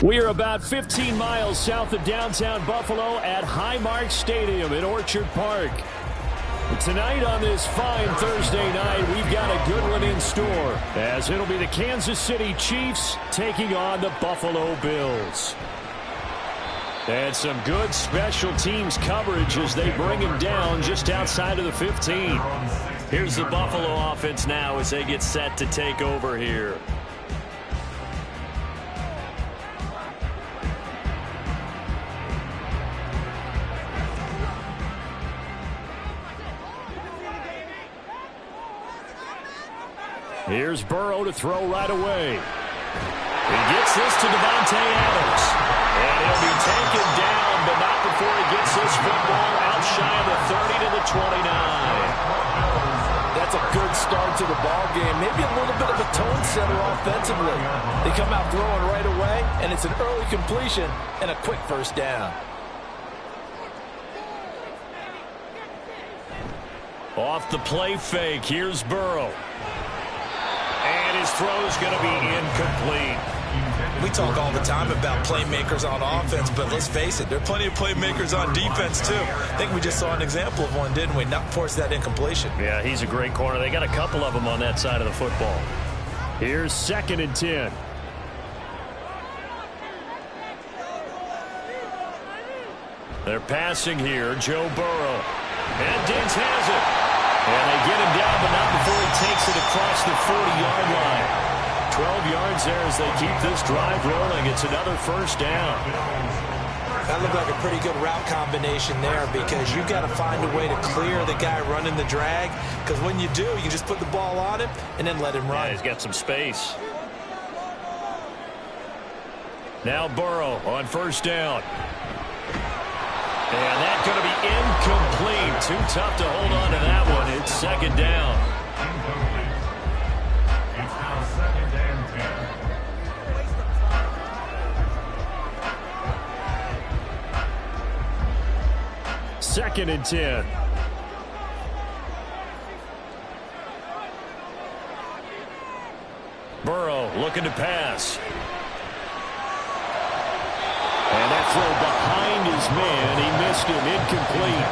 We are about 15 miles south of downtown Buffalo at Highmark Stadium in Orchard Park. Tonight on this fine Thursday night, we've got a good one in store, as it'll be the Kansas City Chiefs taking on the Buffalo Bills. And some good special teams coverage as they bring him down just outside of the 15. Here's the Buffalo offense now as they get set to take over here. Here's Burrow to throw right away. He gets this to Davante Adams. And he'll be taken down, but not before he gets this football out shy of the 30 to the 29. That's a good start to the ball game. Maybe a little bit of a tone setter offensively. They come out throwing right away, and it's an early completion and a quick first down. Off the play fake, here's Burrow. And his throw's going to be incomplete. We talk all the time about playmakers on offense, but let's face it, there are plenty of playmakers on defense, too. I think we just saw an example of one, didn't we? Not force that incompletion. Yeah, he's a great corner. They got a couple of them on that side of the football. Here's 2nd and 10. They're passing here, Joe Burrow. And Diggs has it. And they get him down, but not before he takes it across the 40-yard line. 12 yards there as they keep this drive rolling. It's another first down. That looked like a pretty good route combination there, because you've got to find a way to clear the guy running the drag, because when you do, you just put the ball on him and then let him run. Yeah, he's got some space. Now Burrow on first down. And that's going to be incomplete. Too tough to hold on to that one. It's 2nd down. It's now 2nd and 10. 2nd and 10. Burrow looking to pass. And that throw behind his man. He missed him. Incomplete.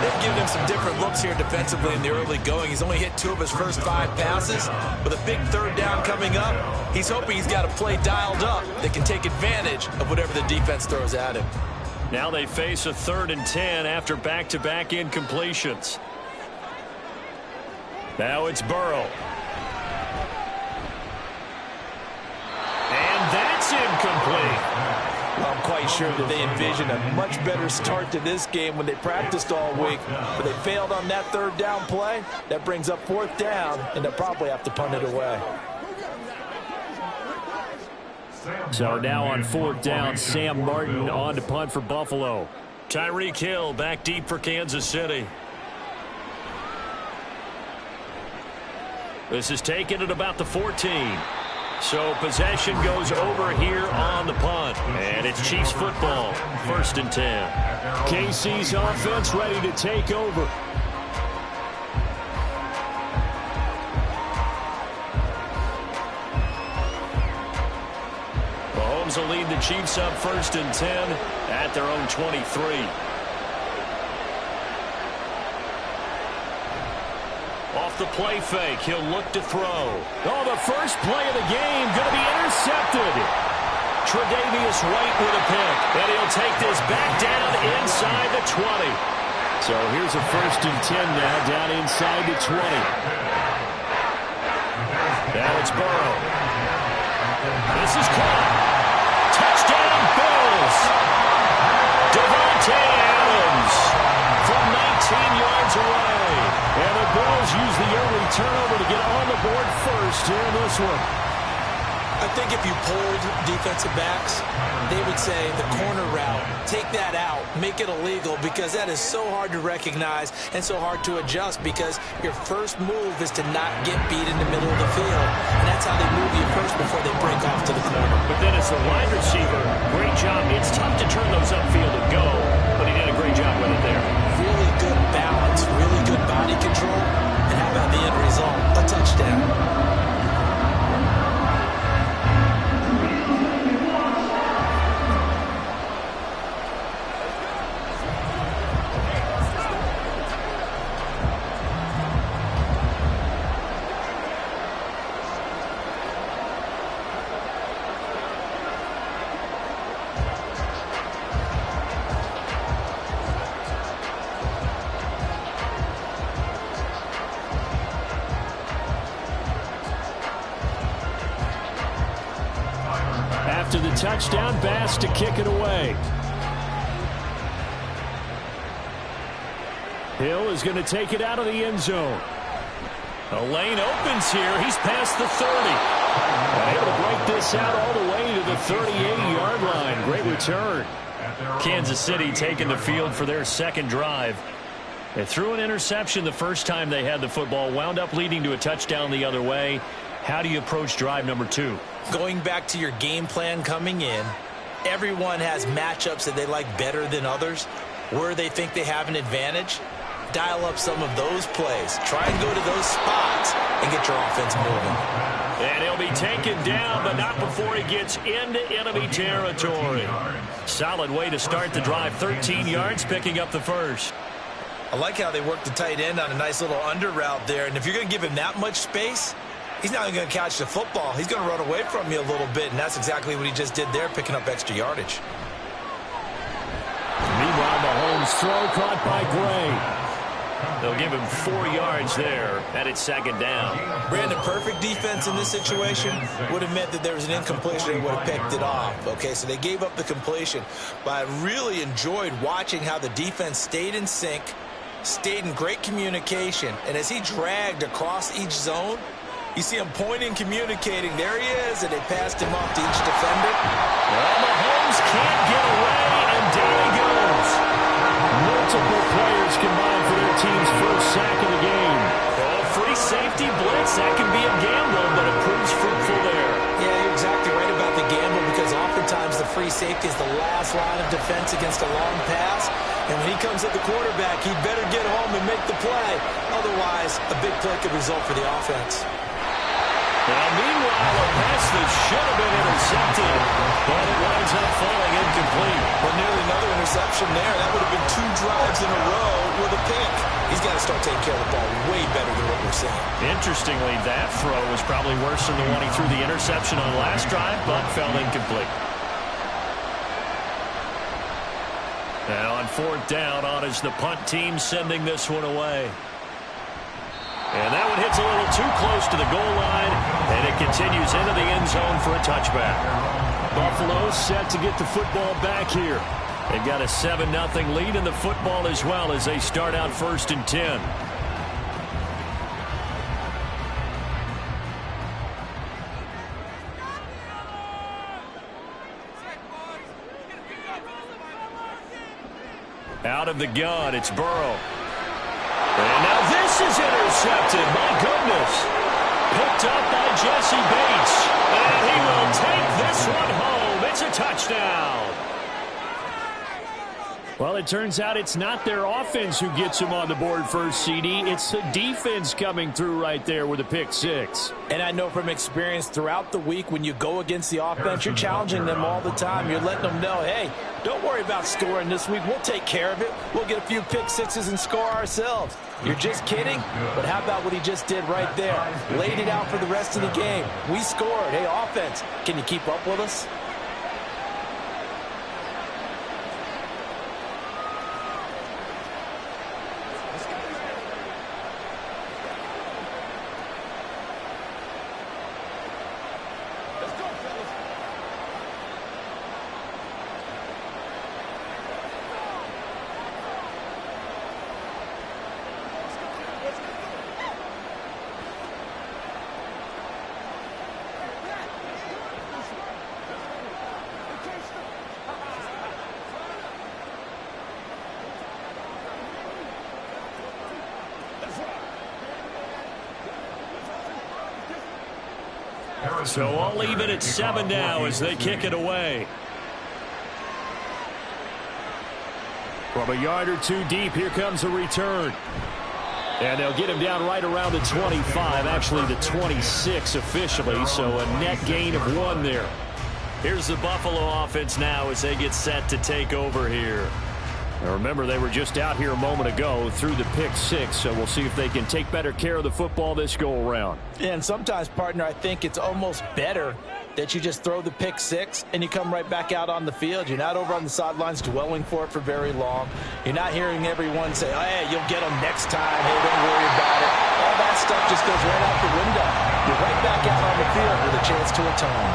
They've given him some different looks here defensively in the early going. He's only hit 2 of his first 5 passes. With a big 3rd down coming up, he's hoping he's got a play dialed up that can take advantage of whatever the defense throws at him. Now they face a 3rd and 10 after back-to-back incompletions. Now it's Burrow. And that's incomplete. I'm quite sure that they envision a much better start to this game when they practiced all week, but they failed on that 3rd down play. That brings up 4th down, and they'll probably have to punt it away. So now on 4th down, Sam Martin on to punt for Buffalo. Tyreek Hill back deep for Kansas City. This is taken at about the 14. So possession goes over here on the punt. And it's Chiefs football. 1st and 10. KC's offense ready to take over. Mahomes will lead the Chiefs up 1st and 10 at their own 23. Off the play fake, he'll look to throw. Oh, the first play of the game going to be intercepted. Tre'Davious White with a pick, and he'll take this back down inside the 20. So here's a 1st and 10 now, down inside the 20. Now it's Burrow. This is caught. Touchdown, Bills. Davante Adams from 19 yards away. And the Bills use the early turnover to get on the board first here in this one. I think if you polled defensive backs, they would say the corner route, take that out, make it illegal, because that is so hard to recognize and so hard to adjust, because your first move is to not get beat in the middle of the field. And that's how they move you first before they break off to the corner. But then as the wide receiver, great job. It's tough to turn those upfield and go, but he did a great job with it there. Really good balance, really good body control. And how about the end result? A touchdown. After the touchdown, Bass to kick it away. Hill is going to take it out of the end zone. A lane opens here. He's past the 30. And able to break this out all the way to the 38-yard line. Great return. Kansas City taking the field for their second drive. They threw an interception the first time they had the football, wound up leading to a touchdown the other way. How do you approach drive number 2? Going back to your game plan coming in, everyone has matchups that they like better than others. Where they think they have an advantage, dial up some of those plays. Try and go to those spots and get your offense moving. And he'll be taken down, but not before he gets into enemy territory. Solid way to start the drive. 13 yards, picking up the first. I like how they work the tight end on a nice little under route there. And if you're going to give him that much space, he's not going to catch the football. He's going to run away from you a little bit, and that's exactly what he just did there, picking up extra yardage. Meanwhile, Mahomes' throw caught by Gray. They'll give him 4 yards there, and it's second down. Brandon, perfect defense in this situation would have meant that there was an incompletion. They would have picked it off. Okay, so they gave up the completion. But I really enjoyed watching how the defense stayed in sync, stayed in great communication, and as he dragged across each zone, you see him pointing, communicating. There he is, and they passed him off to each defender. Well, Mahomes can't get away, and down he goes. Multiple players combined for their team's first sack of the game. Oh, free safety blitz. That can be a gamble, but it proves fruitful there. Yeah, you're exactly right about the gamble, because oftentimes the free safety is the last line of defense against a long pass. And when he comes at the quarterback, he'd better get home and make the play. Otherwise, a big play could result for the offense. Now, meanwhile, a pass that should have been intercepted, but it winds up falling incomplete. But nearly another interception there. That would have been 2 drives in a row with a pick. He's got to start taking care of the ball way better than what we're seeing. Interestingly, that throw was probably worse than the one he threw the interception on last drive, but fell incomplete. Now on 4th down, on is the punt team sending this one away. And that one hits a little too close to the goal line, and it continues into the end zone for a touchback. Buffalo set to get the football back here. They've got a 7-0 lead in the football as well as they start out 1st and 10. Out of the gun, it's Burrow. And now this is intercepted. My goodness. Picked up by Jesse Bates. And he will take this one home. It's a touchdown. Well, it turns out it's not their offense who gets him on the board first, CD. It's the defense coming through right there with a pick 6. And I know from experience throughout the week, when you go against the offense, you're challenging them all the time. You're letting them know, hey, don't worry about scoring this week. We'll take care of it. We'll get a few pick 6s and score ourselves. You're just kidding? But how about what he just did right there? Laid it out for the rest of the game. We scored. Hey, offense, can you keep up with us? So I'll leave it at 7 now as they kick it away. From a yard or two deep, here comes a return. And they'll get him down right around the 25, actually the 26 officially, so a net gain of 1 there. Here's the Buffalo offense now as they get set to take over here. Now remember, they were just out here a moment ago through the pick 6, so we'll see if they can take better care of the football this go-around. Yeah, and sometimes, partner, I think it's almost better that you just throw the pick 6 and you come right back out on the field. You're not over on the sidelines dwelling for it for very long. You're not hearing everyone say, oh, hey, you'll get them next time. Hey, don't worry about it. All that stuff just goes right out the window. You're right back out on the field with a chance to atone.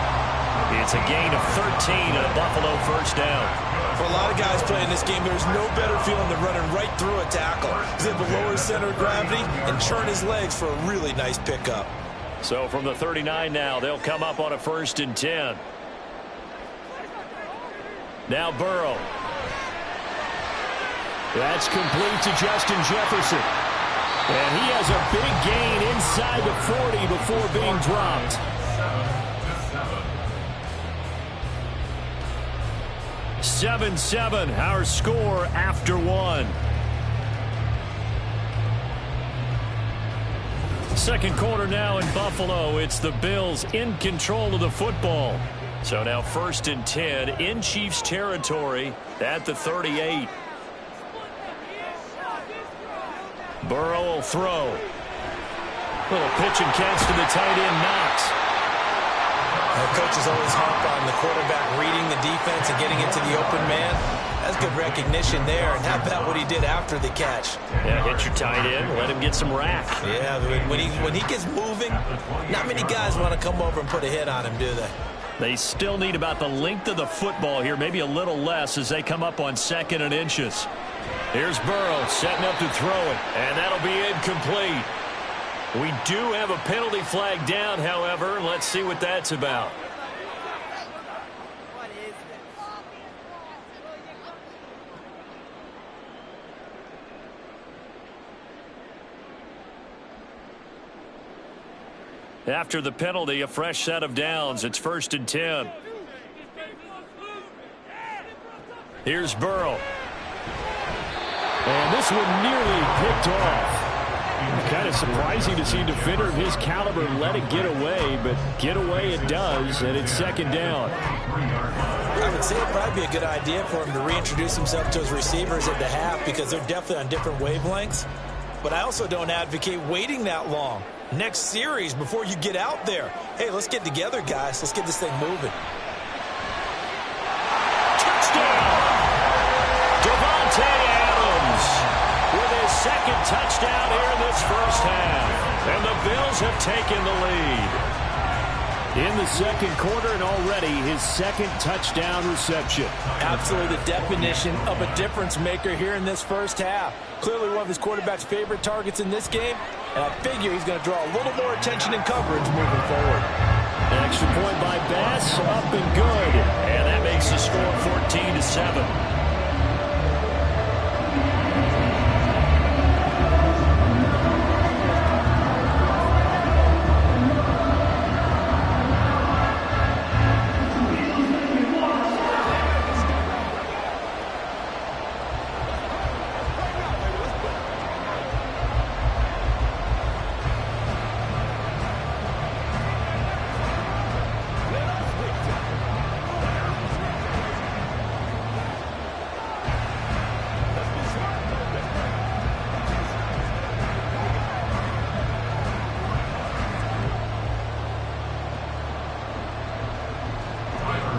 It's a gain of 13 and a Buffalo first down. For a lot of guys playing this game, there's no better feeling than running right through a tackle. He's able to lower his center of gravity and churn his legs for a really nice pickup. So from the 39 now, they'll come up on a 1st and 10. Now Burrow. That's complete to Justin Jefferson. And he has a big gain inside the 40 before being dropped. 7-7, our score after 1. Second quarter now in Buffalo. It's the Bills in control of the football. So now 1st and 10 in Chiefs territory at the 38. Burrow will throw. Little pitch and catch to the tight end, Knox. Coaches always harp on the quarterback reading the defense and getting into the open man. That's good recognition there. And how about what he did after the catch? Yeah, hit your tight end, let him get some rack. Yeah, when he gets moving, not many guys want to come over and put a hit on him, do they? They still need about the length of the football here, maybe a little less as they come up on 2nd and inches. Here's Burrow setting up to throw it, and that'll be incomplete. We do have a penalty flag down, however. Let's see what that's about. After the penalty, a fresh set of downs. It's 1st and 10. Here's Burrow. And this one nearly picked off. Kind of surprising to see a defender of his caliber let it get away, but get away it does, and it's 2nd down. I would say it'd probably be a good idea for him to reintroduce himself to his receivers at the half because they're definitely on different wavelengths. But I also don't advocate waiting that long. Next series before you get out there. Hey, let's get together, guys. Let's get this thing moving. Touchdown! Davante Adams with his 2nd touchdown here in this first half. And the Bills have taken the lead. In the 2nd quarter and already his 2nd touchdown reception. Absolutely the definition of a difference maker here in this first half. Clearly one of his quarterback's favorite targets in this game, and I figure he's going to draw a little more attention and coverage moving forward. An extra point by Bass, up and good. And that makes the score 14-7.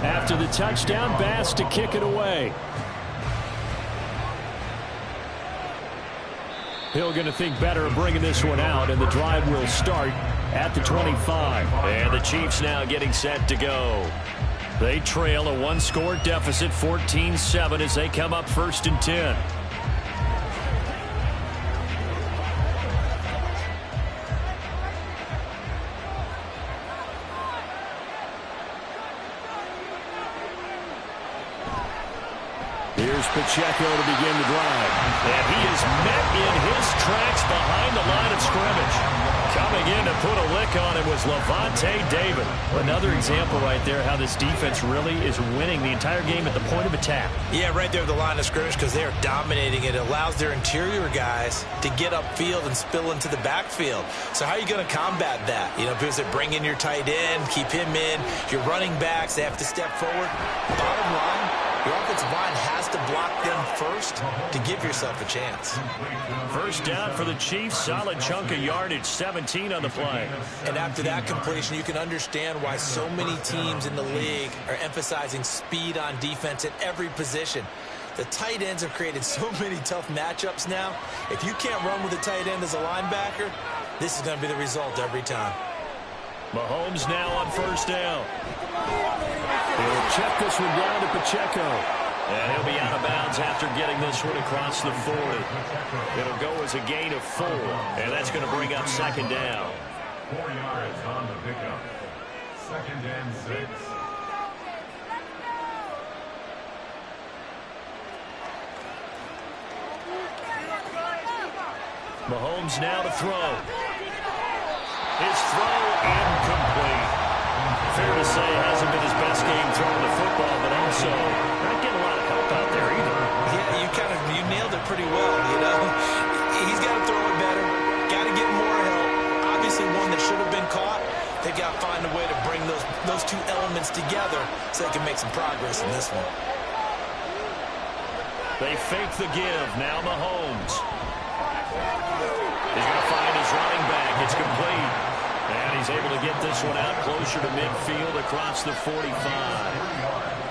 After the touchdown, Bass to kick it away. Hill going to think better of bringing this one out, and the drive will start at the 25. And the Chiefs now getting set to go. They trail a 1-score deficit, 14-7, as they come up 1st and 10. Here's Pacheco to begin the drive. And he is met in his tracks behind the line of scrimmage. Coming in to put a lick on it was Lavonte David. Another example right there how this defense really is winning the entire game at the point of attack. Yeah, right there at the line of scrimmage because they are dominating it. It allows their interior guys to get upfield and spill into the backfield. So how are you going to combat that? You know, because they bring in your tight end, keep him in. Your running backs, they have to step forward. Bottom line, your offensive line has to block them first to give yourself a chance. First down for the Chiefs. Solid chunk of yardage, 17 on the play. And after that completion, you can understand why so many teams in the league are emphasizing speed on defense at every position. The tight ends have created so many tough matchups now. If you can't run with a tight end as a linebacker, this is going to be the result every time. Mahomes now on first down. He'll check this one down to Pacheco. And he'll be out of bounds after getting this one across the 40. It'll go as a gain of 4. And that's going to bring up second down. 4 yards on the pickup. 2nd and 6. Mahomes now to throw. His throw incomplete. Fair to say hasn't been his best game throwing the football, but also not getting a lot of help out there either. Yeah, you nailed it pretty well, you know. He's got to throw it better. Got to get more help. Obviously one that should have been caught. They've got to find a way to bring those two elements together so they can make some progress in this one. They fake the give. Now Mahomes. He's going to find his running back. It's complete. And he's able to get this one out closer to midfield across the 45.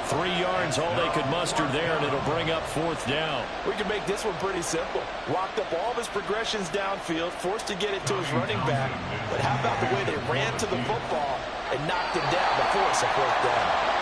3 yards, all they could muster there, and it'll bring up 4th down. We can make this one pretty simple. Walked up all of his progressions downfield, forced to get it to his running back. But how about the way they ran to the football and knocked him down before it's a 4th down?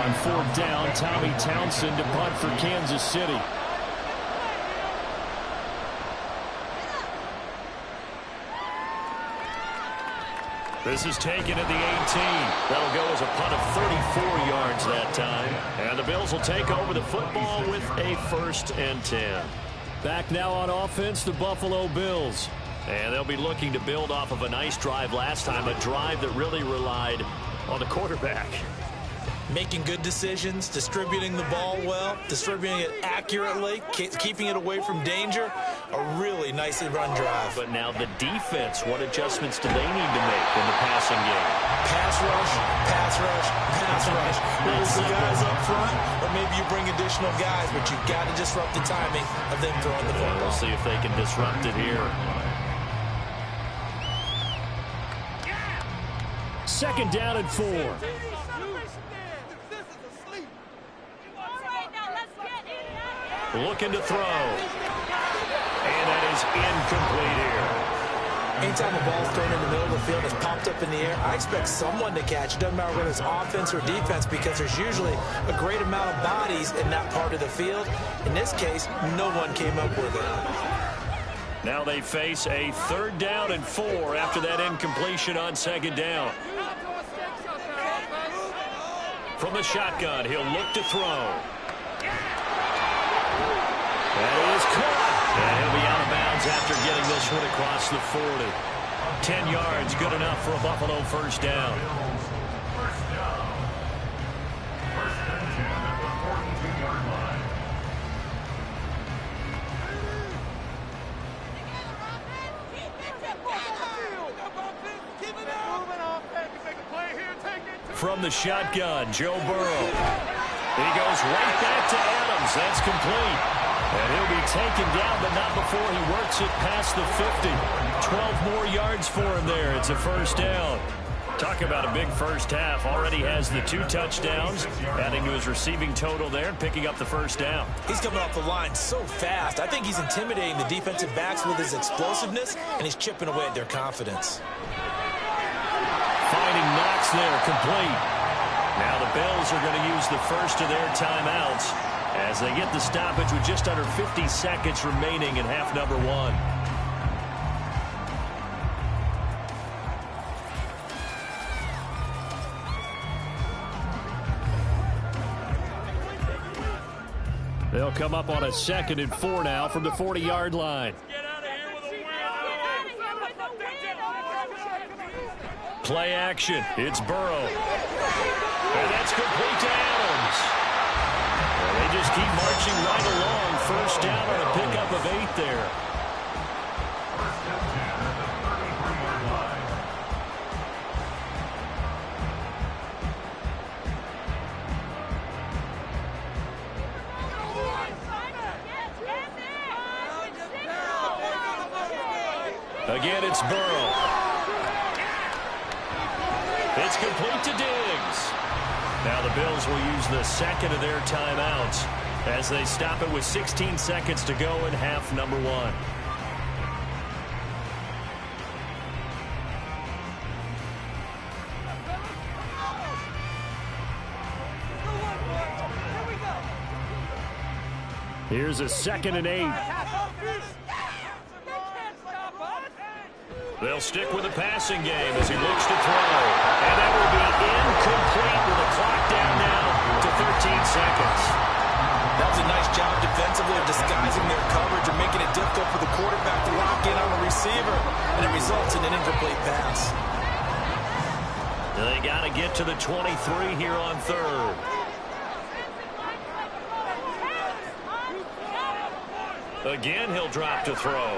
On 4th down, Tommy Townsend to punt for Kansas City. This is taken at the 18. That'll go as a punt of 34 yards that time. And the Bills will take over the football with a 1st and 10. Back now on offense, the Buffalo Bills. And they'll be looking to build off of a nice drive last time, a drive that really relied on the quarterback. Making good decisions, distributing the ball well, distributing it accurately, keeping it away from danger. A really nicely run drive. But now the defense, what adjustments do they need to make in the passing game? Pass rush, pass rush, pass rush. Whether it's the guys up front or maybe you bring additional guys, but you've got to disrupt the timing of them throwing the football. We'll see if they can disrupt it here. 2nd down and 4. Looking to throw. And that is incomplete here. Anytime a ball's thrown in the middle of the field, it's popped up in the air, I expect someone to catch it. Doesn't matter whether it's offense or defense, because there's usually a great amount of bodies in that part of the field. In this case, no one came up with it. Now they face a 3rd down and 4 after that incompletion on 2nd down. From the shotgun, he'll look to throw. That is caught. And he'll be out of bounds after getting this one across the 40. 10 yards, good enough for a Buffalo 1st down. First down. 1st and 10 at the 42-yard line. From the shotgun, Joe Burrow. He goes right back to Adams. That's complete. And he'll be taken down, but not before he works it past the 50. 12 more yards for him there. It's a 1st down. Talk about a big first half. Already has the 2 touchdowns, adding to his receiving total there and picking up the 1st down. He's coming off the line so fast. I think he's intimidating the defensive backs with his explosiveness, and he's chipping away at their confidence. Finding Knox there, complete. Now the Bills are going to use the first of their timeouts as they get the stoppage with just under 50 seconds remaining in half number 1. They'll come up on a 2nd and 4 now from the 40-yard line. Play action. It's Burrow. And that's complete to Adams. Well, they just keep marching right along. First down on a pickup of 8 there. Again, it's Burrow. It's complete to Diggs. Now the Bills will use the 2nd of their timeouts as they stop it with 16 seconds to go in half number 1. Here's a 2nd and 8. They'll stick with the passing game as he looks to throw. And that will be incomplete with the clock down now to 13 seconds. That was a nice job defensively of disguising their coverage and making it difficult for the quarterback to lock in on the receiver. And it results in an incomplete pass. They got to get to the 23 here on 3rd. Again, he'll drop to throw.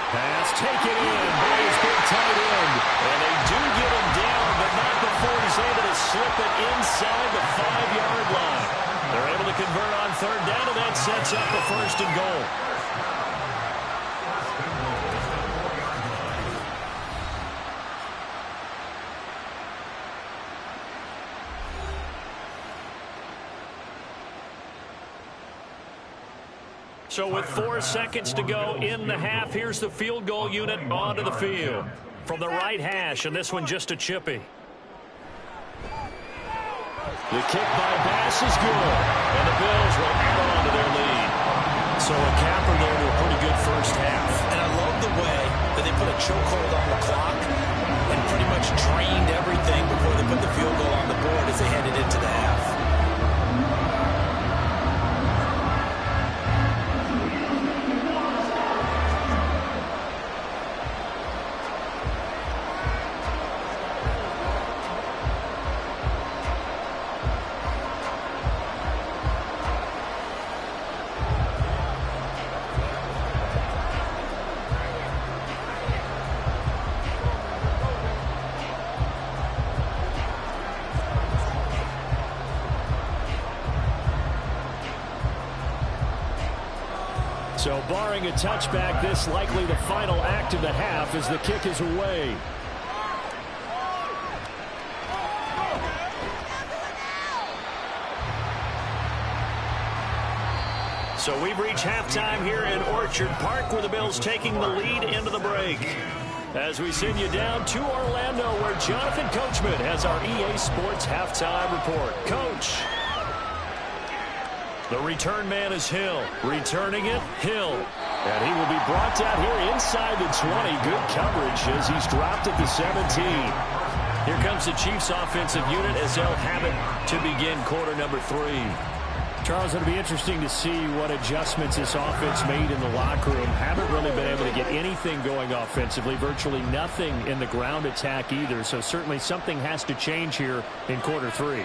Pass taken in by his big tight end. And they do get him down, but not before he's able to slip it inside the 5-yard line. They're able to convert on 3rd down, and that sets up a 1st and goal. So with 4 seconds to go in the half, here's the field goal unit onto the field. From the right hash, and this one just a chippy. The kick by Bass is good, and the Bills will add on to their lead. So a capper there to a pretty good first half. And I love the way that they put a chokehold on the clock and pretty much drained everything before they put the field goal on the board as they headed into the half. So barring a touchback, this likely the final act of the half as the kick is away. So we've reached halftime here in Orchard Park, where the Bills taking the lead into the break. As we send you down to Orlando, where Jonathan Coachman has our EA Sports halftime report. Coach. The return man is Hill. Returning it, Hill. And he will be brought down here inside the 20. Good coverage as he's dropped at the 17. Here comes the Chiefs offensive unit as they'll have it to begin quarter number 3. Charles, it'll be interesting to see what adjustments this offense made in the locker room. Haven't really been able to get anything going offensively. Virtually nothing in the ground attack either. So certainly something has to change here in quarter 3.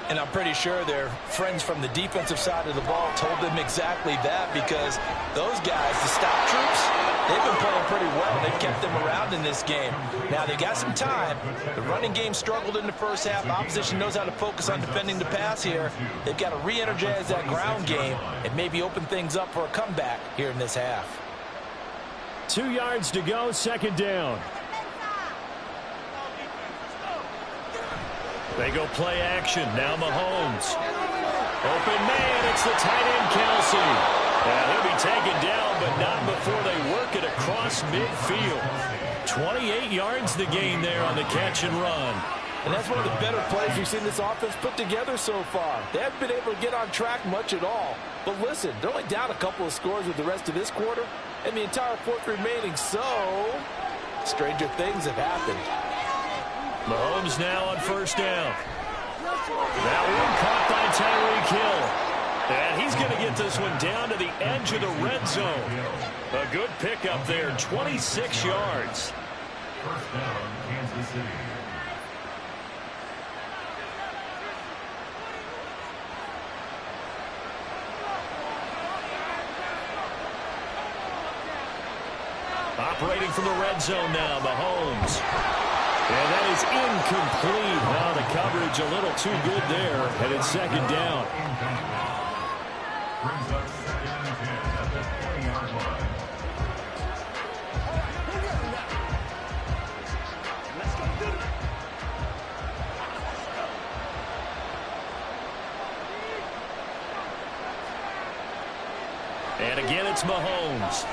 And I'm pretty sure their friends from the defensive side of the ball told them exactly that, because those guys, the stop troops, they've been playing pretty well. They've kept them around in this game. Now, they got some time. The running game struggled in the first half. Opposition knows how to focus on defending the pass here. They've got to re-energize that ground game and maybe open things up for a comeback here in this half. 2 yards to go, second down. They go play action. Now Mahomes. Open man. It's the tight end, Kelsey. And he'll be taken down, but not before they work it across midfield. 28 yards the gain there on the catch and run. And that's one of the better plays we've seen this offense put together so far. They haven't been able to get on track much at all. But listen, they're only down a couple of scores with the rest of this quarter, and the entire fourth remaining. So, stranger things have happened. Mahomes now on first down. That one caught by Tyreek Hill. And he's going to get this one down to the edge of the red zone. A good pickup there, 26 yards. First down, Kansas City. Operating from the red zone now, Mahomes. And that is incomplete. Wow, the coverage a little too good there. And it's second down. Brings up second and 10 at the 20-yard line. And again, it's Mahomes.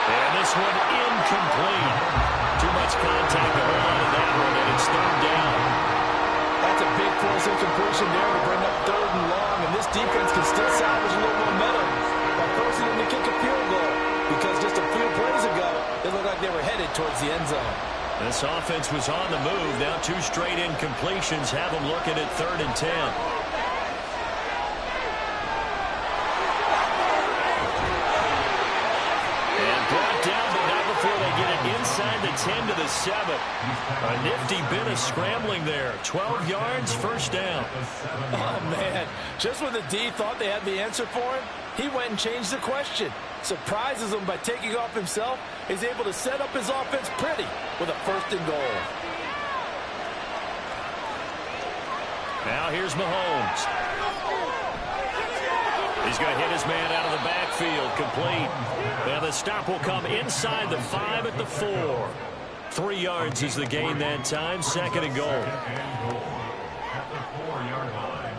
And this one incomplete. Too much contact to hold on to that one, and it's third down. That's a big force incompletion there to bring up third and long, and this defense can still salvage a little momentum by forcing them to kick a field goal, because just a few plays ago, it looked like they were headed towards the end zone. This offense was on the move. Now 2 straight incompletions have them looking at 3rd and 10. Inside the 10 to the 7. A nifty bit of scrambling there. 12 yards, first down. Oh, man. Just when the D thought they had the answer for him, he went and changed the question. Surprises him by taking off himself. He's able to set up his offense pretty with a 1st and goal. Now here's Mahomes. He's going to hit his man out of the backfield, complete. And the stop will come inside the 5 at the 4. 3 yards is the gain that time, 2nd and goal. At the 4-yard line.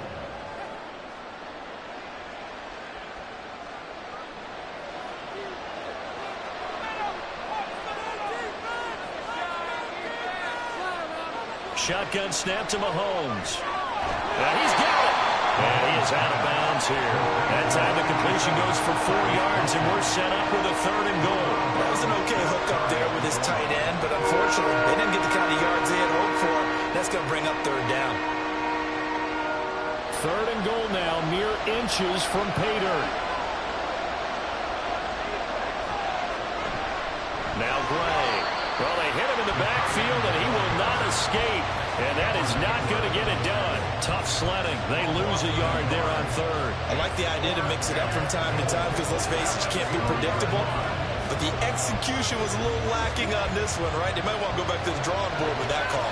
Shotgun snap to Mahomes. And he's got it. And he is out of bounds here. That time the completion goes for 4 yards, and we're set up with a 3rd and goal. That was an okay hook up there with his tight end, but unfortunately, they didn't get the kind of yards they had hoped for. That's going to bring up 3rd down. 3rd and goal now, mere inches from pay dirt. Now Gray. Well, they hit him in the backfield, and he will not escape. And that is not going to get it done. Tough sledding. They lose a yard there on 3rd. I like the idea to mix it up from time to time because, let's face it, you can't be predictable. But the execution was a little lacking on this one, right? They might want to go back to the drawing board with that call.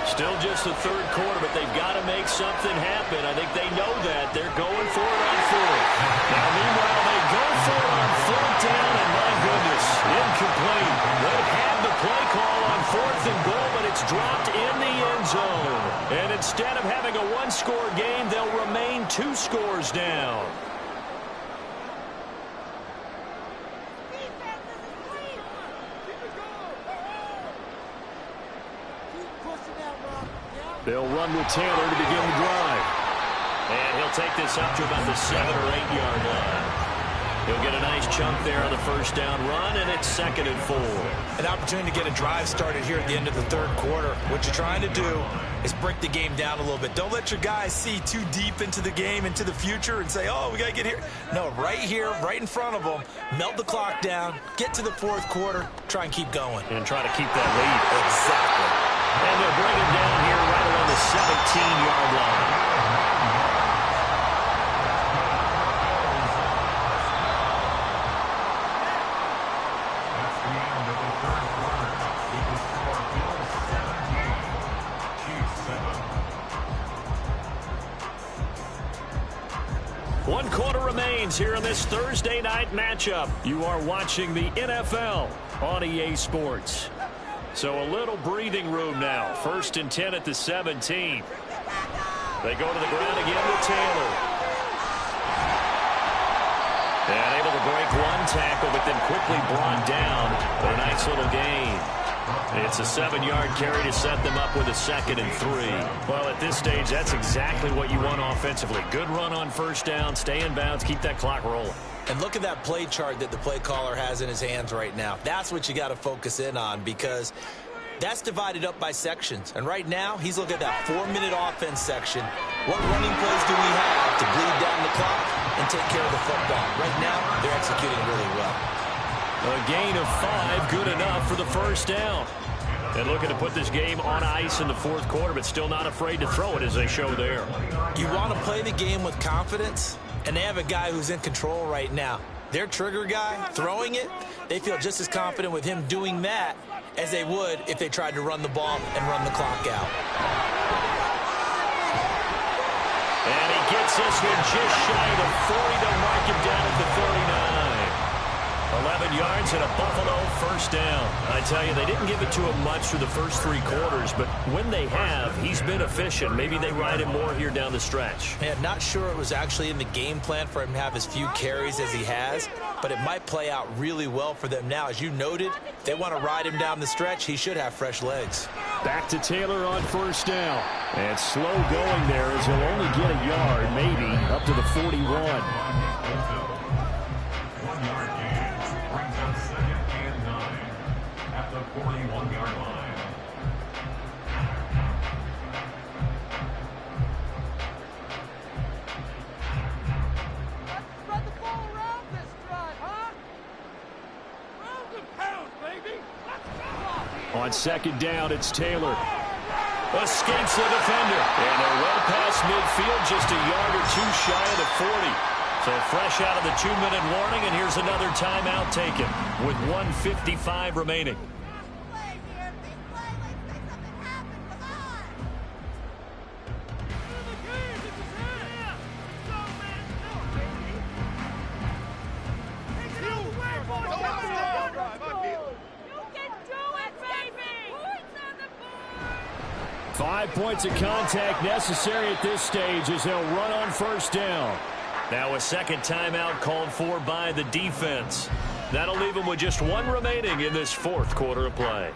Still just the 3rd quarter, but they've got to make something happen. I think they know that. They're going for it on 4th. Now, meanwhile, they go for it on 4th down, and my goodness, incomplete. They had the play call on 4th and goal, but it's dropped in the end zone. And instead of having a 1-score game, they'll remain 2 scores down. They'll run with Taylor to begin the drive. And he'll take this up to about the 7 or 8 yard line. He'll get a nice chunk there on the first down run, and it's 2nd and 4. An opportunity to get a drive started here at the end of the 3rd quarter. What you're trying to do is break the game down a little bit. Don't let your guys see too deep into the game, into the future, and say, oh, we got to get here. No, right here, right in front of them, melt the clock down, get to the 4th quarter, try and keep going. And try to keep that lead. Exactly. And they'll bring him down here right around the 17-yard line. That's the end of the 3rd quarter. Eagle score, Bills 17, Chiefs 7. 1 quarter remains here in this Thursday night matchup. You are watching the NFL on EA Sports. So a little breathing room now. 1st and 10 at the 17. They go to the ground again with Taylor. And able to break 1 tackle, but then quickly brought down. But a nice little gain. It's a 7-yard carry to set them up with a 2nd and 3. Well, at this stage, that's exactly what you want offensively. Good run on first down, stay in bounds, keep that clock rolling. And look at that play chart that the play caller has in his hands right now. That's what you got to focus in on, because that's divided up by sections. And right now, he's looking at that 4-minute offense section. What running plays do we have to bleed down the clock and take care of the football? Right now, they're executing really well. A gain of 5, good enough for the first down. And looking to put this game on ice in the fourth quarter, but still not afraid to throw it as they show there. You want to play the game with confidence, and they have a guy who's in control right now. Their trigger guy, throwing it, they feel just as confident with him doing that as they would if they tried to run the ball and run the clock out. And he gets this one just shy of 40 to mark him down at the 39. 11 yards and a Buffalo first down. I tell you, they didn't give it to him much through the first 3 quarters, but when they have, he's been efficient. Maybe they ride him more here down the stretch. Man, not sure it was actually in the game plan for him to have as few carries as he has, but it might play out really well for them now. As you noted, if they want to ride him down the stretch, he should have fresh legs. Back to Taylor on first down. And slow going there as he'll only get a yard, maybe, up to the 41. 1 yard gain brings up 2nd and 9 at the 41-yard line. Let's spread the ball around this drive, huh? Round and pound, baby. Let's go. On second down, it's Taylor. Escapes the defender. And they're well past midfield, just a yard or 2 shy of the 40. So fresh out of the 2-minute warning, and here's another timeout taken with 1:55 remaining. Play here. Big play. Let's make something happen. Come on. The game. This is it. Go, man. Go, baby. Take it away, boys. Go on. You can do it, baby. Points on the board. 5 points of contact necessary at this stage as they'll run on first down. Now a second timeout called for by the defense. That'll leave them with just 1 remaining in this fourth quarter of play.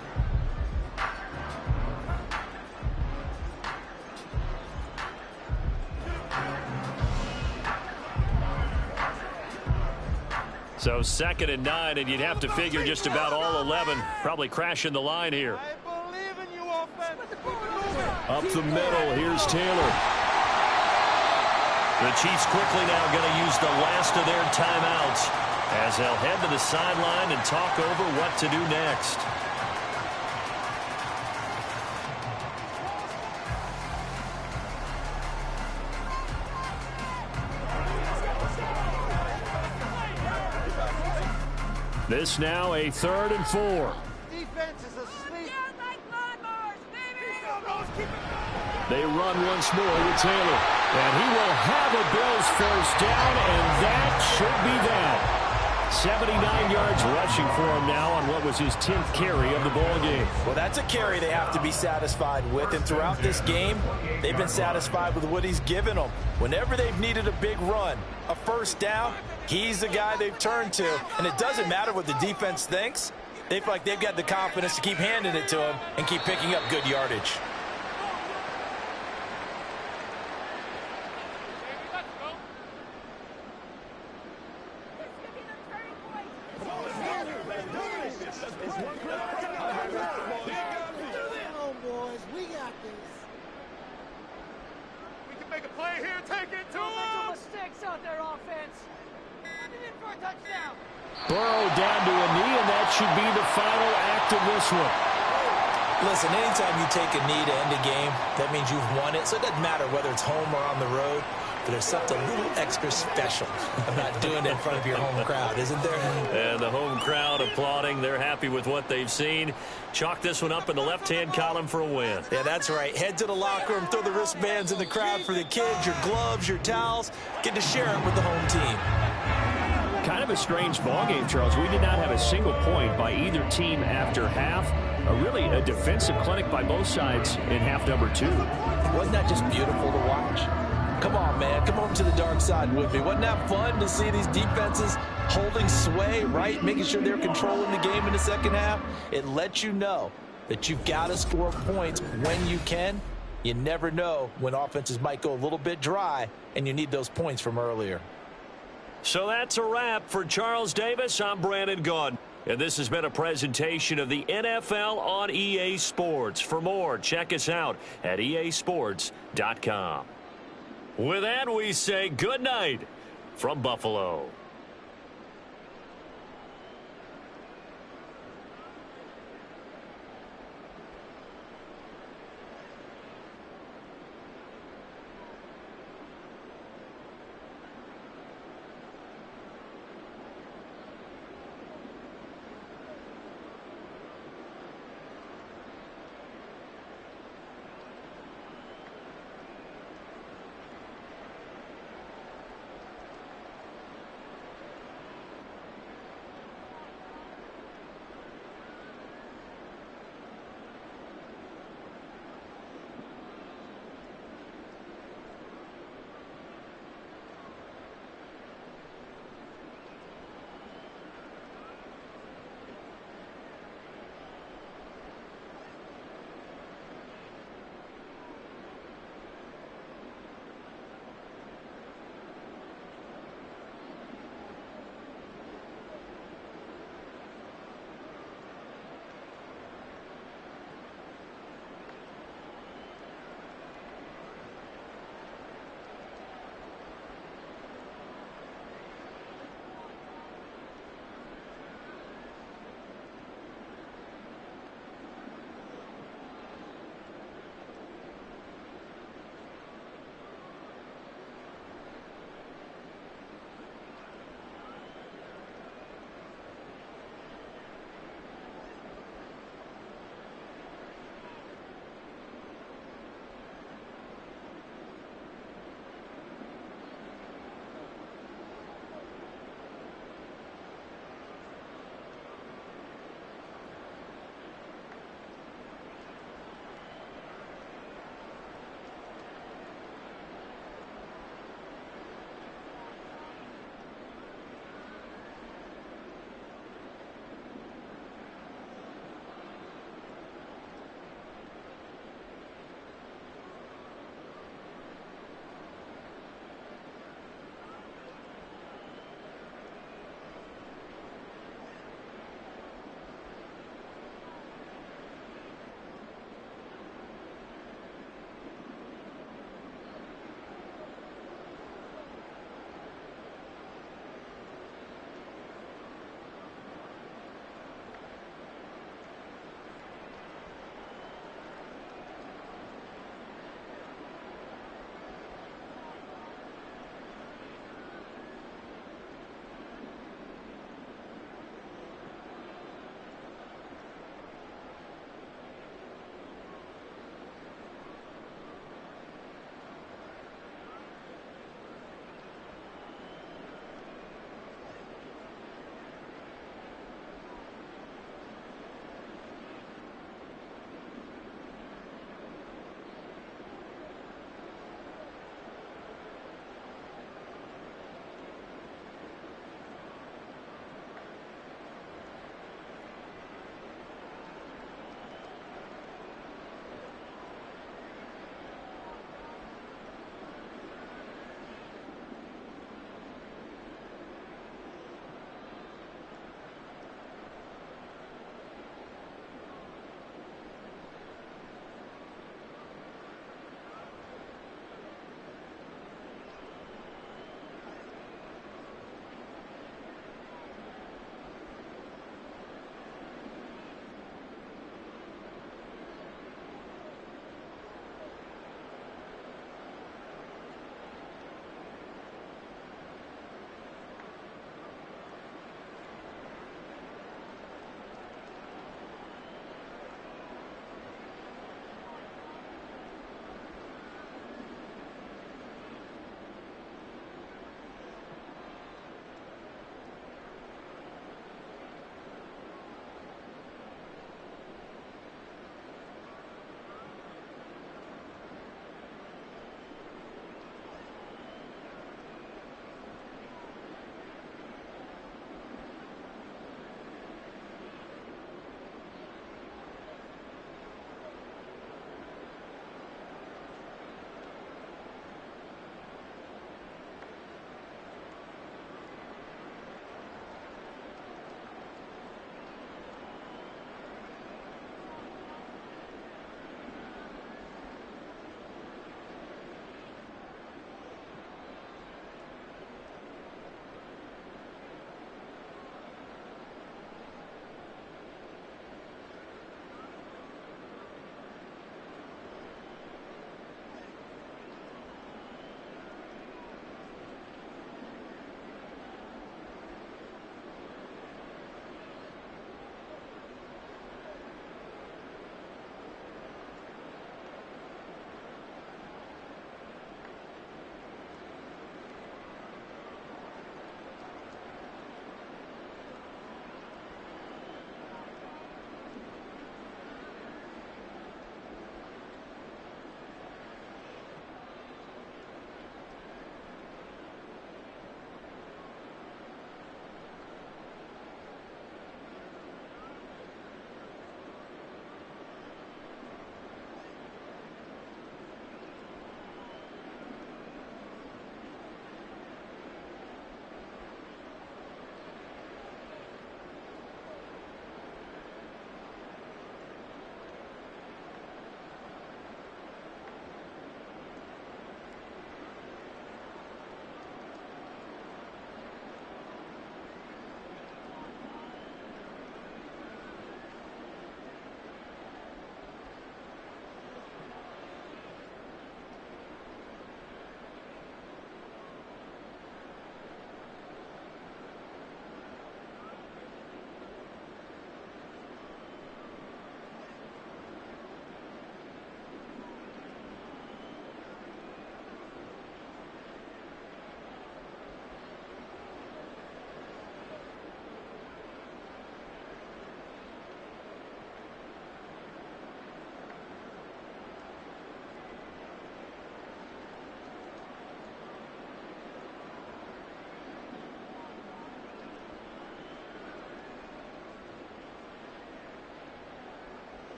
So 2nd and 9, and you'd have to figure just about all 11 probably crashing the line here. I believe in you, offense. Up the middle, here's Taylor. The Chiefs quickly now going to use the last of their timeouts as they'll head to the sideline and talk over what to do next. This now a 3rd and 4. Defense is asleep. Down like lawnmowers, baby. They run once more with Taylor. And he will have a Bills first down, and that should be that. 79 yards rushing for him now on what was his 10th carry of the ball game. Well, that's a carry they have to be satisfied with, and throughout this game, they've been satisfied with what he's given them. Whenever they've needed a big run, a first down, he's the guy they've turned to, and it doesn't matter what the defense thinks. They feel like they've got the confidence to keep handing it to him and keep picking up good yardage. Burrow down to a knee, and that should be the final act of this one. Listen, anytime you take a knee to end a game, that means you've won it. So it doesn't matter whether it's home or on the road, but there's something a little extra special about doing it in front of your home crowd, isn't there? And the home crowd applauding. They're happy with what they've seen. Chalk this one up in the left-hand column for a win. Yeah, that's right. Head to the locker room, throw the wristbands in the crowd for the kids, your gloves, your towels. Get to share it with the home team. Kind of a strange ball game, Charles. We did not have a single point by either team after half. Really a defensive clinic by both sides in half number 2. Wasn't that just beautiful to watch? Come on, man. Come over to the dark side with me. Wasn't that fun to see these defenses holding sway, right? Making sure they're controlling the game in the second half. It lets you know that you've got to score points when you can. You never know when offenses might go a little bit dry, and you need those points from earlier. So that's a wrap for Charles Davis. I'm Brandon Gaudin. And this has been a presentation of the NFL on EA Sports. For more, check us out at easports.com. With that, we say good night from Buffalo.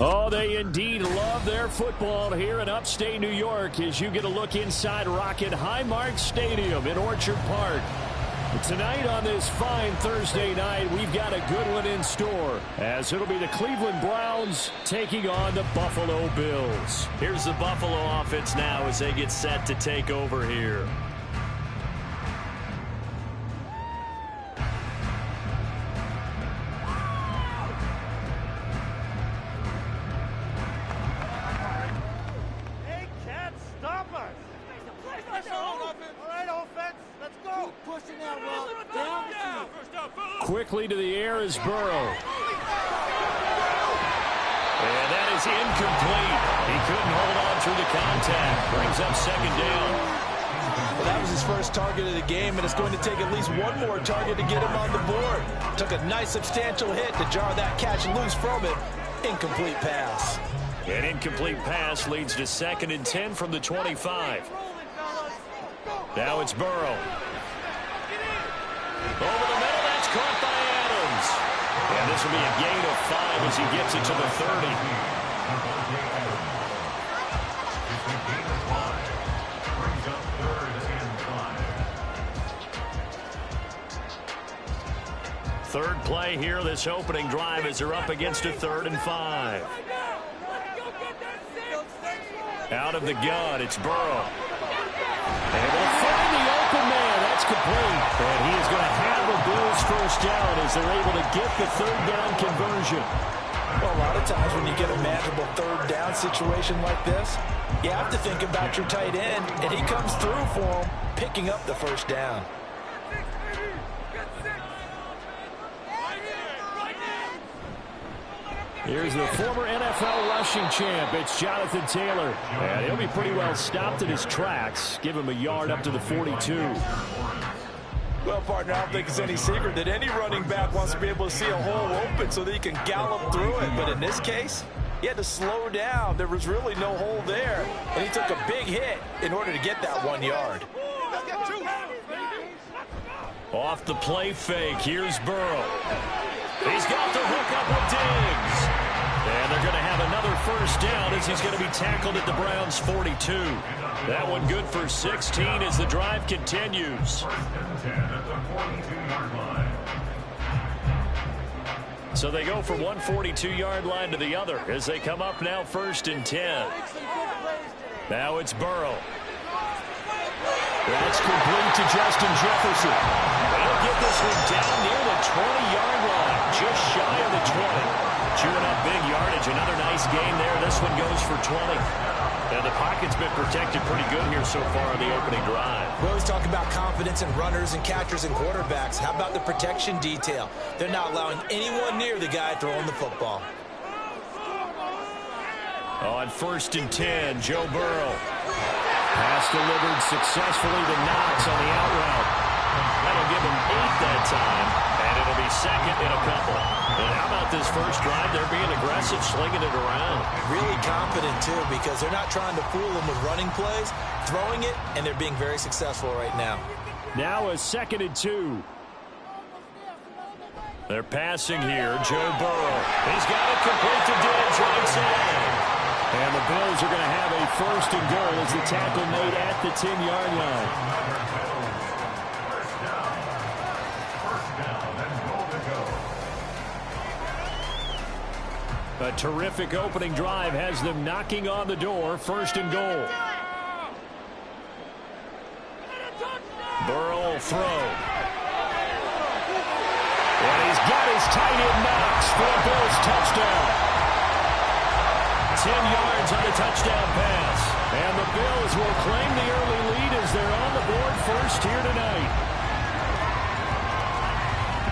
Oh, they indeed love their football here in upstate New York as you get a look inside Rocket Highmark Stadium in Orchard Park. Tonight on this fine Thursday night, we've got a good one in store as it'll be the Cleveland Browns taking on the Buffalo Bills. Here's the Buffalo offense now as they get set to take over here. They can't stop us. All right, offense, let's go. Keep pushing that rock down the field. Quickly to the air is Burrow. And that is incomplete. He couldn't hold on through the contact. Brings up second down. Well, that was his first target of the game, and it's going to take at least one more target to get him on the board. Took a nice substantial hit to jar that catch loose from him. Incomplete pass. An incomplete pass leads to 2nd and 10 from the 25. Now it's Burrow. Over the middle, that's caught by Adams. And this will be a gain of 5 as he gets it to the 30. Third play here, this opening drive as they're up against a 3rd and 5. Out of the gun, it's Burrow. And they'll find the open man. That's complete. And he is going to have a Bills first down as they're able to get the 3rd down conversion. Well, a lot of times when you get a manageable 3rd down situation like this, you have to think about your tight end, and he comes through for him, picking up the first down. Here's the former NFL rushing champ. It's Jonathan Taylor. And he'll be pretty well stopped in his tracks. Give him a yard up to the 42. Well, partner, I don't think it's any secret that any running back wants to be able to see a hole open so that he can gallop through it. But in this case, he had to slow down. There was really no hole there. And he took a big hit in order to get that 1 yard. Off the play fake, here's Burrow. He's got the hook up with Diggs. And they're going to have another first down as he's going to be tackled at the Browns' 42. That one good for 16 as the drive continues. So they go from one 42-yard line to the other as they come up now 1st and 10. Now it's Burrow. That's complete to Justin Jefferson. They'll get this one down near the 20-yard line, just shy of the 20. Chewing up big yardage. Another nice gain there. This one goes for 20. And the pocket's been protected pretty good here so far on the opening drive. We always talk about confidence in runners and catchers and quarterbacks. How about the protection detail? They're not allowing anyone near the guy throwing the football. On 1st and 10, Joe Burrow. Pass delivered successfully to Knox on the out route. That'll give him 8 that time, and it'll be 2nd and a couple. And how about this first drive? They're being aggressive, slinging it around. Really confident, too, because they're not trying to fool them with running plays, throwing it, and they're being very successful right now. Now a 2nd and 2. They're passing here. Joe Burrow. He's got it complete to Diggs right side. And the Bills are going to have a 1st and goal as the tackle made at the 10-yard line. A terrific opening drive has them knocking on the door. 1st and goal. Burrow will throw. And he's got his tight end Knox for a Bills touchdown. 10 yards on the touchdown pass. And the Bills will claim the early lead as they're on the board first here tonight.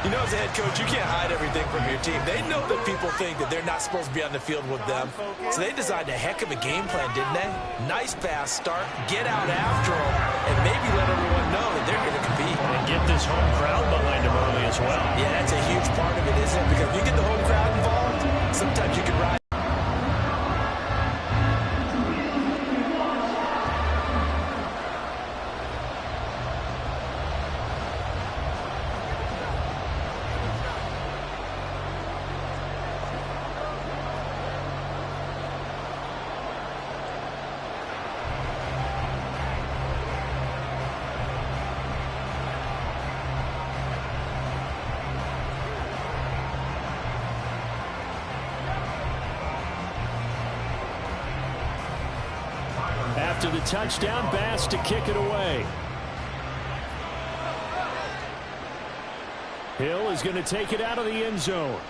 You know, as a head coach, you can't hide everything from your team. They know that people think that they're not supposed to be on the field with them. So they designed a heck of a game plan, didn't they? Nice pass start, get out after them, and maybe let everyone know that they're going to compete. And get this home crowd behind them early as well. Yeah, that's a huge part of it, isn't it? Because if you get the home crowd involved, sometimes you can ride. to the touchdown pass to kick it away. Hill is going to take it out of the end zone.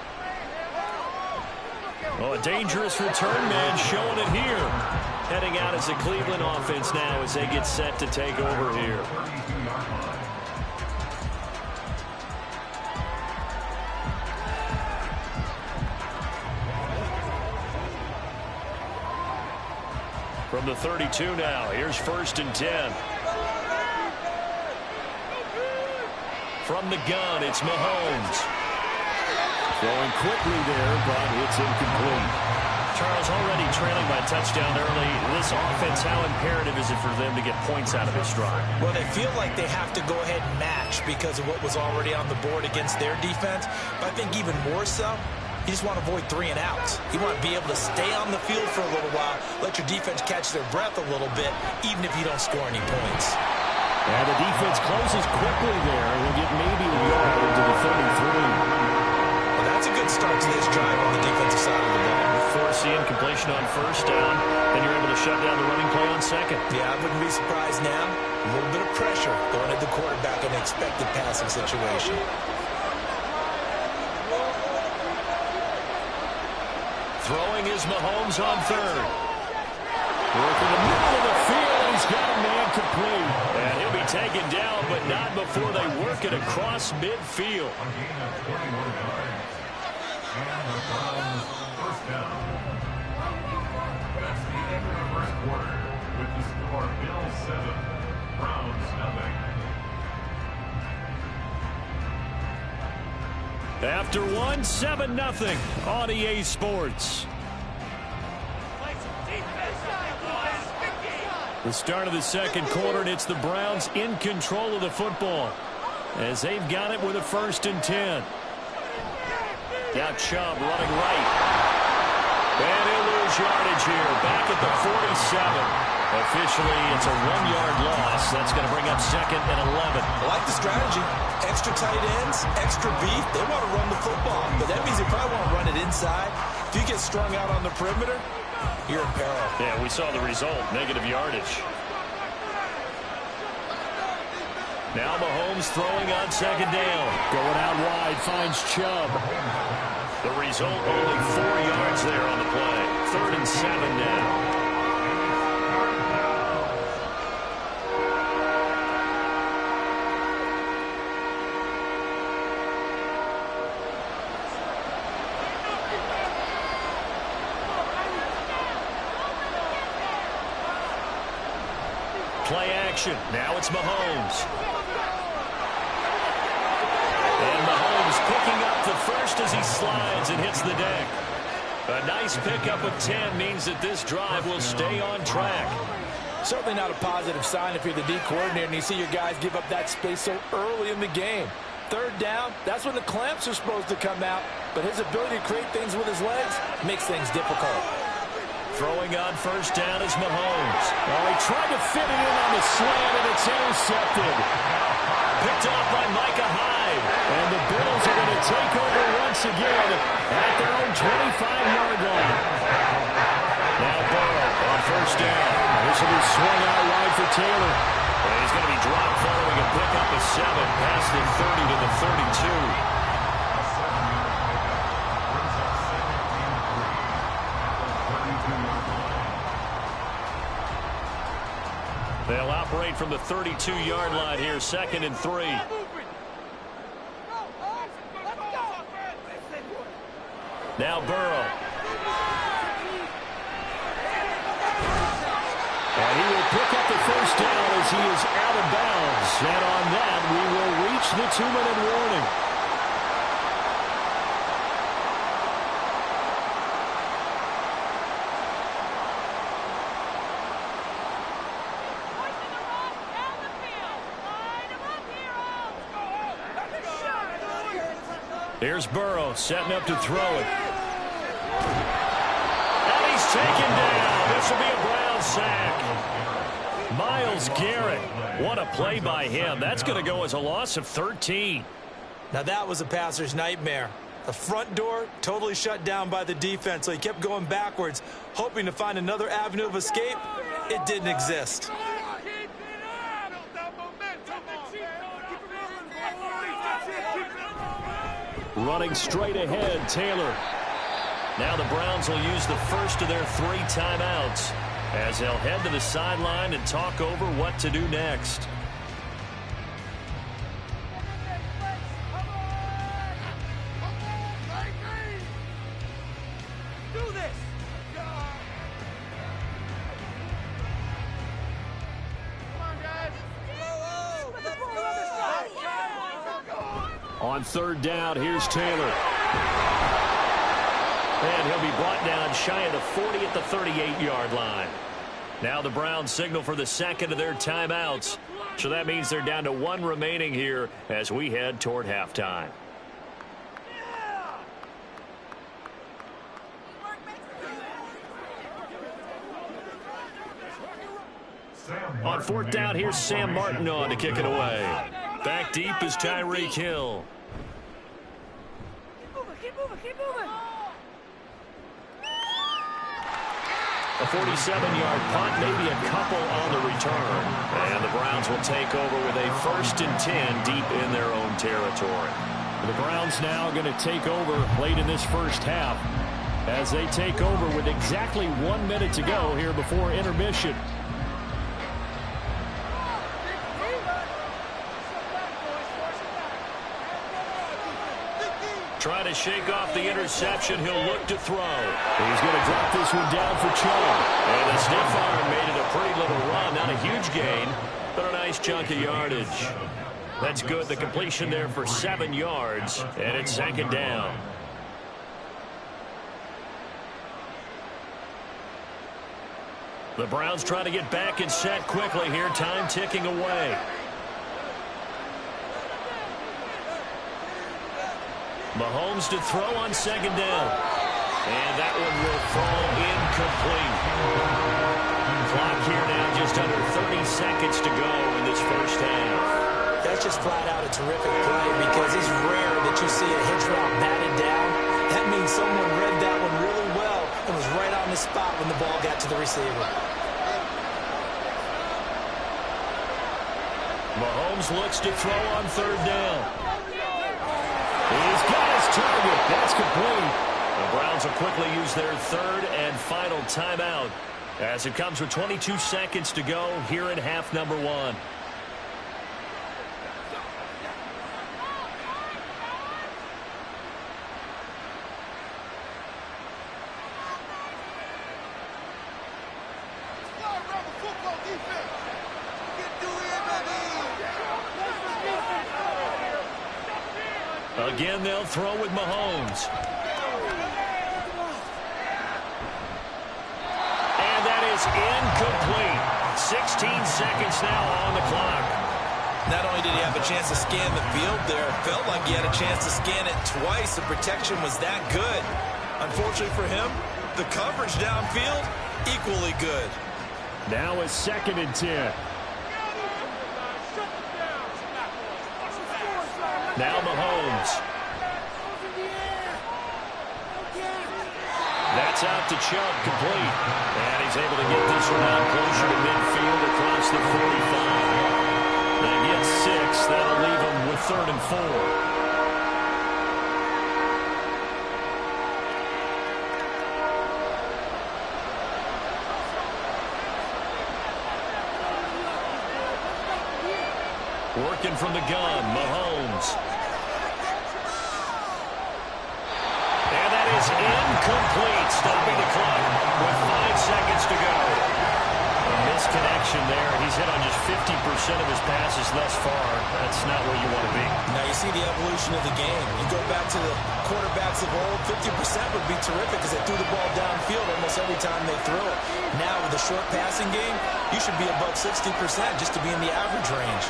Oh, a dangerous return man showing it here. Heading out as the Cleveland offense now as they get set to take over here. From the 32 now, here's 1st and 10. From the gun, it's Mahomes. Throwing quickly there, but it's incomplete. Charles, already trailing by a touchdown early. This offense, how imperative is it for them to get points out of this drive? Well, they feel like they have to go ahead and match because of what was already on the board against their defense. But I think even more so, you just want to avoid 3 and outs. You want to be able to stay on the field for a little while, let your defense catch their breath a little bit, even if you don't score any points. And the defense closes quickly there. They'll get maybe a yard into the 33. Well, that's a good start to this drive on the defensive side of the ball. Force the incompletion on 1st down, and you're able to shut down the running play on 2nd. Yeah, I wouldn't be surprised now. A little bit of pressure going at the quarterback in an expected passing situation. Throwing is Mahomes on 3rd. Working the middle of the field. He's got a man complete. And he'll be taken down, but not before they work it across midfield. A gain of 21 yards. And the Browns 1st down. That's the end of the 1st quarter. With the score, Bills 7, Browns 0. After 1, 7-0 on EA Sports. The start of the 2nd quarter, and it's the Browns in control of the football as they've got it with a 1st and 10. Now Chubb running right. And he'll lose yardage here. Back at the 47. Officially, it's a 1-yard loss. That's going to bring up 2nd and 11. I like the strategy. Extra tight ends, extra beef. They want to run the football, but that means they probably want to run it inside. If you get strung out on the perimeter, you're in peril. Yeah, we saw the result, negative yardage. Now Mahomes throwing on 2nd down. Going out wide, finds Chubb. The result, only 4 yards there on the play. 3rd and 7 now. Play action. Now it's Mahomes. And Mahomes picking up the 1st as he slides and hits the deck. A nice pickup of 10 means that this drive will stay on track. Certainly not a positive sign if you're the D coordinator and you see your guys give up that space so early in the game. 3rd down, that's when the clamps are supposed to come out, but his ability to create things with his legs makes things difficult. Throwing on 1st down is Mahomes. Oh, he tried to fit it in on the slant, and it's intercepted. Picked off by Micah Hyde. And the Bills are going to take over once again at their own 25-yard line. Now Burrow on 1st down. This will be swung out wide for Taylor. And he's going to be dropped following a pickup of 7 past the 30 to the 32. They'll operate from the 32-yard line here, 2nd and 3. Now Burrow. And he will pick up the 1st down as he is out of bounds. And on that, we will reach the 2-minute warning. Here's Burrow setting up to throw it. And he's taken down. This will be a Brown sack. Myles Garrett. What a play by him. That's going to go as a loss of 13. Now that was a passer's nightmare. The front door totally shut down by the defense, so he kept going backwards, hoping to find another avenue of escape. it didn't exist. Running straight ahead, Taylor. Now the Browns will use the first of their 3 timeouts as they'll head to the sideline and talk over what to do next. On 3rd down, here's Taylor. And he'll be brought down shy of the 40 at the 38-yard line. Now the Browns signal for the second of their timeouts. So that means they're down to 1 remaining here as we head toward halftime. On 4th down, here's Sam Martin on to kick it away. Back deep is Tyreek Hill. Keep moving. A 47-yard punt, maybe a couple on the return. And the Browns will take over with a 1st and 10 deep in their own territory. The Browns now going to take over late in this first half as they take over with exactly 1 minute to go here before intermission. Trying to shake off the interception. He'll look to throw. He's going to drop this one down for Chubb. And the stiff arm made it a pretty little run. Not a huge gain, but a nice chunk of yardage. That's good. The completion there for 7 yards. And it's 2nd down. The Browns trying to get back and set quickly here. Time ticking away. Mahomes to throw on 2nd down. And that one will fall incomplete. Clock here now just under 30 seconds to go in this first half. That's just flat out a terrific play because it's rare that you see a hitch route batted down. That means someone read that one really well and was right on the spot when the ball got to the receiver. Mahomes looks to throw on 3rd down. He's got his target. That's complete. The Browns will quickly use their 3rd and final timeout as it comes with 22 seconds to go here in half number 1. Again, they'll throw with Mahomes. And that is incomplete. 16 seconds now on the clock. Not only did he have a chance to scan the field there, it felt like he had a chance to scan it twice. The protection was that good. Unfortunately for him, the coverage downfield, equally good. Now a 2nd and 10. Now Mahomes. That's out to Chubb, complete. And he's able to get this one out closer to midfield across the 45. They get 6. That'll leave him with 3rd and 4. Working from the gun, Mahomes. And that is incomplete, stopping the clock with 5 seconds to go. A misconnection there. He's hit on just 50% of his passes thus far. That's not where you want to be. Now you see the evolution of the game. You go back to the quarterbacks of old, 50% would be terrific because they threw the ball downfield almost every time they threw it. Now with the short passing game, you should be above 60% just to be in the average range.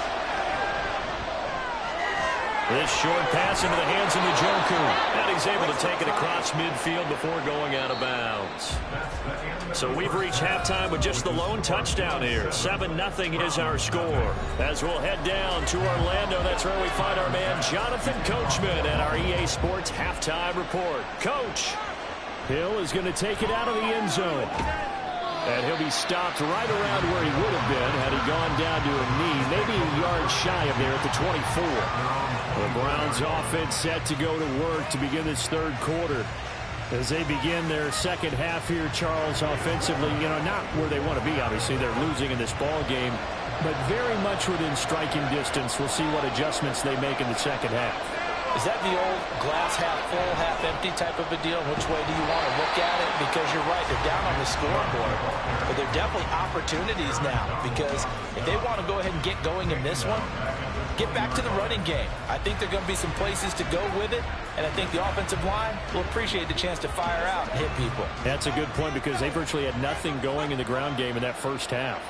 This short pass into the hands of Njoku. And he's able to take it across midfield before going out of bounds. So we've reached halftime with just the lone touchdown here. 7-0 is our score. As we'll head down to Orlando, that's where we find our man Jonathan Coachman at our EA Sports Halftime Report. Coach, Hill is going to take it out of the end zone. And he'll be stopped right around where he would have been had he gone down to a knee, maybe a yard shy of there at the 24. The Browns offense set to go to work to begin this third quarter. As they begin their second half here, Charles, offensively, not where they want to be, obviously. They're losing in this ball game, but very much within striking distance. We'll see what adjustments they make in the second half. Is that the old glass half full, half empty type of a deal? Which way do you want to look at it? Because you're right, they're down on the scoreboard, but they're definitely opportunities now, because if they want to go ahead and get going in this one, get back to the running game. I think there are going to be some places to go with it, and I think the offensive line will appreciate the chance to fire out and hit people. That's a good point, because they virtually had nothing going in the ground game in that first half.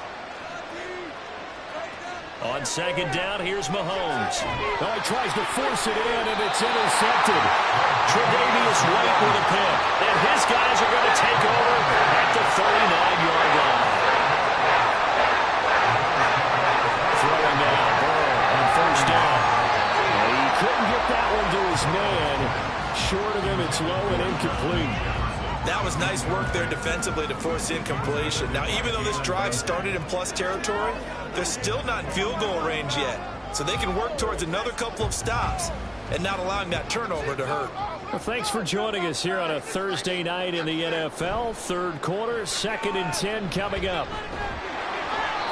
On second down, here's Mahomes. Oh, he tries to force it in, and it's intercepted. Tre'Davious White with a pick. And his guys are going to take over at the 39-yard line. Throwing down, Burrow on first down. He couldn't get that one to his man. Short of him, it's low and incomplete. That was nice work there defensively to force incompletion. Now, even though this drive started in plus territory, they're still not in field goal range yet. So they can work towards another couple of stops and not allowing that turnover to hurt. Well, thanks for joining us here on a Thursday night in the NFL. Third quarter, 2nd and 10 coming up.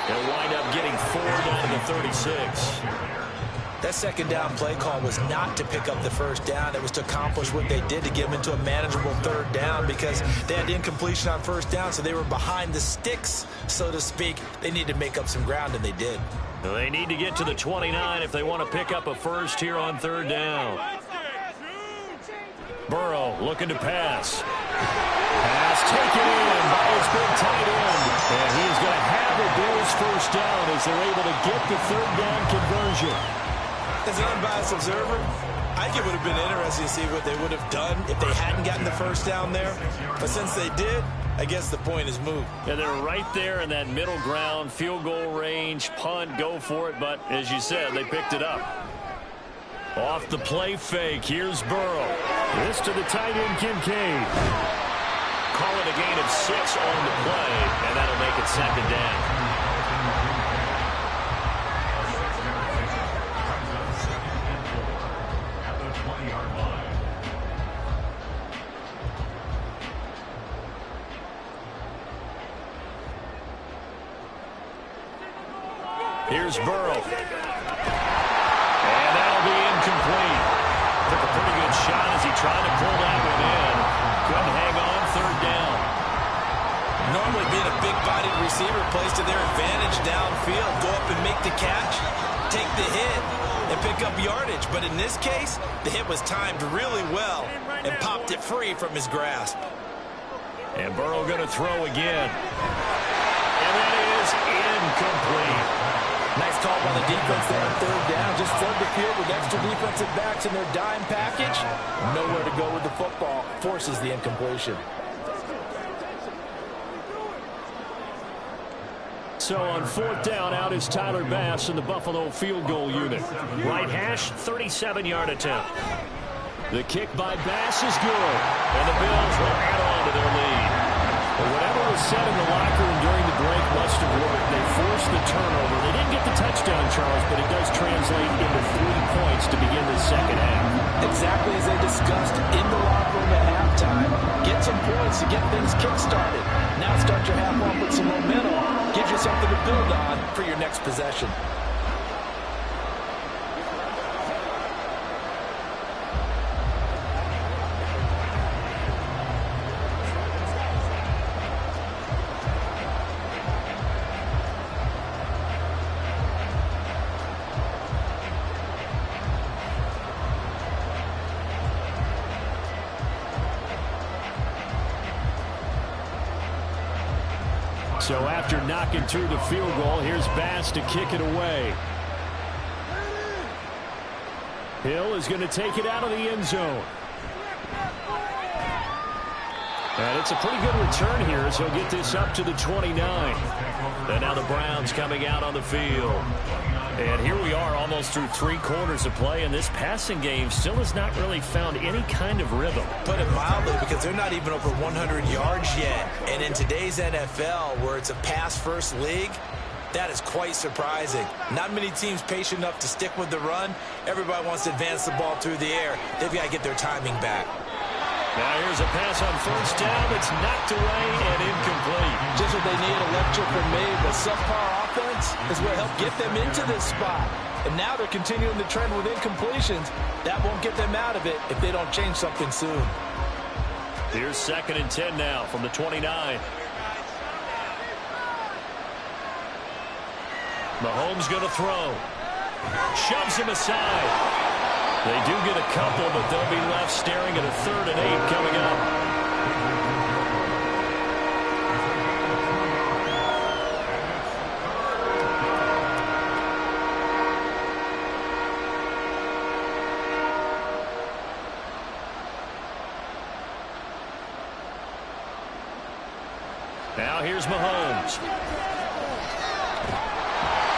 They'll wind up getting 4 down to the 36. That second down play call was not to pick up the first down. It was to accomplish what they did, to get them into a manageable third down, because they had incompletion on first down, so they were behind the sticks, so to speak. They needed to make up some ground, and they did. They need to get to the 29 if they want to pick up a first here on third down. Burrow looking to pass. Pass taken in by his big tight end. And he is going to have the Bills first down as they're able to get the third down conversion. As an unbiased observer, I think it would have been interesting to see what they would have done if they hadn't gotten the first down there. But since they did, I guess the point is moved. And they're right there in that middle ground, field goal range, punt, go for it. But as you said, they picked it up. Off the play fake, here's Burrow. This to the tight end, Kincaid. Call it a gain of 6 on the play, and that'll make it second down. Here's Burrow. And that'll be incomplete. Took a pretty good shot as he tried to pull that one in. Couldn't hang on, third down. Normally being a big-bodied receiver plays to their advantage downfield. Go up and make the catch, take the hit, and pick up yardage. But in this case, the hit was timed really well and popped it free from his grasp. And Burrow going to throw again. And that is incomplete. Nice call by the defense there on third down. Just flood the field with extra defensive backs in their dime package. Nowhere to go with the football. Forces the incompletion. So on fourth down, out is Tyler Bass in the Buffalo field goal unit. Right hash, 37-yard attempt. The kick by Bass is good. And the Bills will add on to their lead. But whatever was said in the locker room during the break must have worked. They forced the turnover. They didn't get the touchdown, Charles, but it does translate into 3 points to begin the second half. Exactly as they discussed in the locker room at halftime. Get some points to get things kick-started. Now start your half off with some momentum. Gives you something to build on for your next possession. So after knocking through the field goal, here's Bass to kick it away. Hill is going to take it out of the end zone. And it's a pretty good return here as he'll get this up to the 29. And now the Browns coming out on the field. And here we are almost through 3 quarters of play, and this passing game still has not really found any kind of rhythm. Put it mildly, because they're not even over 100 yards yet. And in today's NFL, where it's a pass-first league, that is quite surprising. Not many teams patient enough to stick with the run. Everybody wants to advance the ball through the air. They've got to get their timing back. Now here's a pass on first down. It's knocked away and incomplete. Just what they need, a lecture from me. But subpar offense is what helped get them into this spot. And now they're continuing the trend with incompletions. That won't get them out of it if they don't change something soon. Here's 2nd and 10 now from the 29. Mahomes going to throw. Shoves him aside. They do get a couple, but they'll be left staring at a 3rd and 8 coming up. Now here's Mahomes.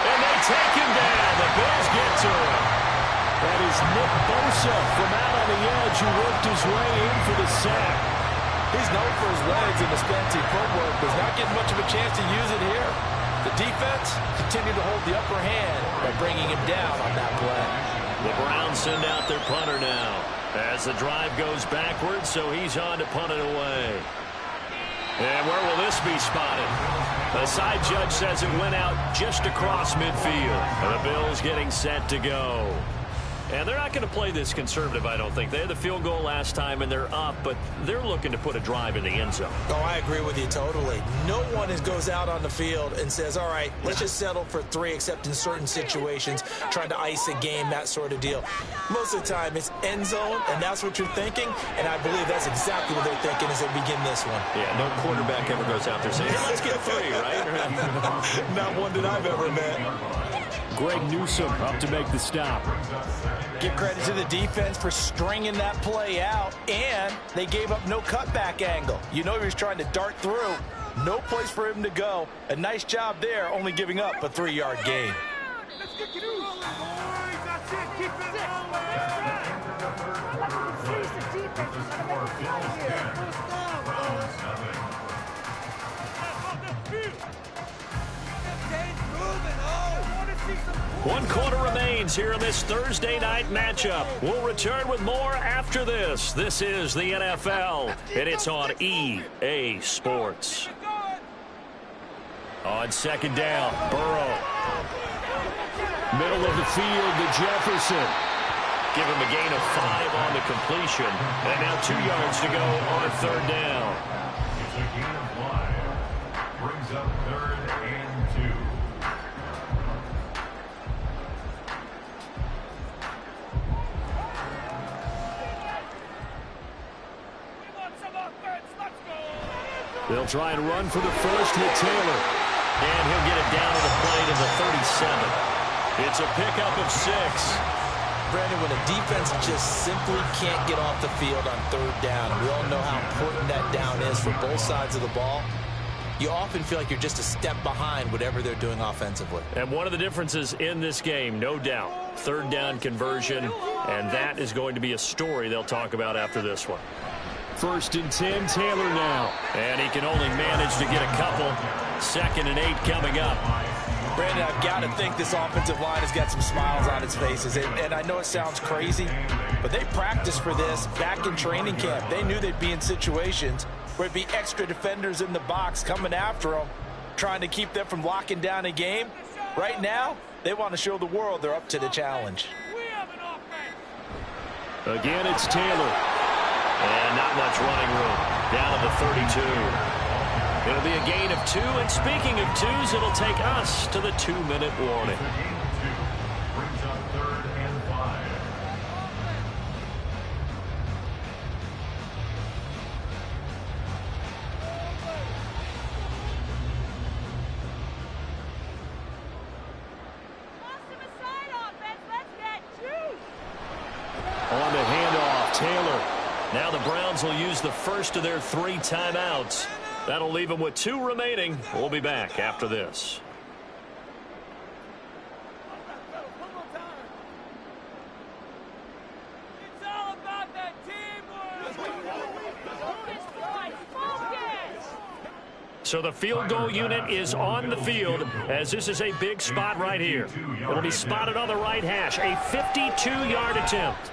And they take him down. The Bills get to him. That is Nick Bosa from out on the edge who worked his way in for the sack. He's known for his legs and his fancy footwork, but he's not getting much of a chance to use it here. The defense continued to hold the upper hand by bringing him down on that play. The Browns send out their punter now as the drive goes backwards, so he's on to punt it away. And where will this be spotted? The side judge says it went out just across midfield. The Bills getting set to go. And they're not going to play this conservative, I don't think. They had the field goal last time, and they're up, but they're looking to put a drive in the end zone. Oh, I agree with you totally. No one goes out on the field and says, all right, let's just settle for 3, except in certain situations, trying to ice a game, that sort of deal. Most of the time, it's end zone, and that's what you're thinking, and I believe that's exactly what they're thinking as they begin this one. Yeah, no quarterback ever goes out there saying, hey, let's get 3, right? Not one that I've ever met. Greg Newsome up to make the stop. Give credit to the defense for stringing that play out, and they gave up no cutback angle. You know he was trying to dart through. No place for him to go. A nice job there, only giving up a 3-yard gain. Let's get you rolling, boys. That's it. Keep it One quarter remains here in this Thursday night matchup. We'll return with more after this. This is the NFL, and it's on EA Sports. On 2nd down, Burrow. Middle of the field to Jefferson. Give him a gain of 5 on the completion. And now 2 yards to go on 3rd down. It's a gain of 5. Brings up 3rd and 2. They'll try and run for the first with Taylor. And he'll get it down to the play to the 37. It's a pickup of 6. Brandon, when a defense just simply can't get off the field on 3rd down, and we all know how important that down is for both sides of the ball, you often feel like you're just a step behind whatever they're doing offensively. And one of the differences in this game, no doubt, 3rd down conversion, and that is going to be a story they'll talk about after this one. 1st and 10, Taylor now. And he can only manage to get a couple. 2nd and 8 coming up. Brandon, I've got to think this offensive line has got some smiles on its faces. And I know it sounds crazy, but they practiced for this back in training camp. They knew they'd be in situations where it'd be extra defenders in the box coming after them, trying to keep them from locking down a game. Right now, they want to show the world they're up to the challenge. Again, it's Taylor. And not much running room. Down to the 32. It'll be a gain of 2. And speaking of 2s, it'll take us to the 2-minute warning. Brings up 3rd and 5. On the handoff, Taylor. Now the Browns will use the first of their 3 timeouts. That'll leave them with 2 remaining. We'll be back after this. It's all about that teamwork. So the field goal unit is on the field as this is a big spot right here. It'll be spotted on the right hash. A 52-yard attempt.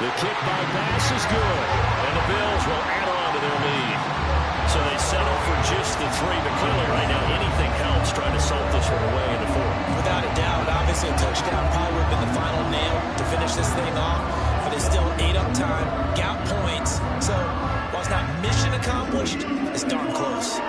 The kick by Bass is good, and the Bills will add on to their lead. So they settle for just the 3, but clearly right now anything helps trying to salt this one away in the 4th. Without a doubt, obviously a touchdown probably would have been the final nail to finish this thing off, but it's still 8 up time, got points. So while it's not mission accomplished, it's darn close.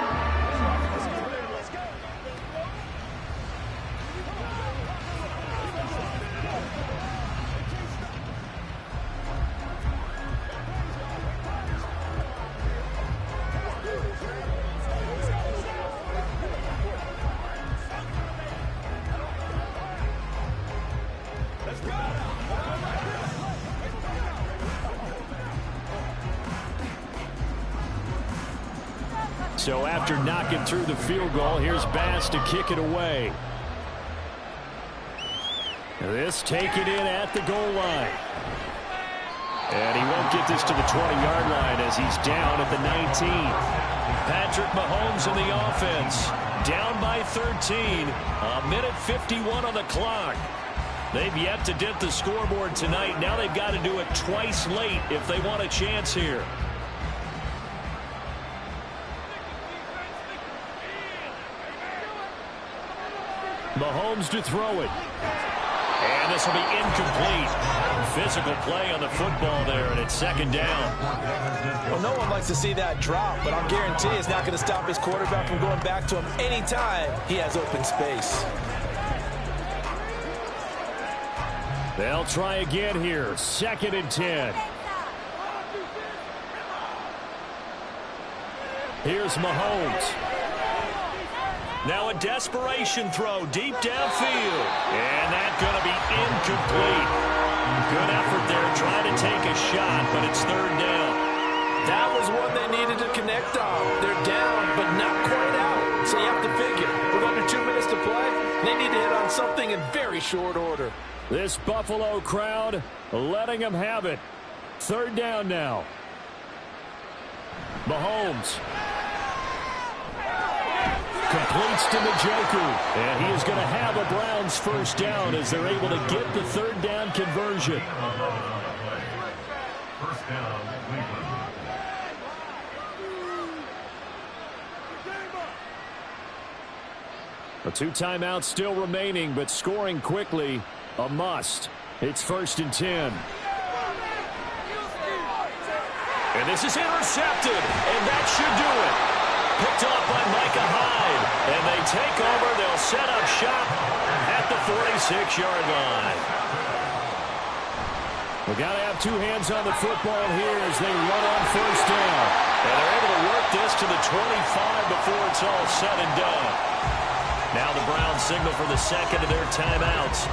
So after knocking through the field goal, here's Bass to kick it away. This taken in at the goal line. And he won't get this to the 20-yard line as he's down at the 19. Patrick Mahomes in the offense. Down by 13. A minute 51 on the clock. They've yet to dent the scoreboard tonight. Now they've got to do it twice late if they want a chance here. Mahomes to throw it. And this will be incomplete. Physical play on the football there, and it's 2nd down. Well, no one likes to see that drop, but I'll guarantee it's not going to stop his quarterback from going back to him anytime he has open space. They'll try again here. 2nd and 10. Here's Mahomes. Now a desperation throw deep downfield. And that's going to be incomplete. Good effort there trying to take a shot, but it's 3rd down. That was one they needed to connect on. They're down, but not quite out. So you have to figure, with under 2 minutes to play, they need to hit on something in very short order. This Buffalo crowd letting them have it. 3rd down now. Mahomes. Completes to Njoku. And he is going to have a Browns 1st down as they're able to get the 3rd down conversion. 1st down, Cleveland. The 2 timeouts still remaining, but scoring quickly, a must. It's 1st and 10. And this is intercepted, and that should do it. Picked off by Micah Hyde, and they take over. They'll set up shop at the 46-yard line. We've got to have 2 hands on the football here as they run on 1st down. And they're able to work this to the 25 before it's all said and done. Now the Browns signal for the 2nd of their timeouts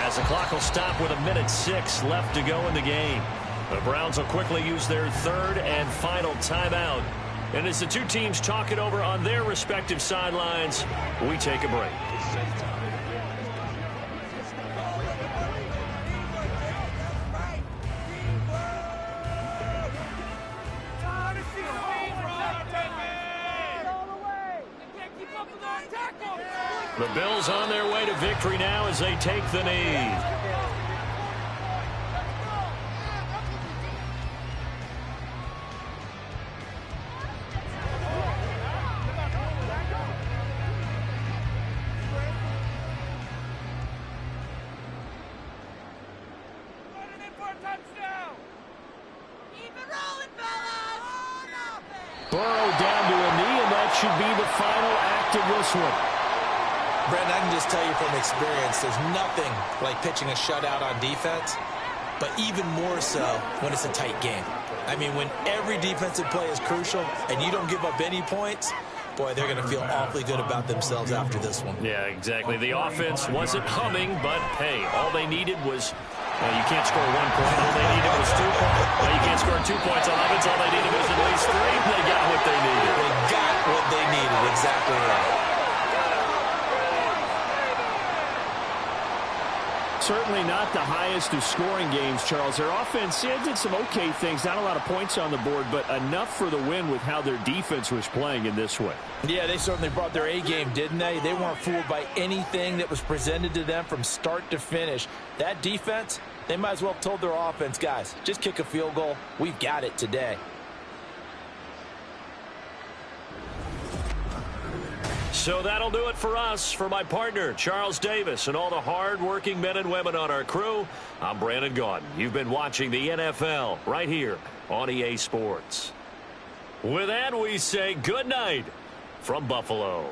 as the clock will stop with a minute 6 left to go in the game. The Browns will quickly use their 3rd and final timeout. And as the 2 teams talk it over on their respective sidelines, we take a break. The Bills on their way to victory now as they take the knee. Burrow down to a knee, and that should be the final act of this one. Brandon, I can just tell you from experience, there's nothing like pitching a shutout on defense, but even more so when it's a tight game. I mean, when every defensive play is crucial and you don't give up any points, boy, they're going to feel awfully good about themselves after this one. Yeah, exactly. The offense wasn't humming, but, hey, all they needed was Well, you can't score 1 point. All they needed was 2 points. Well, you can't score 2 points on offense. All they needed was at least 3. They got what they needed. They got what they needed. Exactly right. Certainly not the highest of scoring games, Charles. Their offense did some okay things. Not a lot of points on the board, but enough for the win with how their defense was playing in this one. Yeah, they certainly brought their A game, didn't they? They weren't fooled by anything that was presented to them from start to finish. That defense, they might as well have told their offense, guys, just kick a field goal. We've got it today. So that'll do it for us. For my partner, Charles Davis, and all the hard-working men and women on our crew, I'm Brandon Gaudin. You've been watching the NFL right here on EA Sports. With that, we say good night from Buffalo.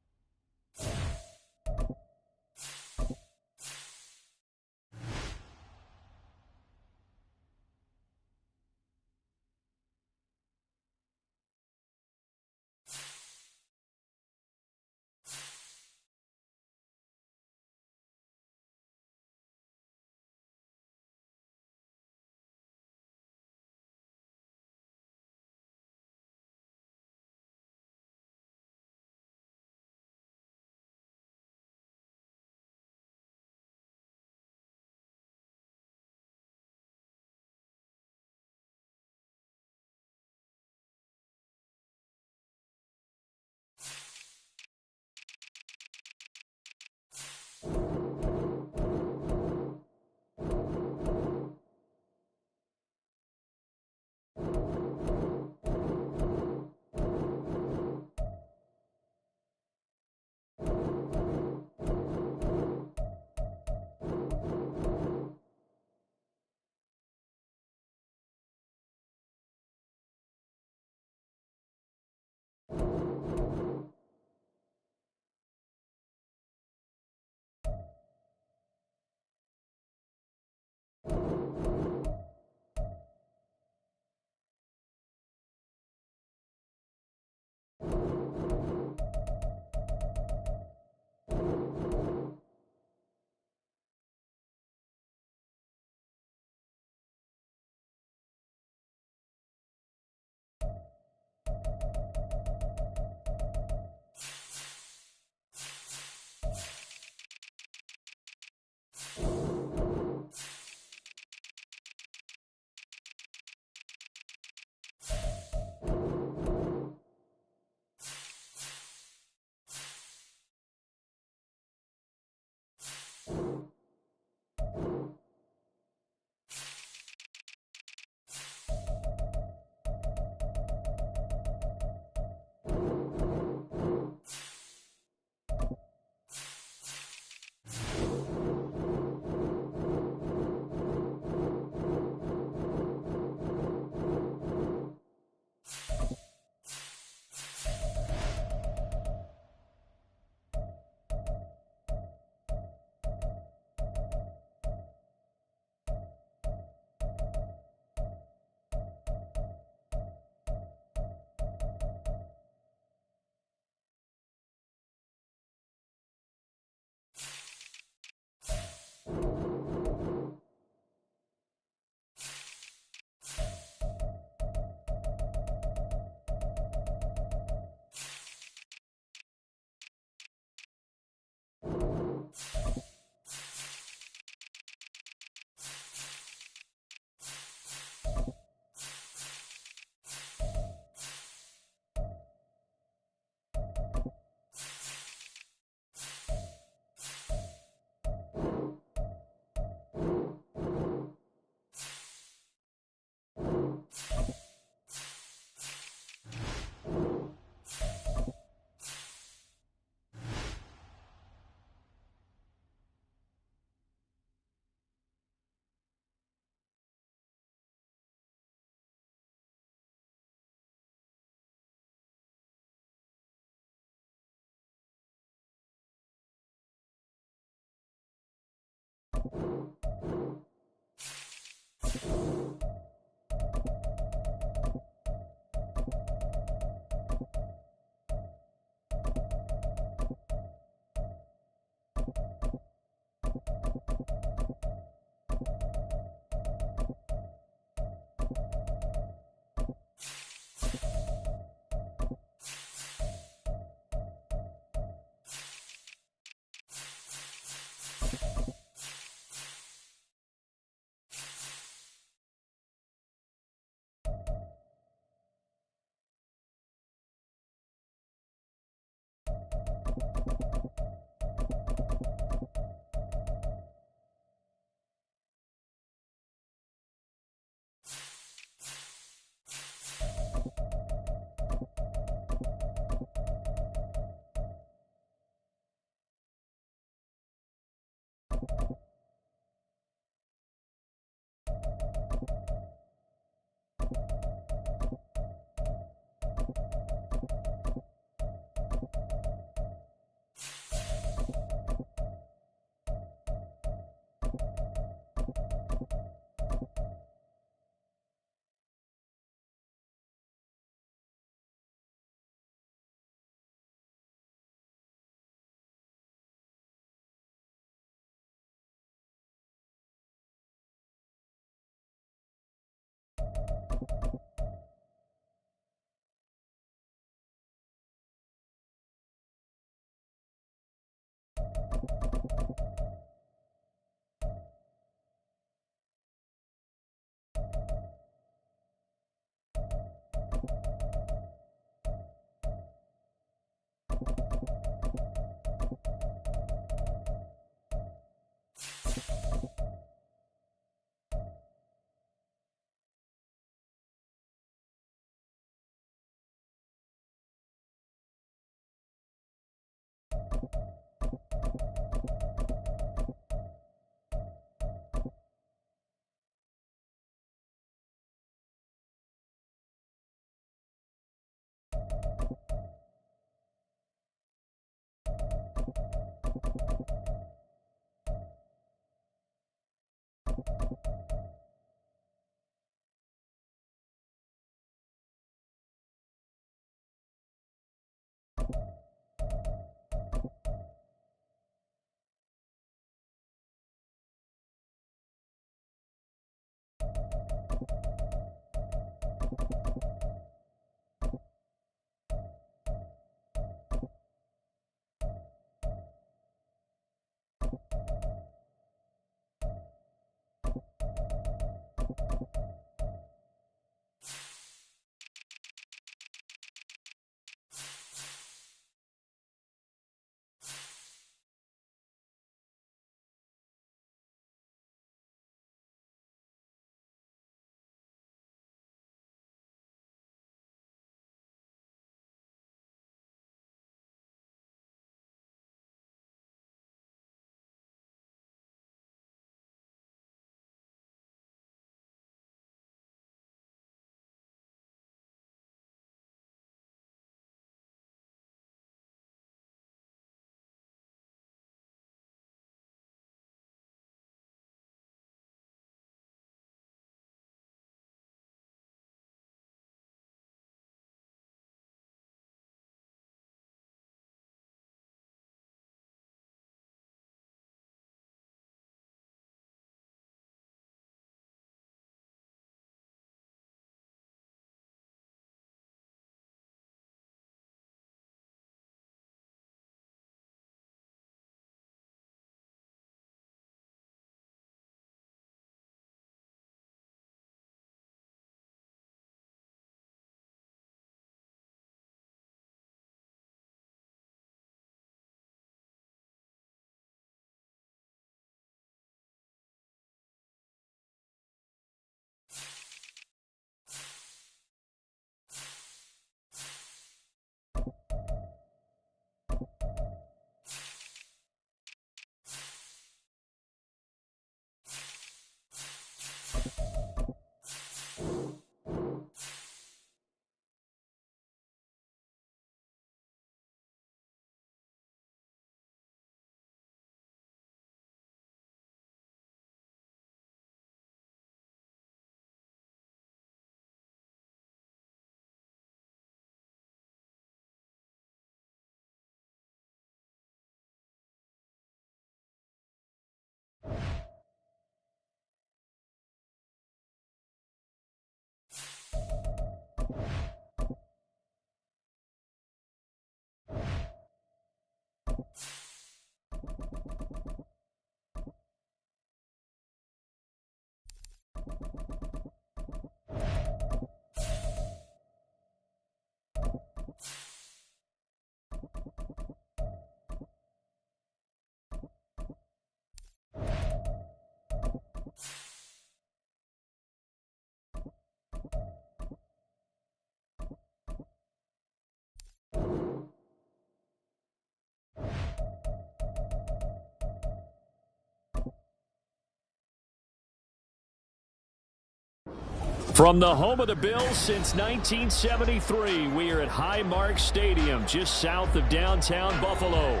From the home of the Bills since 1973, we are at Highmark Stadium, just south of downtown Buffalo.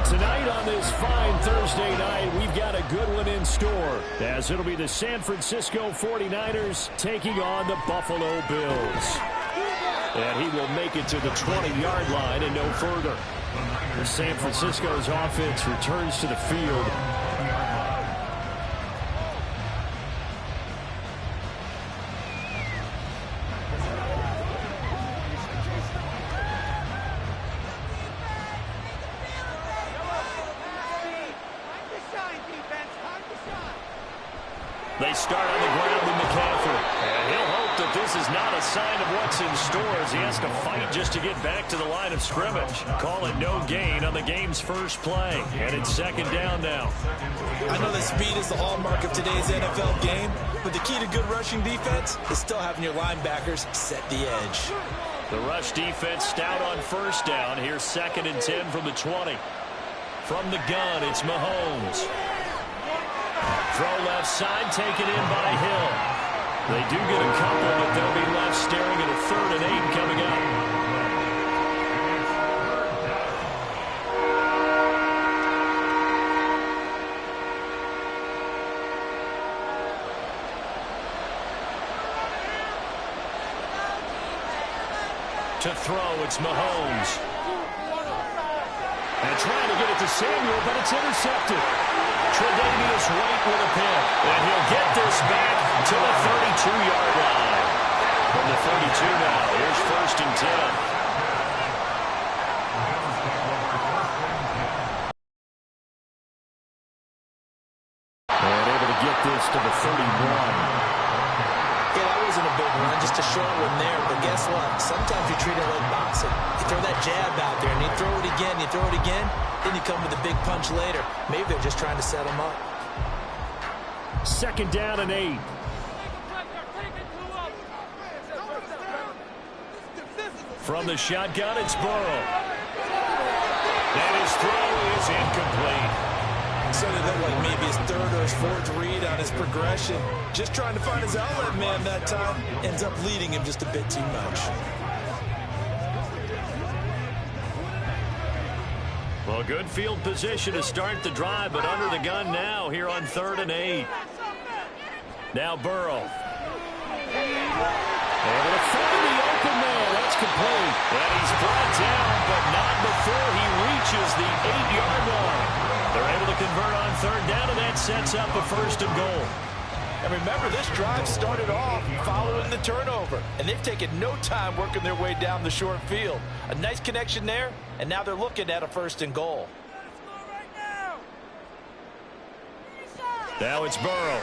Tonight on this fine Thursday night, we've got a good one in store, as it'll be the San Francisco 49ers taking on the Buffalo Bills. And he will make it to the 20-yard line and no further. The San Francisco's offense returns to the field. They start on the ground with McCaffrey. And he'll hope that this is not a sign of what's in store as he has to fight just to get back to the line of scrimmage. Call it no gain on the game's first play. And it's second down now. I know that speed is the hallmark of today's NFL game, but the key to good rushing defense is still having your linebackers set the edge. The rush defense stout on first down. Here's 2nd and 10 from the 20. From the gun, it's Mahomes. Throw left side, taken in by Hill. They do get a couple, but they'll be left staring at a 3rd and 8 coming up. To throw, it's Mahomes. And trying to get it to Samuel, but it's intercepted. Tre'Davious White with a pick. And he'll get this back to the 32-yard line. From the 32 now, here's 1st and 10. And able to get this to the 31. Yeah, that wasn't a big run, just a short one there. But guess what? Sometimes you treat it like boxing. You throw that jab out there, and you throw it again, you throw it again, then you come with a big punch later. Maybe they're just trying to set him up. 2nd down and 8. From the shotgun, it's Burrow. And his throw is incomplete. So it looked like maybe his 3rd or his 4th read on his progression. Just trying to find his outlet man that time. Ends up leading him just a bit too much. Well, good field position to start the drive, but under the gun now here on 3rd and 8. Now Burrow. Able to find the open man. That's complete. And he's brought down, but not before he reaches the 8-yard line. They're able to convert on 3rd down, and that sets up a 1st and goal. And remember, this drive started off following the turnover. And they've taken no time working their way down the short field. A nice connection there, and now they're looking at a 1st and goal. Now it's Burrow.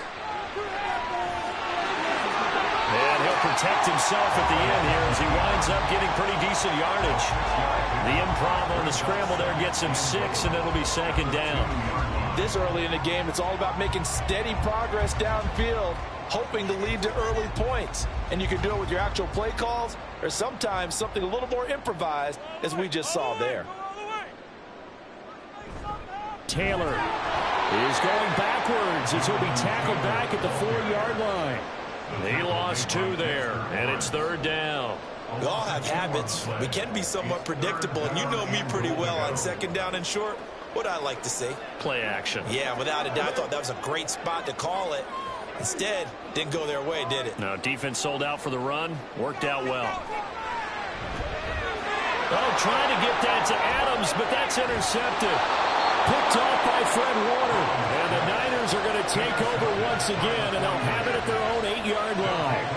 And he'll protect himself at the end here as he winds up getting pretty decent yardage. The improv on the scramble there gets him 6, and it'll be 2nd down. This early in the game, it's all about making steady progress downfield, hoping to lead to early points. And you can do it with your actual play calls or sometimes something a little more improvised, as we just saw there. Taylor is going backwards as he'll be tackled back at the 4-yard line. He lost 2 there, and it's 3rd down. We all have habits. We can be somewhat predictable, and you know me pretty well on 2nd down and short. What I like to see? Play action. Yeah, without a doubt. I thought that was a great spot to call it. Instead, didn't go their way, did it? No, defense sold out for the run. Worked out well. Oh, trying to get that to Adams, but that's intercepted. Picked off by Fred Warner. And the Niners are going to take over once again, and they'll have it at their own 8-yard line.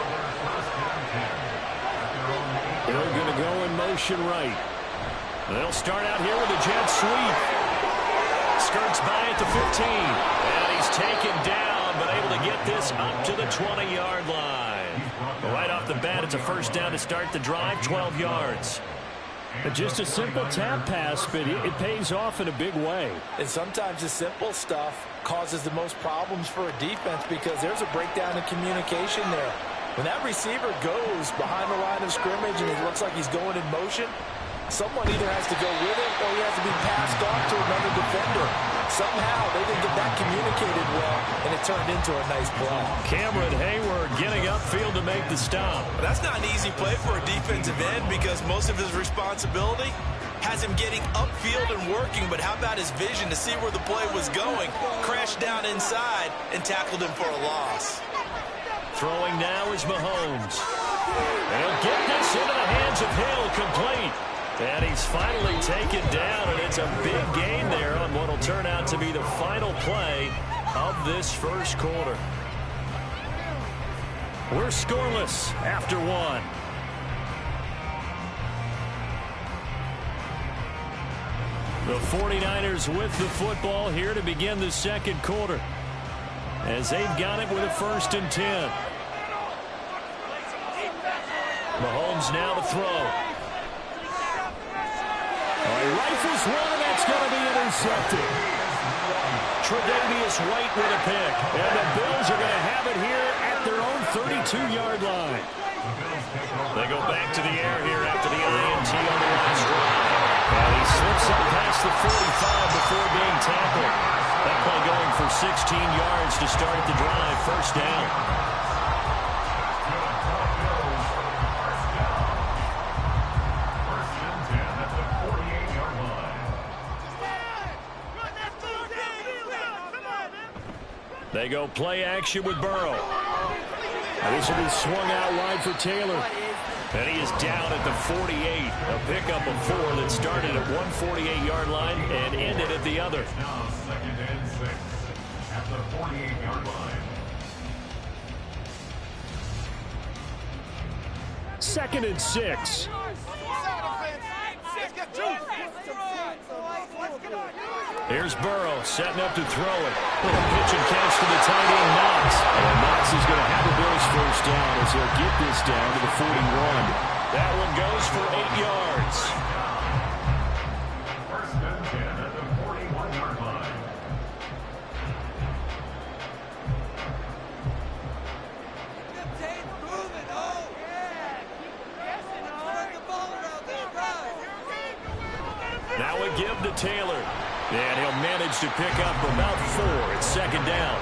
They're going to go in motion right. They'll start out here with a jet sweep. Skirts by at the 15. And he's taken down, but able to get this up to the 20-yard line. Right off the bat, it's a 1st down to start the drive, 12 yards. Just a simple tap pass, but it pays off in a big way. And sometimes the simple stuff causes the most problems for a defense because there's a breakdown in communication there. When that receiver goes behind the line of scrimmage and it looks like he's going in motion, someone either has to go with it or he has to be passed off to another defender. Somehow they didn't get that communicated well, and it turned into a nice play. Cameron Hayward getting upfield to make the stop. But that's not an easy play for a defensive end because most of his responsibility has him getting upfield and working, but how about his vision to see where the play was going, crashed down inside, and tackled him for a loss. Throwing now is Mahomes. They'll get this into the hands of Hill, complete. And he's finally taken down, and it's a big gain there on what will turn out to be the final play of this 1st quarter. We're scoreless after 1. The 49ers with the football here to begin the 2nd quarter, as they've got it with a 1st and 10. Mahomes now to throw. Rifles one, and that's going to be intercepted. Tre'Davious White with a pick. And the Bills are going to have it here at their own 32-yard line. They go back to the air here after the INT on the last drive. And he slips up past the 45 before being tackled. That play going for 16 yards to start the drive. 1st down. They go play action with Burrow. This will be swung out wide for Taylor. And he is down at the 48. A pickup of 4 that started at 148-yard line and ended at the other. Now 2nd and 6 at the 48-yard line. 2nd and 6. Here's Burrow setting up to throw it. Little pitch and catch to the tight end, Knox. And Knox is going to have the Bills first down as they'll get this down to the 41. That one goes for 8 yards. First and 10 at the 41-yard line. Now a give to Taylor. And he'll manage to pick up about 4. It's 2nd down.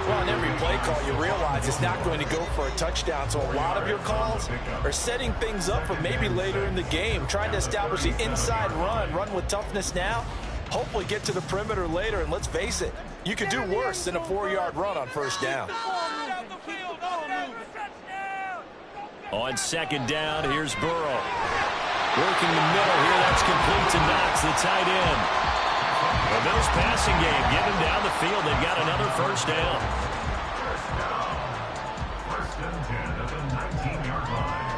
Well, on every play call, you realize it's not going to go for a touchdown. So a lot of your calls are setting things up for maybe later in the game, trying to establish the inside run with toughness now, hopefully get to the perimeter later. And let's face it, you could do worse than a 4-yard run on first down. On 2nd down, here's Burrow. Working the middle here, that's complete to Knox, the tight end. The Bills passing game, getting down the field. They've got another first down. First and 10 at the 19-yard line.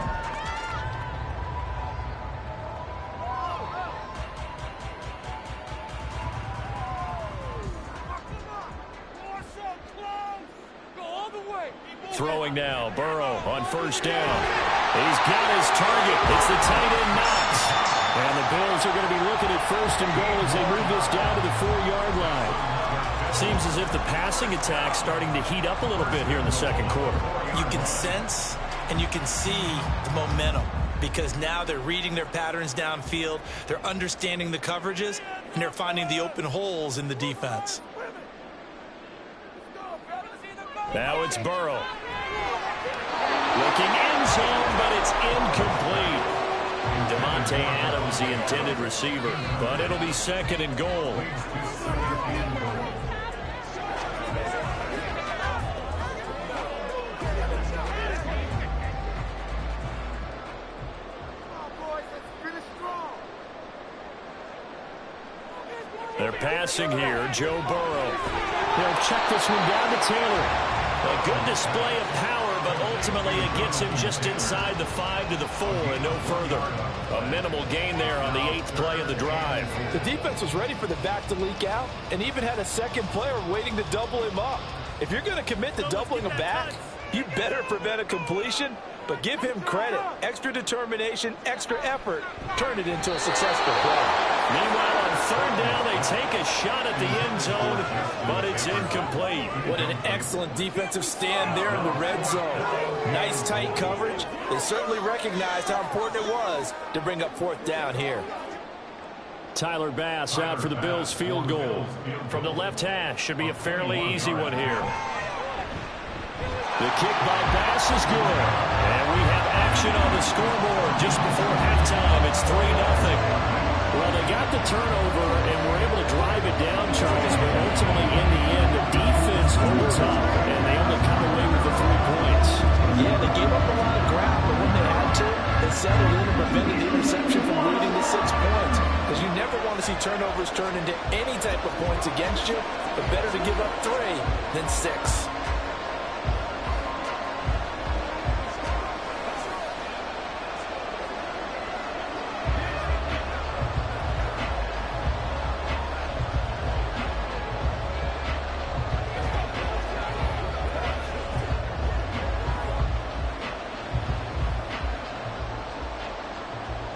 Throwing now, Burrow on first down. He's got his target. It's the tight end, Knox. And the Bills are going to be looking at 1st and goal as they move this down to the 4-yard line. Seems as if the passing attack's starting to heat up a little bit here in the 2nd quarter. You can sense and you can see the momentum because now they're reading their patterns downfield, they're understanding the coverages, and they're finding the open holes in the defense. Now it's Burrow. Looking end zone, but it's incomplete. Devontae Adams, the intended receiver, but it'll be 2nd and goal. They're passing here, Joe Burrow. He'll check this one down to Taylor. A good display of power, but ultimately it gets him just inside the 5 to the 4 and no further. A minimal gain there on the 8th play of the drive. The defense was ready for the back to leak out and even had a second player waiting to double him up. If you're going to commit to doubling a back, you better prevent a completion, but give him credit. Extra determination, extra effort, turn it into a successful play. Meanwhile, on 3rd down, they take a shot at the end zone, but it's incomplete. What an excellent defensive stand there in the red zone. Nice tight coverage. They certainly recognized how important it was to bring up 4th down here. Tyler Bass out for the Bills field goal. From the left hash, should be a fairly easy one here. The kick by Bass is good. And we have action on the scoreboard just before halftime. It's 3-0. Well, they got the turnover and were able to drive it down, Charles, but ultimately in the end, the defense holds up, and they only come away with the 3 points. Yeah, they gave up a lot of ground, but when they had to, they settled in and prevented the interception from leading to 6 points. Because you never want to see turnovers turn into any type of points against you, but better to give up 3 than 6.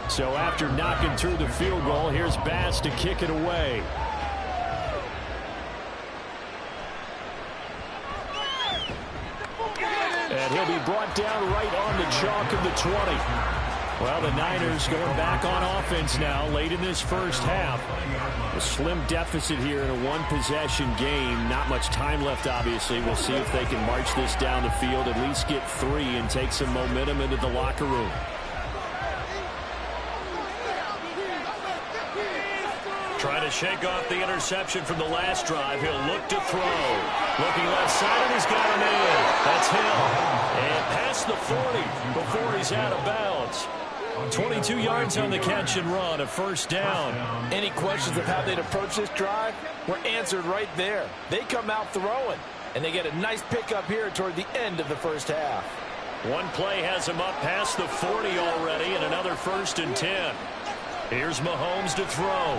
So after knocking through the field goal, here's Bass to kick it away. And he'll be brought down right on the chalk of the 20. Well, the Niners going back on offense now late in this first half. A slim deficit here in a one-possession game. Not much time left, obviously. We'll see if they can march this down the field, at least get 3 and take some momentum into the locker room. Trying to shake off the interception from the last drive. He'll look to throw. Looking left side, and he's got him in. That's Hill. And past the 40 before he's out of bounds. 22 yards on the catch and run, a first down. Any questions of how they'd approach this drive were answered right there. They come out throwing, and they get a nice pickup here toward the end of the first half. One play has him up past the 40 already, and another 1st and 10. Here's Mahomes to throw.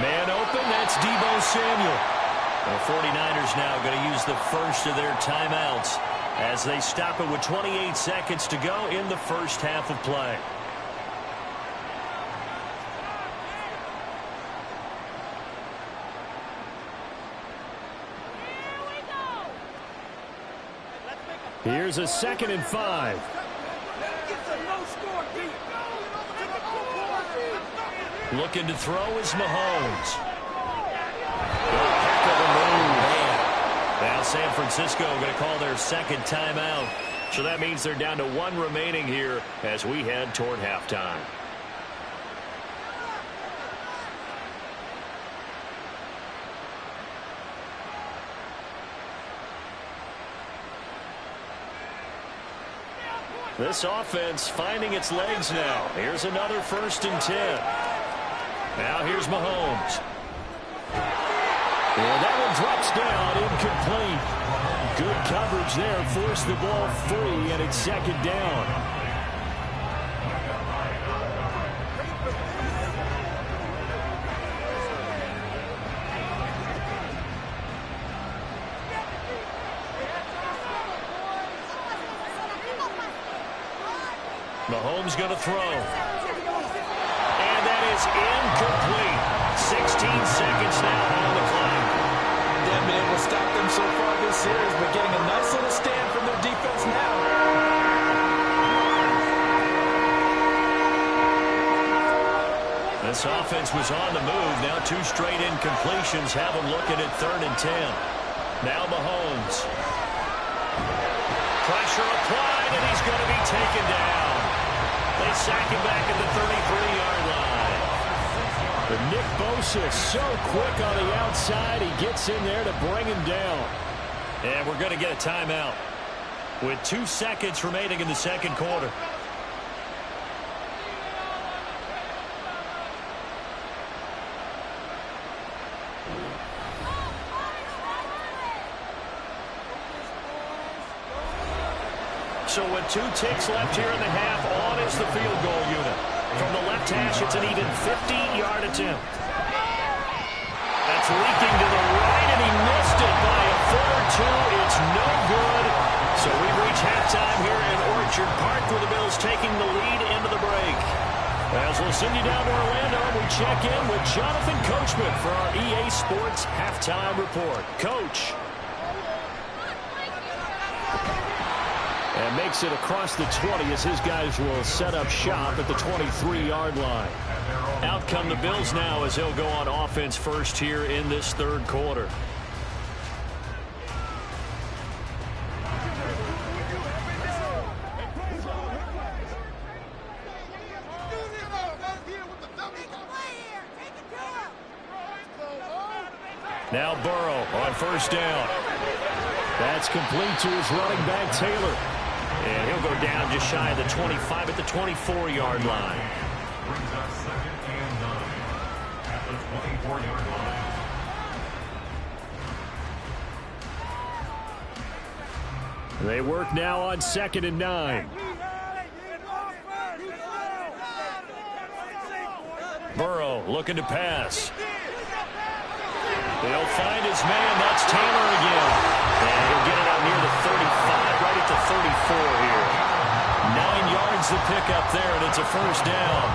Man open, that's Deebo Samuel. The 49ers now going to use the first of their timeouts as they stop it with 28 seconds to go in the first half of play. Here's a 2nd and 5. Looking to throw is Mahomes. Heck of a move. Now San Francisco going to call their 2nd timeout. So that means they're down to 1 remaining here as we head toward halftime. This offense finding its legs now. Here's another 1st and 10. Now here's Mahomes. And that one drops down, incomplete. Good coverage there, forced the ball free, and it's 2nd down. Mahomes going to throw. And that is incomplete. 16 seconds now on the clock. They haven't been able to stop them so far this series, but getting a nice little stand from their defense now. This offense was on the move. Now 2 straight incompletions have them looking at 3rd and 10. Now Mahomes. Pressure applied, and he's going to be taken down. They sack him back at the 33-yard line. But Nick Bosa so quick on the outside. He gets in there to bring him down. And we're going to get a timeout with 2 seconds remaining in the 2nd quarter. So with 2 ticks left here in the half, on is the field goal unit. From the left hash, it's an even 50-yard attempt. That's leaking to the right, and he missed it by a foot or 2. It's no good. So we reach halftime here in Orchard Park with the Bills taking the lead into the break. As we'll send you down to Orlando, we check in with Jonathan Coachman for our EA Sports Halftime Report. Coach. And makes it across the 20 as his guys will set up shop at the 23-yard line. Out come the Bills now as they'll go on offense first here in this 3rd quarter. Now Burrow on 1st down. That's complete to his running back, Taylor. And he'll go down just shy of the 25 at the 24-yard line. Brings up 2nd and 9 at the 24-yard line. They work now on 2nd and 9. Burrow looking to pass. They'll find his man. That's Taylor again. And he'll get it out near the 35, right at the 34 here. 9 yards to pick up there, and it's a 1st down.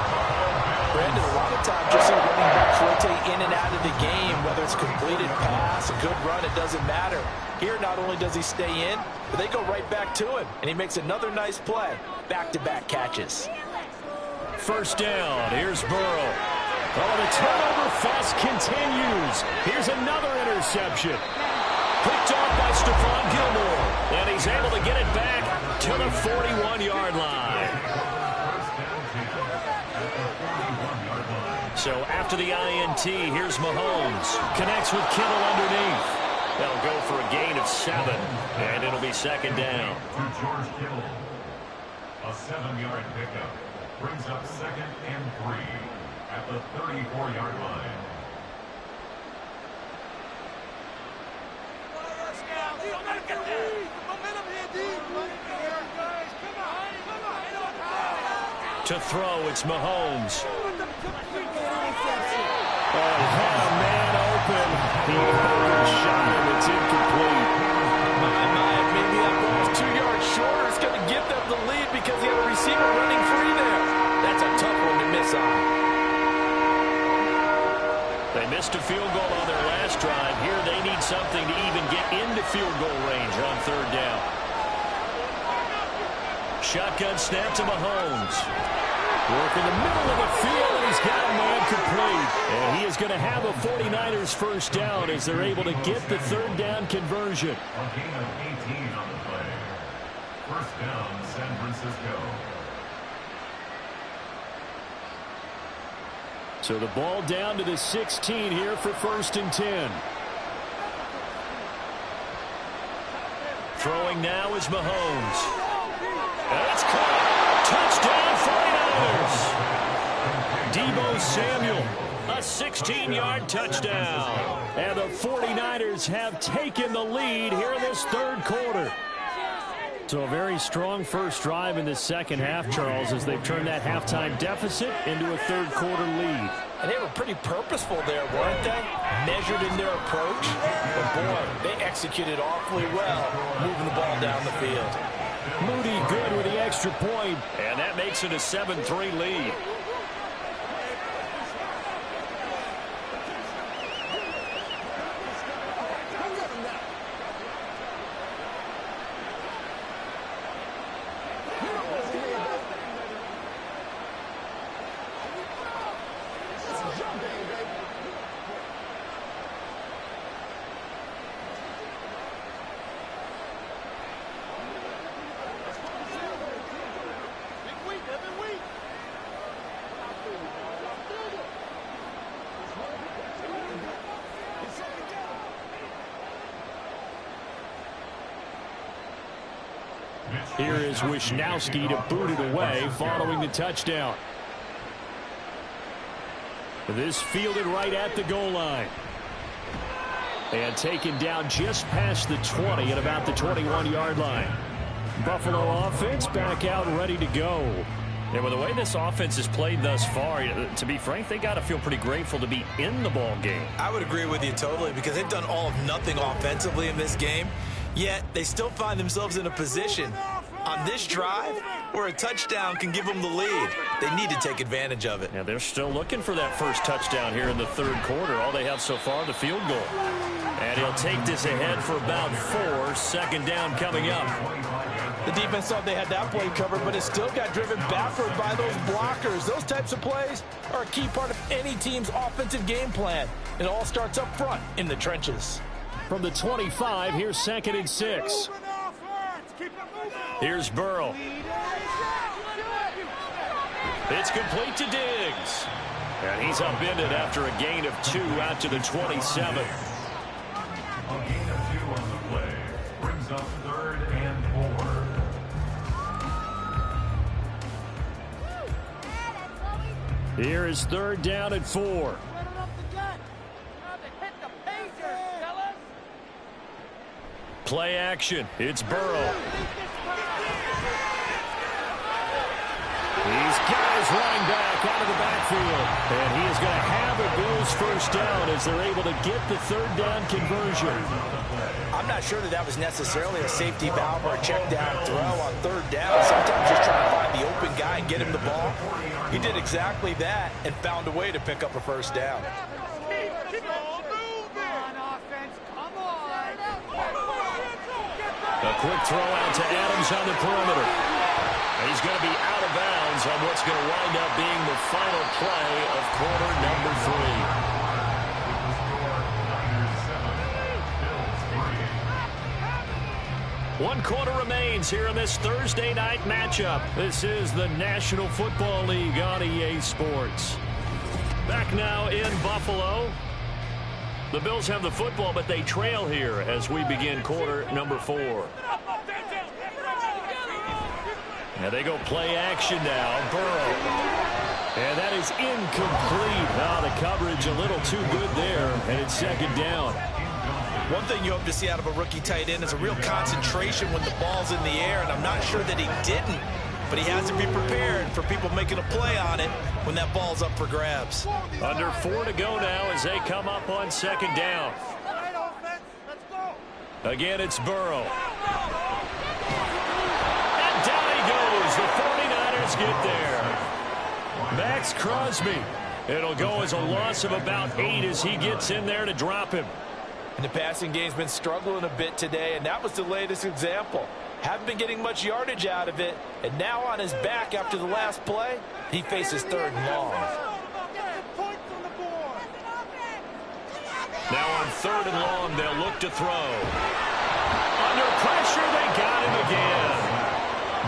Brandon, a lot of times you see running backs rotate in and out of the game, whether it's completed pass, a good run, it doesn't matter. Here, not only does he stay in, but they go right back to him, and he makes another nice play. Back-to-back catches. 1st down. Here's Burrow. Oh, the turnover fest continues. Here's another interception. Picked off by Stephon Gilmore. And he's able to get it back to the 41-yard line. So after the INT, here's Mahomes. Connects with Kittle underneath. They'll go for a gain of 7, and it'll be second down. To George Kittle. A 7-yard pickup brings up 2nd and 3 at the 34-yard line. To throw, it's Mahomes. Oh, he had a man open. He overshot him. It's incomplete. Maybe that ball's 2 yards shorter. It's going to give them the lead because he had a receiver running free there. That's a tough one to miss on. They missed a field goal on their last drive. Here they need something to even get into field goal range on 3rd down. Shotgun snap to Mahomes. Work in the middle of the field, and he's got a man complete. And he is going to have a 49ers first down as they're able to get the 3rd down conversion. A gain of 18 on the play. First down, San Francisco. So the ball down to the 16 here for 1st and 10. Throwing now is Mahomes. That's caught. Touchdown 49ers. Deebo Samuel, a 16-yard touchdown. And the 49ers have taken the lead here in this 3rd quarter. So a very strong first drive in the second half, Charles, as they've turned that halftime deficit into a 3rd quarter lead. And they were pretty purposeful there, weren't they? Measured in their approach. But boy, they executed awfully well, moving the ball down the field. Moody good with the extra point. And that makes it a 7-3 lead. Here is Wisnowski to boot it away following the touchdown. This fielded right at the goal line. And taken down just past the 20 at about the 21-yard line. Buffalo offense back out ready to go. And with the way this offense has played thus far, to be frank, they got to feel pretty grateful to be in the ball game. I would agree with you totally because they've done all of nothing offensively in this game, yet they still find themselves in a position on this drive where a touchdown can give them the lead. They need to take advantage of it. Yeah, they're still looking for that first touchdown here in the 3rd quarter. All they have so far, the field goal. And he'll take this ahead for about 4. 2nd down coming up. The defense thought they had that play covered, but it still got driven backward by those blockers. Those types of plays are a key part of any team's offensive game plan. It all starts up front in the trenches. From the 25, here's 2nd and 6. Here's Burrow. It's complete to Diggs. And he's upended after a gain of 2 out to the 27. A gain of 2 on the play brings up 3rd and 4. Here is 3rd down and 4. Play action. It's Burrow. He's got his running back out of the backfield. And he is going to have a Bills first down as they're able to get the 3rd down conversion. I'm not sure that was necessarily a safety valve or a check down throw on 3rd down. Sometimes just trying to find the open guy and get him the ball. He did exactly that and found a way to pick up a first down. A quick throw out to Adams on the perimeter. He's going to be out of bounds on what's going to wind up being the final play of quarter number 3. 1 quarter remains here in this Thursday night matchup. This is the National Football League on EA Sports. Back now in Buffalo. The Bills have the football, but they trail here as we begin quarter number 4. And they go play action now. Burrow. And that is incomplete. Now the coverage a little too good there, and it's second down. One thing you hope to see out of a rookie tight end is a real concentration when the ball's in the air, and I'm not sure that he didn't, but he has to be prepared for people making a play on it when that ball's up for grabs. Under 4 to go now as they come up on second down. Again, it's Burrow. And down he goes. The 49ers get there. Max Crosby. It'll go as a loss of about 8 as he gets in there to drop him. And the passing game's been struggling a bit today, and that was the latest example. Haven't been getting much yardage out of it, and now on his back after the last play, he faces 3rd and long. Now on 3rd and long, they'll look to throw. Under pressure, they got him again.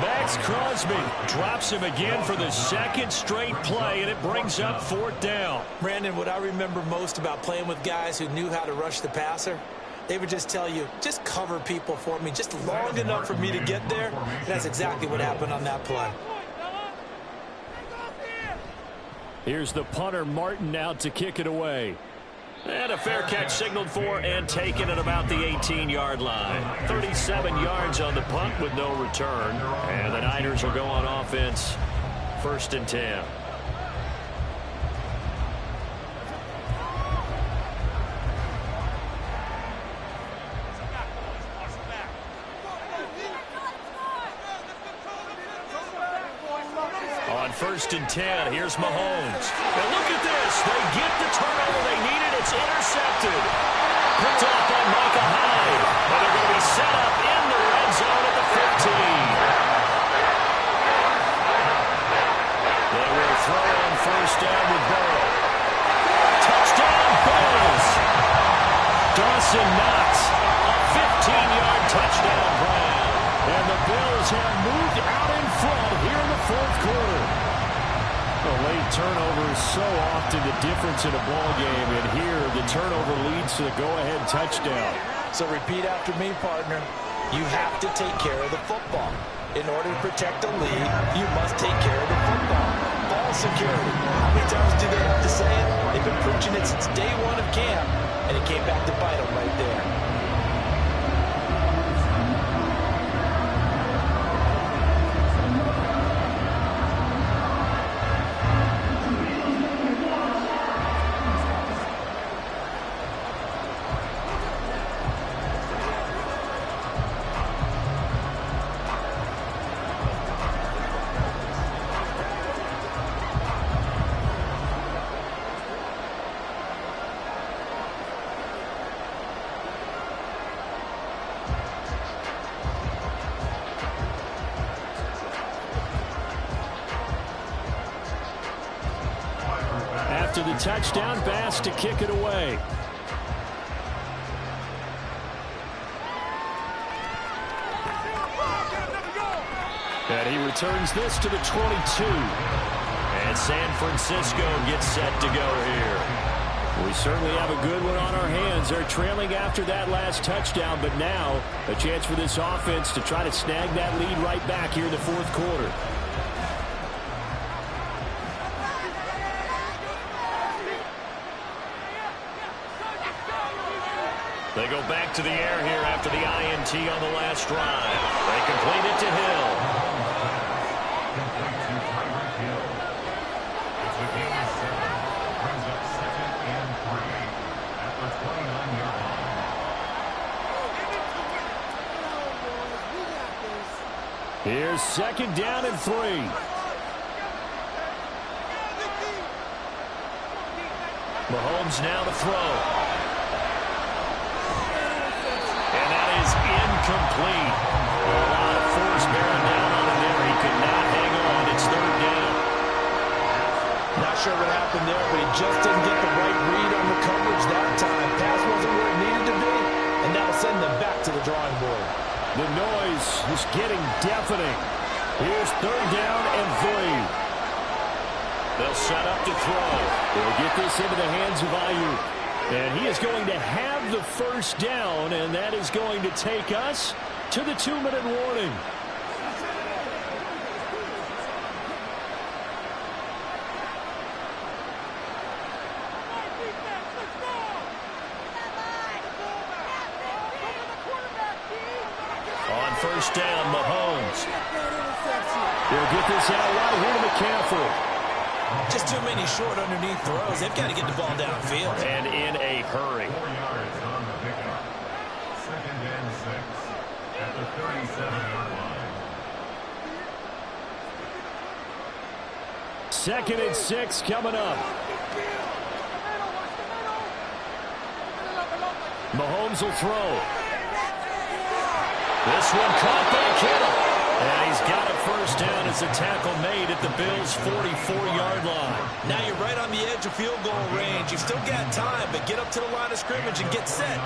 Max Crosby drops him again for the 2nd straight play, and it brings up 4th down. Brandon, what I remember most about playing with guys who knew how to rush the passer, they would just tell you, just cover people for me, just long enough for me to get there. And that's exactly what happened on that play. Here's the punter, Martin, out to kick it away. And a fair catch signaled for and taken at about the 18-yard line. 37 yards on the punt with no return. And the Niners will go on offense, 1st and 10. On 1st and 10, here's Mahomes. And look at this. They get the turnover they needed. It's intercepted. Picked off by Micah Hyde. And they're going to be set up in the red zone at the 15. They will throw on 1st down with Burrow. Touchdown, Bills. Dawson Knox. A 15-yard touchdown grab. And the Bills have moved out in front here in the 4th quarter. A late turnover is so often the difference in a ball game, and here the turnover leads to the go-ahead touchdown. So repeat after me, partner. You have to take care of the football. In order to protect the lead, you must take care of the football. Ball security. How many times do they have to say it? They've been preaching it since day 1 of camp, and it came back to bite them right there. After the touchdown, Bass to kick it away. And he returns this to the 22. And San Francisco gets set to go here. We certainly have a good one on our hands. They're trailing after that last touchdown, but now a chance for this offense to try to snag that lead right back here in the 4th quarter. They go back to the air here after the INT on the last drive. They complete it to Hill. Complete to Tyreek Hill. It's a gain of 7. Brings up 2nd and 3 at the 29-yard line. Here's 2nd down and 3. Mahomes now to throw. Incomplete. A lot of force bearing down on him there. He could not hang on. It's 3rd down. Not sure what happened there, but he just didn't get the right read on the coverage that time. Pass wasn't where it needed to be, and that'll send them back to the drawing board. The noise is getting deafening. Here's 3rd down and 3. They'll They'll set up to throw. They'll get this into the hands of Ayuk. And he is going to have the first down, and that is going to take us to the 2-minute warning. On first down, Mahomes. They'll get this out right here to McCaffrey. Just too many short underneath throws. They've got to get the ball downfield. And in a hurry. 4 yards on the pickup. 2nd and 6 at the 37-yard line. 2nd and 6 coming up. Mahomes will throw. This one caught by Kittle. And he's got a first down as a tackle made at the Bills' 44-yard line. Now you're right on the edge of field goal range. You've still got time, but get up to the line of scrimmage and get set.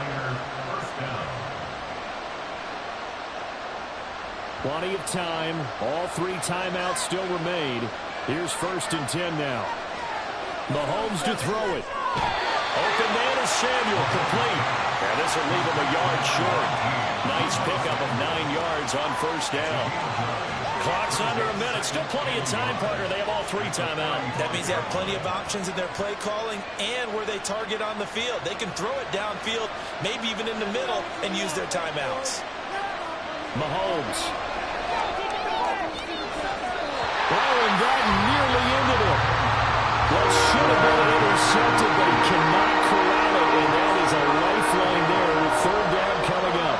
Plenty of time. All 3 timeouts still remain. Here's 1st and 10 now. Mahomes to throw it. Open man is Samuel, complete. And this will leave him a yard short. Nice pickup of 9 yards on first down. Clock's under a minute. Still plenty of time, partner. They have all 3 timeouts. That means they have plenty of options in their play calling and where they target on the field. They can throw it downfield, maybe even in the middle, and use their timeouts. Mahomes. Oh, and that nearly ended it. What should have been intercepted, but he cannot corral it, and that is a lifeline there with 3rd down coming up.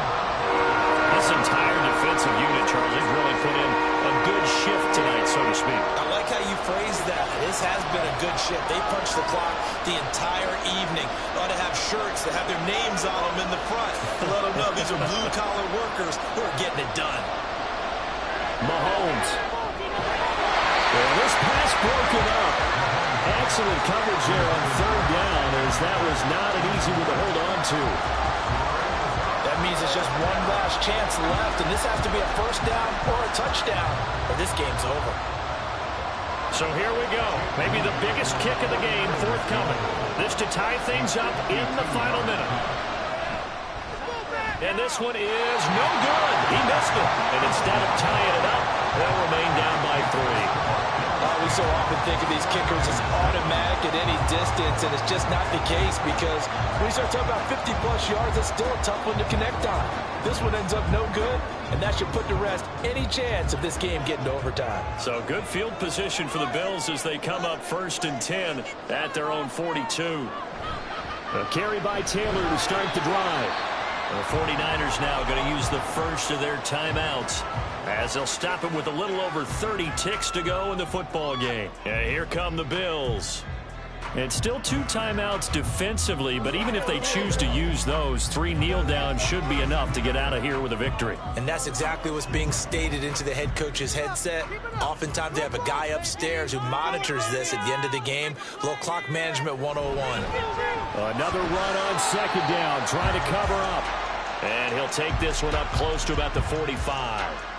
This entire defensive unit, Charles, has really put in a good shift tonight, so to speak. I like how you phrased that. This has been a good shift. They punched the clock the entire evening. They ought to have shirts that have their names on them in the front to let them know these are blue-collar workers who are getting it done. Mahomes. And this pass broken up. Excellent coverage there on 3rd down, as that was not an easy one to hold on to. That means it's just one last chance left, and this has to be a first down or a touchdown, or this game's over. So here we go. Maybe the biggest kick of the game forthcoming. This to tie things up in the final minute. And this one is no good. He missed it. And instead of tying it up, they'll remain down by 3. We so often think of these kickers as automatic at any distance, and it's just not the case because when you start talking about 50-plus yards, it's still a tough one to connect on. This one ends up no good, and that should put to rest any chance of this game getting to overtime. So good field position for the Bills as they come up 1st and 10 at their own 42. A carry by Taylor to start the drive. The 49ers now going to use the first of their timeouts as they'll stop it with a little over 30 ticks to go in the football game. And here come the Bills. And still 2 timeouts defensively, but even if they choose to use those, 3 kneel downs should be enough to get out of here with a victory. And that's exactly what's being stated into the head coach's headset. Oftentimes they have a guy upstairs who monitors this at the end of the game. A little clock management 101. Another run on 2nd down, trying to cover up. And he'll take this one up close to about the 45.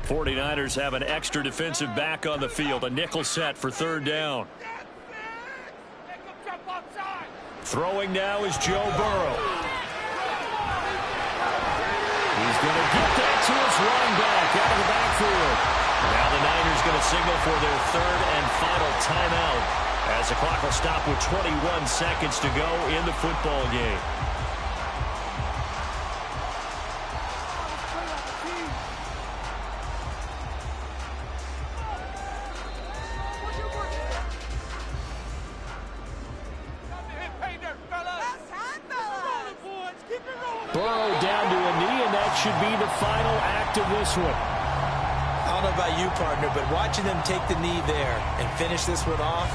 '49ers have an extra defensive back on the field. A nickel set for 3rd down. Throwing now is Joe Burrow. He's going to get that to his running back out of the backfield. Now the Niners going to signal for their 3rd and final timeout as the clock will stop with 21 seconds to go in the football game. Burrow down to a knee, and that should be the final act of this one. I don't know about you, partner, but watching them take the knee there and finish this one off,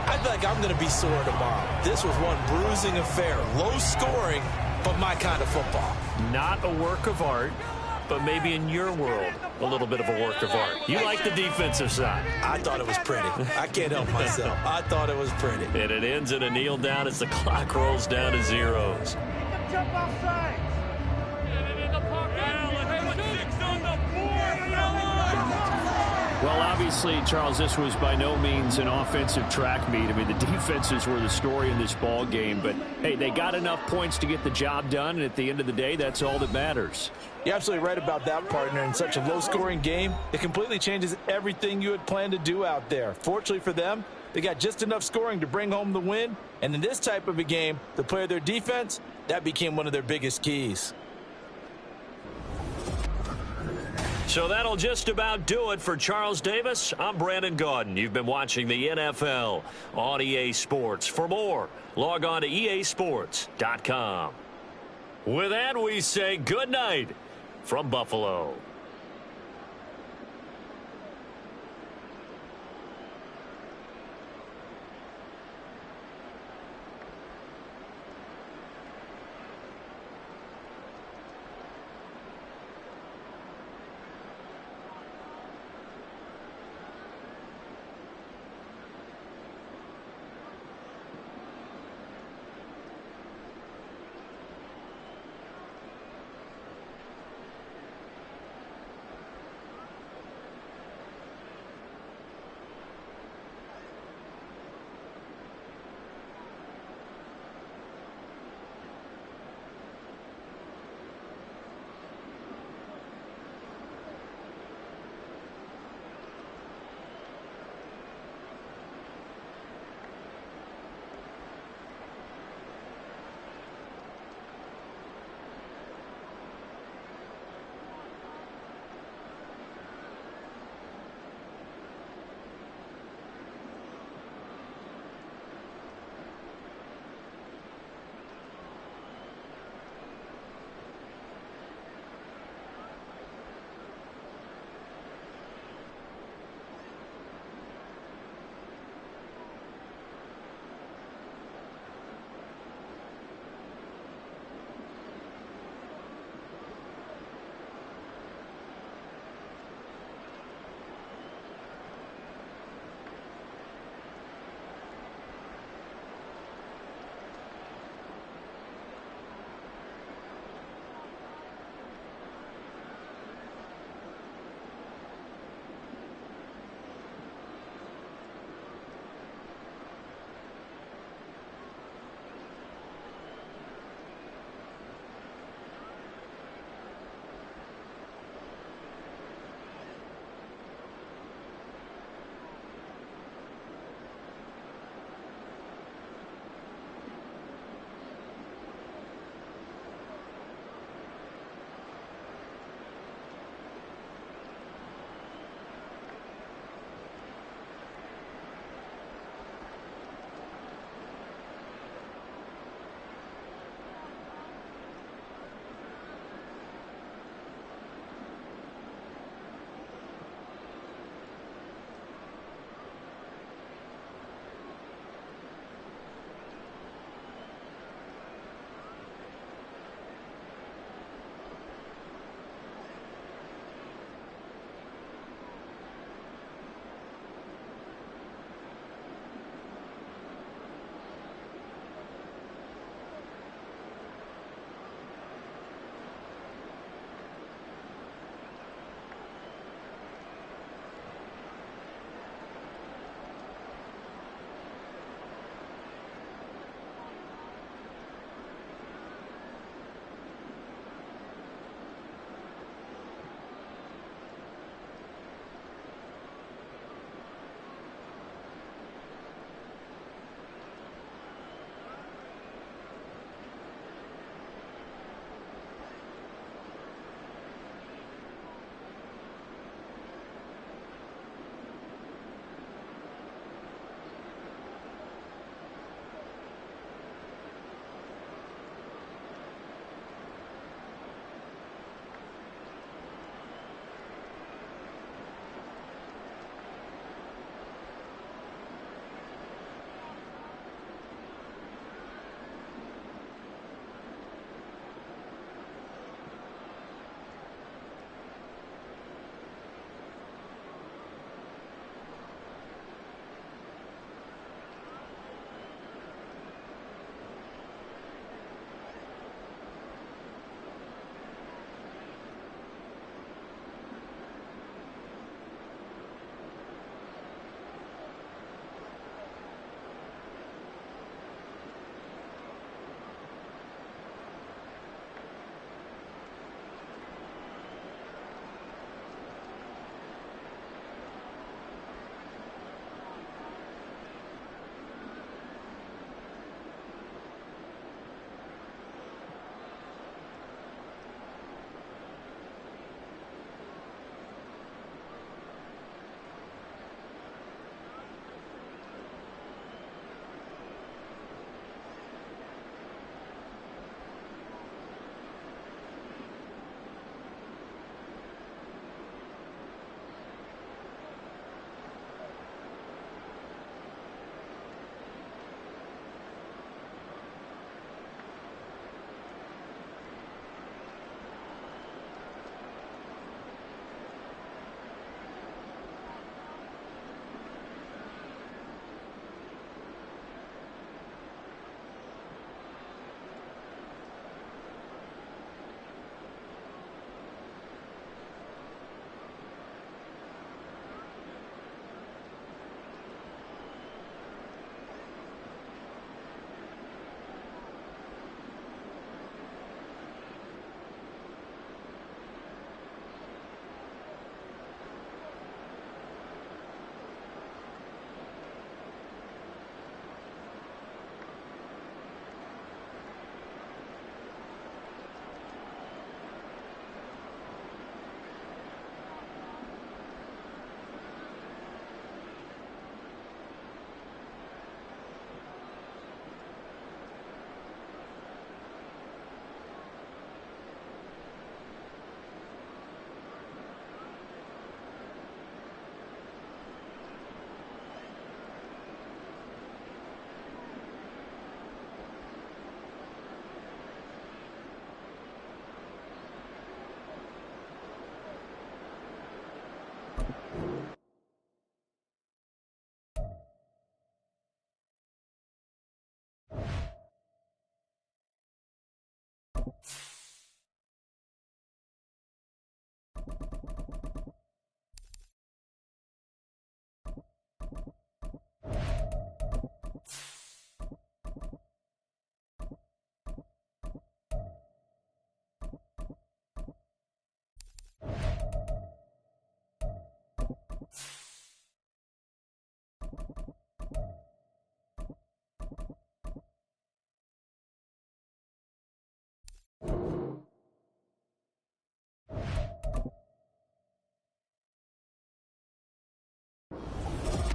I feel like I'm going to be sore tomorrow. This was one bruising affair. Low scoring, but my kind of football. Not a work of art, but maybe in your world, a little bit of a work of art. You like the defensive side. I thought it was pretty. I can't help myself. I thought it was pretty. And it ends in a kneel down as the clock rolls down to zeros. Jump offside. Get it in the pocket. Six on the board, Well, obviously, Charles, this was by no means an offensive track meet. I mean, the defenses were the story in this ball game. But, hey, they got enough points to get the job done. And at the end of the day, that's all that matters. You're absolutely right about that, partner. In such a low-scoring game, it completely changes everything you had planned to do out there. Fortunately for them, they got just enough scoring to bring home the win. And in this type of a game, to play their defense, that became one of their biggest keys. So that'll just about do it for Charles Davis. I'm Brandon Gaudin. You've been watching the NFL on EA Sports. For more, log on to easports.com. With that, we say good night from Buffalo.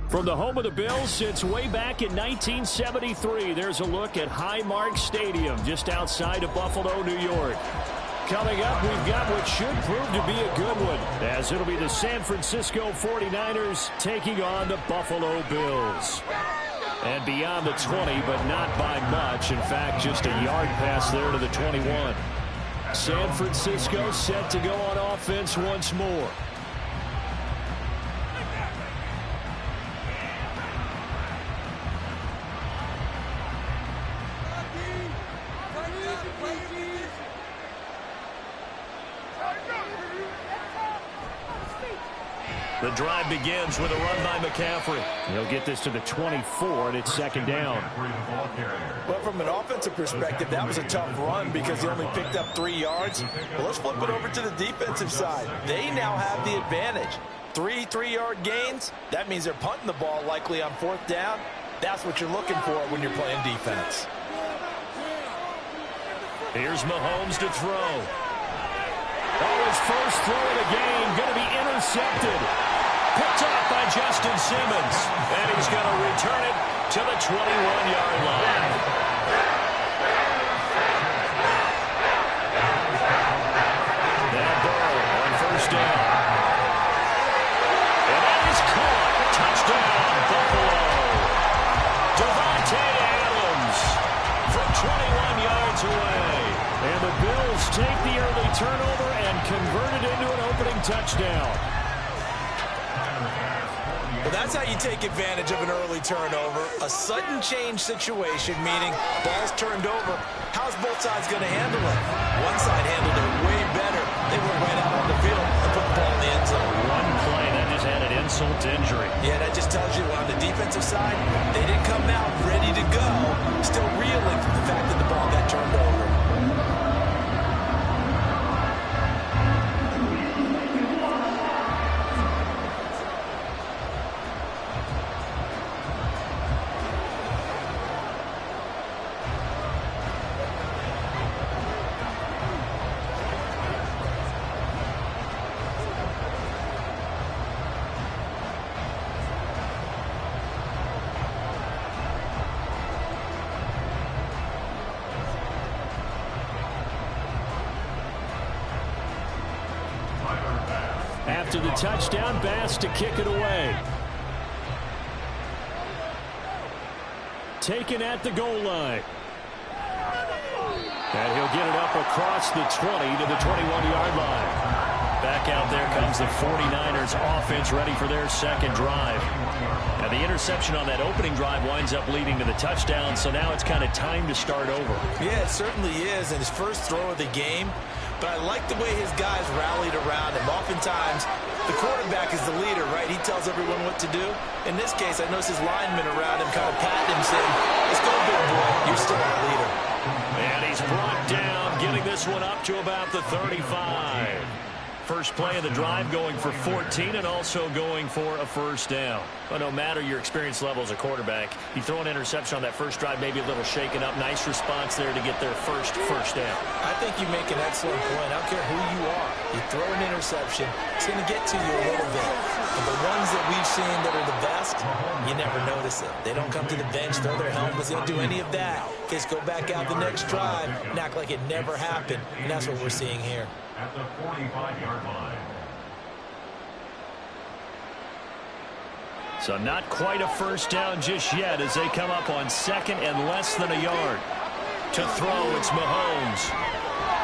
From the home of the Bills since way back in 1973, there's a look at Highmark Stadium just outside of Buffalo, New York. Coming up, we've got what should prove to be a good one, as it'll be the San Francisco 49ers taking on the Buffalo Bills. And beyond the 20, but not by much. In fact, just a yard pass there to the 21. San Francisco set to go on offense once more. The drive begins with a run by McCaffrey. He'll get this to the 24, and it's second down. Well, from an offensive perspective, that was a tough run because he only picked up 3 yards. Well, let's flip it over to the defensive side. They now have the advantage. 3 3-yard gains. That means they're punting the ball likely on 4th down. That's what you're looking for when you're playing defense. Here's Mahomes to throw. Oh, his first throw of the game going to be intercepted. Picked up by Justin Simmons. And he's going to return it to the 21-yard line. Now Burrow on first down. And that is caught. Touchdown, Buffalo. Davante Adams from 21 yards away. And the Bills take the early turnover and convert it into an opening touchdown. Well, that's how you take advantage of an early turnover. A sudden change situation, meaning ball's turned over. How's both sides going to handle it? One side handled it way better. They went right out on the field and put the ball in the end zone. One play that just had an insult to injury. Yeah, that just tells you on the defensive side, they didn't come out ready to go. Still reeling from the fact that the ball got turned over. After the touchdown, Bass to kick it away. Taken at the goal line. And he'll get it up across the 20 to the 21-yard line. Back out there comes the 49ers offense ready for their second drive. Now the interception on that opening drive winds up leading to the touchdown, so now it's kind of time to start over. Yeah, it certainly is, and his first throw of the game. But I like the way his guys rallied around him. Oftentimes, the quarterback is the leader, right? He tells everyone what to do. In this case, I noticed his linemen around him kind of patting him, saying, "Let's go, big boy. You're still our leader." And he's brought down, getting this one up to about the 35. First play of the drive going for 14 and also going for a first down. But no matter your experience level as a quarterback, you throw an interception on that first drive, maybe a little shaken up. Nice response there to get their first down. I think you make an excellent point. I don't care who you are. You throw an interception, it's going to get to you a little bit. But the ones that we've seen that are the best, you never notice it. They don't come to the bench, throw their helmets, they don't do any of that. They just go back out the next drive and act like it never happened. And that's what we're seeing here. At the 45-yard line. So not quite a first down just yet as they come up on second and less than a yard. To throw, it's Mahomes.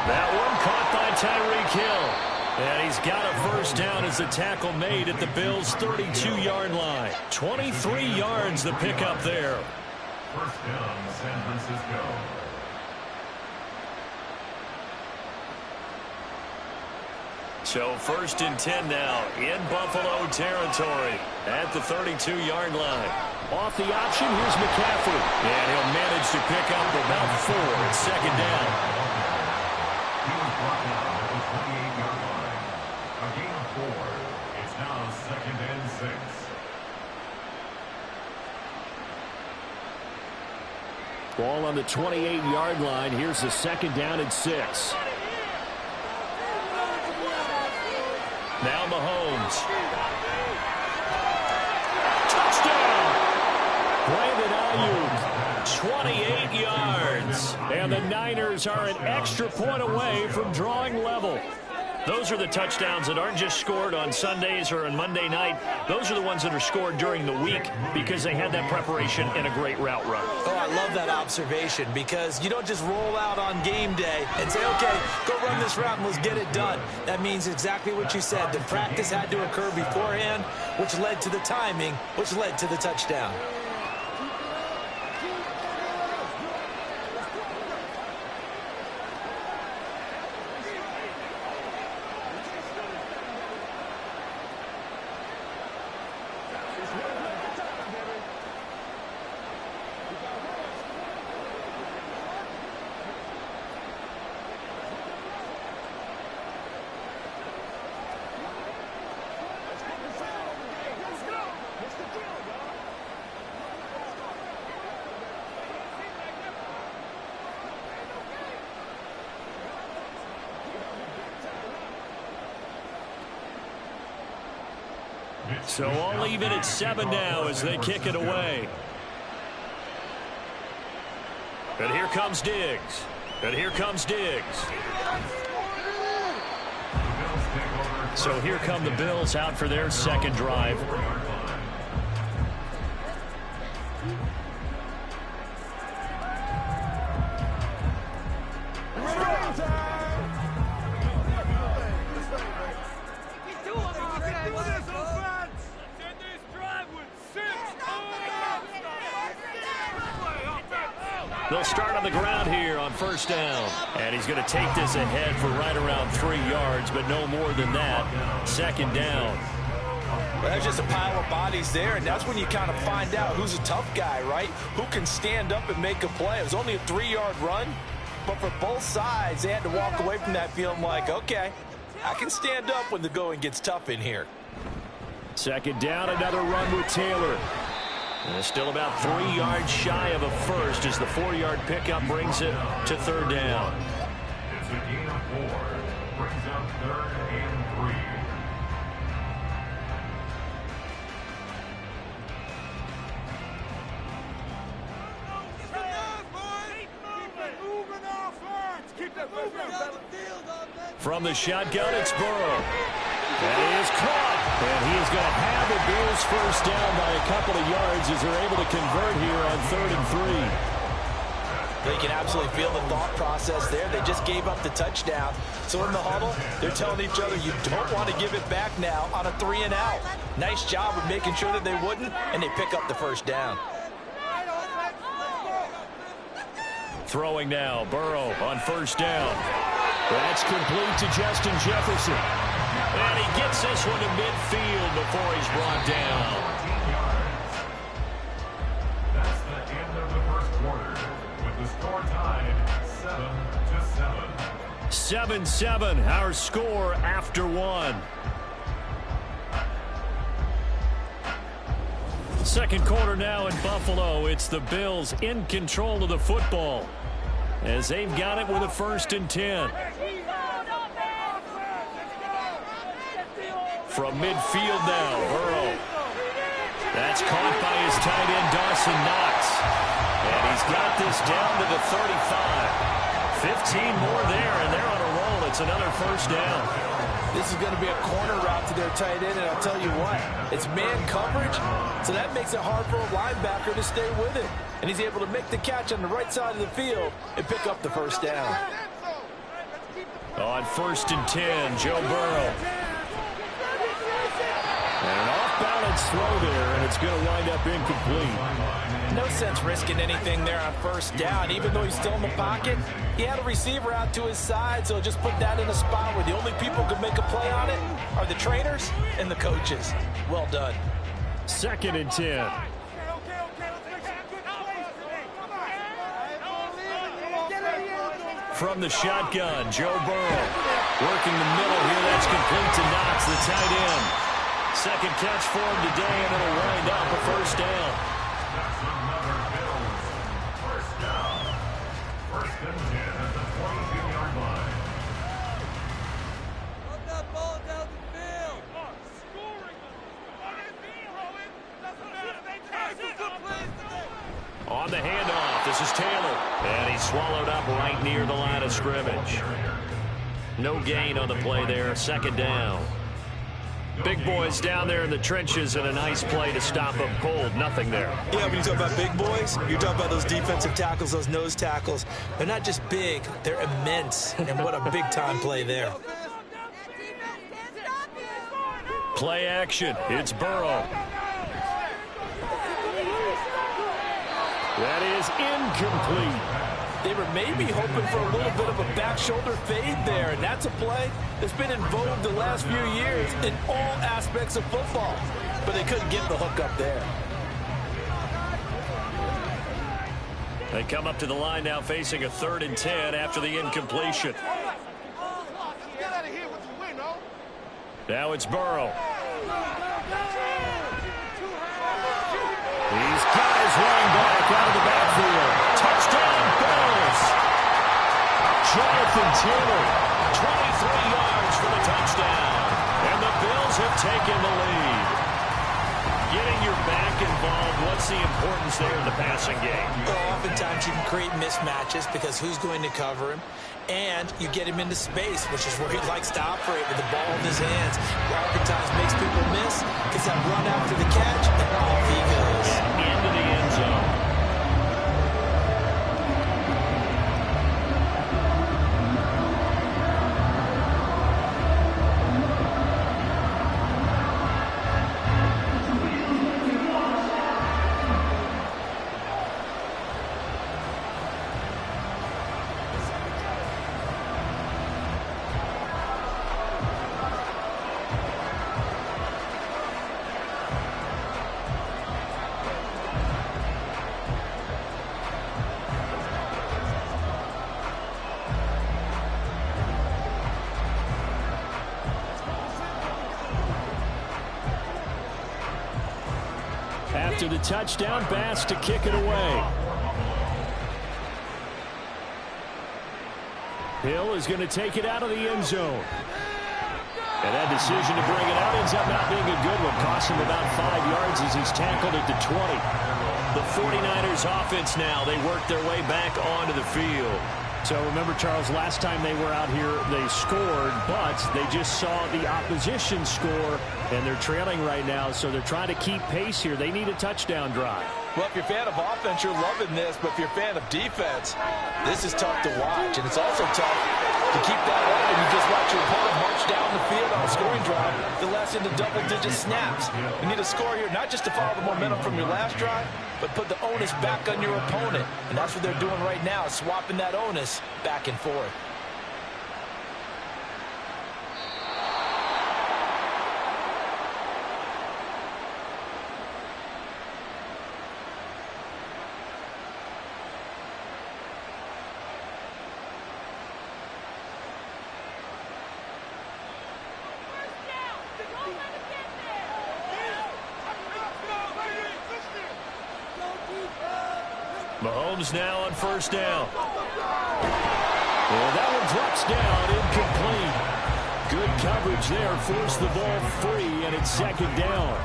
That one caught by Tyreek Hill. And he's got a first down as the tackle made at the Bills' 32-yard line. 23 yards the pickup there. First down, San Francisco. So first and 10 now in Buffalo territory at the 32-yard line. Off the option, here's McCaffrey. And he'll manage to pick up about 4 at second down. He was brought down at the 28-yard line. A gain of 4. It's now second and 6. Ball on the 28-yard line. Here's the second down and 6. Now Mahomes. Touchdown! Brandon Ayuk, 28 yards. And the Niners are an extra point away from drawing level. Those are the touchdowns that aren't just scored on Sundays or on Monday night. Those are the ones that are scored during the week because they had that preparation in a great route run. Oh, I love that observation because you don't just roll out on game day and say, okay, go run this route and let's get it done. That means exactly what you said. The practice had to occur beforehand, which led to the timing, which led to the touchdown. So I'll leave it at 7 now as they kick it away. And here comes Diggs. And here comes Diggs. So here come the Bills out for their second drive. They'll start on the ground here on first down. And he's going to take this ahead for right around 3 yards, but no more than that. Second down. Well, there's just a pile of bodies there, and that's when you kind of find out who's a tough guy, right? Who can stand up and make a play. It was only a 3-yard run, but for both sides, they had to walk away from that feeling like, okay, I can stand up when the going gets tough in here. Second down, another run with Taylor. And still about 3 yards shy of a first as the 4-yard pickup brings it to third down. It's a gain of 4. Brings up 3rd and 3. From the shotgun, it's Burrow. And he is caught. And he is going to have the Bills first down by a couple of yards as they're able to convert here on 3rd and 3. They can absolutely feel the thought process there. They just gave up the touchdown. So in the huddle, they're telling each other, you don't want to give it back now on a 3-and-out. Nice job of making sure that they wouldn't, and they pick up the first down. Throwing now, Burrow on first down. That's complete to Justin Jefferson. And he gets this one to midfield before he's brought down. That's the end of the first quarter, with the score tied 7-7. 7-7, our score after 1. Second quarter now in Buffalo. It's the Bills in control of the football as they've got it with a 1st and 10. From midfield now, Burrow. That's caught by his tight end, Dawson Knox. And he's got this down to the 35. 15 more there, and they're on a roll. It's another first down. This is going to be a corner route to their tight end, and I'll tell you what, it's man coverage, so that makes it hard for a linebacker to stay with it. And he's able to make the catch on the right side of the field and pick up the first down. On 1st and 10, Joe Burrow. And an off-balance throw there, and it's going to wind up incomplete. No sense risking anything there on first down. Even though he's still in the pocket, he had a receiver out to his side, so just put that in a spot where the only people who can make a play on it are the trainers and the coaches. Well done. 2nd and 10. From the shotgun, Joe Burrow working the middle here. That's complete to Knox, the tight end. Second catch for him today, and it'll wind up a first down. That's another Bills first down. 1st and 10 at the 22-yard line. Run that ball down the field. Scoring on his field, Rowan. Doesn't matter. They pass it. Good plays today. On the handoff, this is Taylor. And he's swallowed up right near the line of scrimmage. No gain on the play there, second down. Big boys down there in the trenches and a nice play to stop them cold. Nothing there. Yeah, when you talk about big boys, you're talking about those defensive tackles, those nose tackles. They're not just big, they're immense. And what a big-time play there. Play action. It's Burrow. That is incomplete. They were maybe hoping for a little bit of a back shoulder fade there, and that's a play that's been in vogue the last few years in all aspects of football. But they couldn't get the hook up there. They come up to the line now facing a 3rd and 10 after the incompletion. Now it's Burrow. These guys running back out of the backfield. Touchdown, Bills. Jonathan Taylor, 23 yards for the touchdown. And the Bills have taken the lead. Getting your back involved, what's the importance there in the passing game? Well, oftentimes you can create mismatches because who's going to cover him? And you get him into space, which is where he likes to operate with the ball in his hands. Oftentimes makes people miss, gets that run after the catch, and off he goes. And into the end zone. After the touchdown, Bass to kick it away. Hill is going to take it out of the end zone. And that decision to bring it out ends up not being a good one. Costs him about 5 yards as he's tackled at the 20. The 49ers offense now, they work their way back onto the field. So remember, Charles, last time they were out here, they scored, but they just saw the opposition score, and they're trailing right now, so they're trying to keep pace here. They need a touchdown drive. Well, if you're a fan of offense, you're loving this, but if you're a fan of defense, this is tough to watch, and it's also tough to keep that up when you just watch your opponent march down the field on a scoring drive that lasts into double-digit snaps. You need a score here, not just to follow the momentum from your last drive, but put the onus back on your opponent. And that's what they're doing right now, swapping that onus back and forth. Mahomes now on first down. Well, that one drops down, incomplete. Good coverage there, forced the ball free, and it's second down.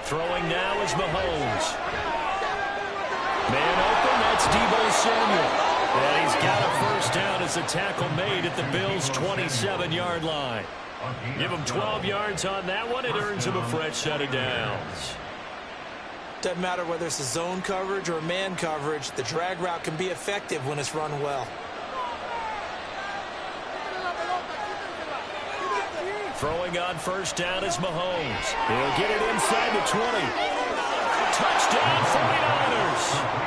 Throwing now is Mahomes. Man open, that's Deebo Samuel. And he's got a first down as the tackle made at the Bills' 27-yard line. Give him 12 yards on that one. It earns him a fresh set of downs. Doesn't matter whether it's a zone coverage or man coverage, the drag route can be effective when it's run well. Throwing on first down is Mahomes. He'll get it inside the 20. Touchdown 49ers.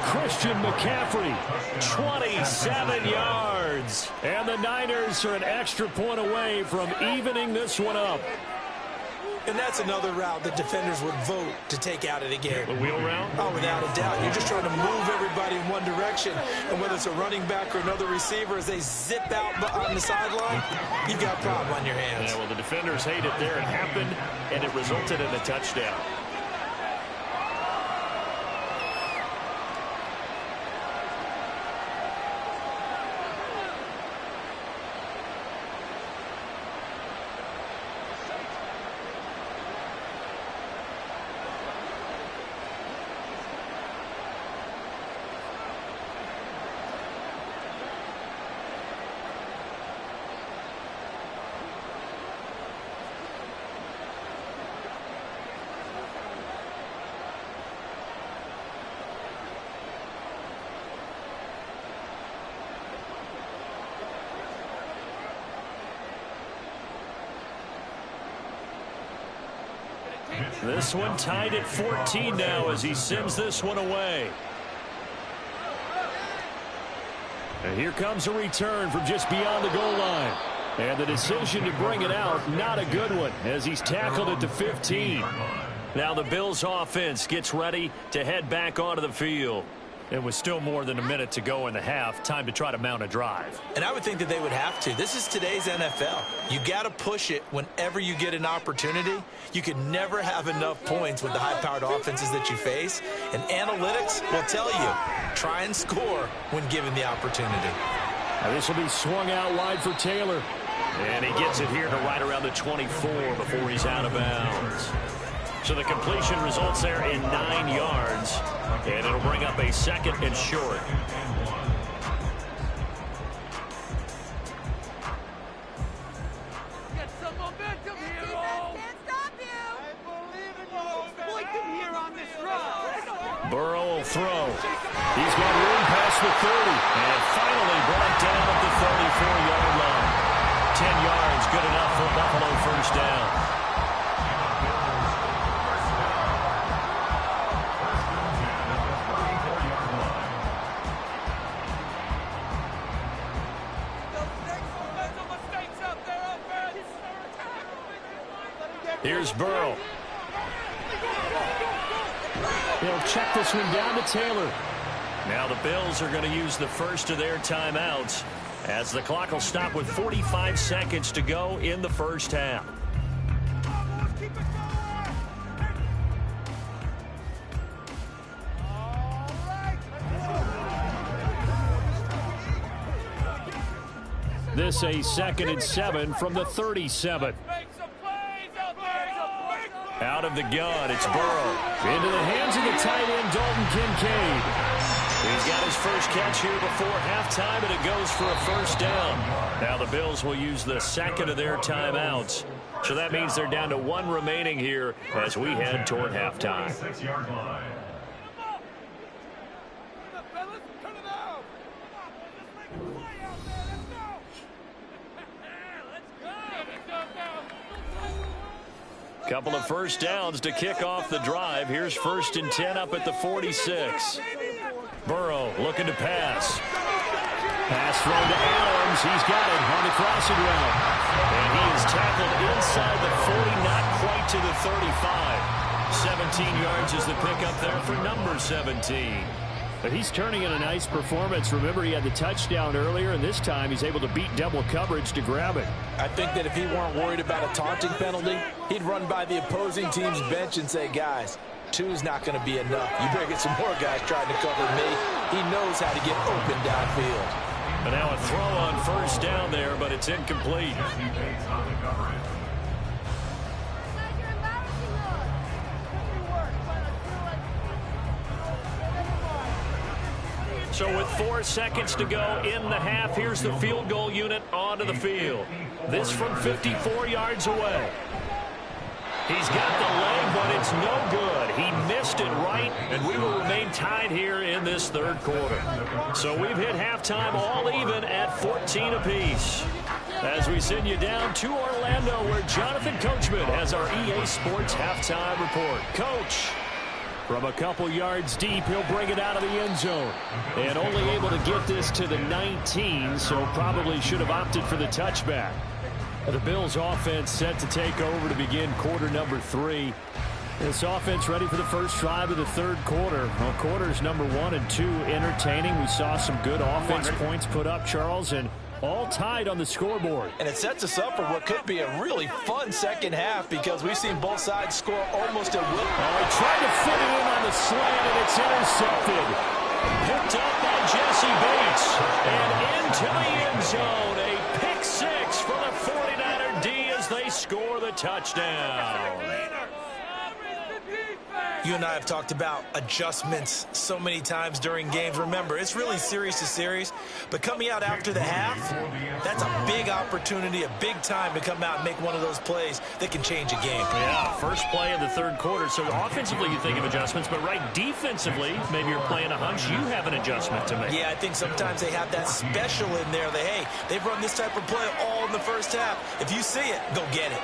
Christian McCaffrey, 27 yards. And the Niners are an extra point away from evening this one up. And that's another route that defenders would vote to take out of the game. The wheel route? Oh, without a doubt. You're just trying to move everybody in one direction. And whether it's a running back or another receiver, as they zip out on the sideline, you've got a problem on your hands. Yeah, well, the defenders hate it there. It happened, and it resulted in a touchdown. This one tied at 14 now as he sends this one away. And here comes a return from just beyond the goal line. And the decision to bring it out, not a good one, as he's tackled at the 15. Now the Bills offense gets ready to head back onto the field. It was still more than a minute to go in the half. Time to try to mount a drive. And I would think that they would have to. This is today's NFL. You got to push it whenever you get an opportunity. You can never have enough points with the high-powered offenses that you face. And analytics will tell you, try and score when given the opportunity. Now this will be swung out wide for Taylor. And he gets it here to right around the 24 before he's out of bounds. So the completion results there in 9 yards. And it'll bring up a second and short. Get some momentum here, Mo. Can't stop you. I believe in you. Exploit them here on this run. Burrow will throw. He's got room past the 30. And finally brought down at the 34-yard line. 10 yards, good enough for Buffalo first down. Here's Burrow. They'll check this one down to Taylor. Now the Bills are going to use the first of their timeouts as the clock will stop with 45 seconds to go in the first half. This a 2nd and 7 from the 37. Out of the gun, it's Burrow. Into the hands of the tight end, Dalton Kincaid. He's got his first catch here before halftime, and it goes for a first down. Now the Bills will use the second of their timeouts. So that means they're down to 1 remaining here as we head toward halftime. 6-yard line. Couple of first downs to kick off the drive. Here's 1st and 10 up at the 46. Burrow looking to pass. Pass thrown to Adams. He's got it on the crossing route. And he is tackled inside the 40, not quite to the 35. 17 yards is the pickup there for number 17. But he's turning in a nice performance. Remember, he had the touchdown earlier, and this time he's able to beat double coverage to grab it. I think that if he weren't worried about a taunting penalty, he'd run by the opposing team's bench and say, guys, 2's not going to be enough. You better get some more guys trying to cover me. He knows how to get open downfield. But now a throw on first down there, but it's incomplete. So with 4 seconds to go in the half, here's the field goal unit onto the field. This from 54 yards away. He's got the leg, but it's no good. He missed it right, and we will remain tied here in this third quarter. So we've hit halftime all even at 14 apiece. As we send you down to Orlando, where Jonathan Coachman has our EA Sports halftime report. Coach. From a couple yards deep, he'll bring it out of the end zone. And only able to get this to the 19, so probably should have opted for the touchback. The Bills offense set to take over to begin quarter number 3. This offense ready for the first drive of the third quarter. Well, quarters number 1 and 2 entertaining. We saw some good offense points put up, Charles, and all tied on the scoreboard. And it sets us up for what could be a really fun second half because we've seen both sides score almost at will. Oh, he tried to fit it in on the slant, and it's intercepted. Picked up by Jesse Bates. And into the end zone. A pick 6 for the 49er D as they score the touchdown. You and I have talked about adjustments so many times during games. Remember, it's really series to series, but coming out after the half, that's a big opportunity, a big time to come out and make one of those plays that can change a game. Yeah, first play of the third quarter. So offensively, you think of adjustments, but right defensively, maybe you're playing a hunch. You have an adjustment to make. Yeah, I think sometimes they have that special in there that, hey, they've run this type of play all in the first half. If you see it, go get it.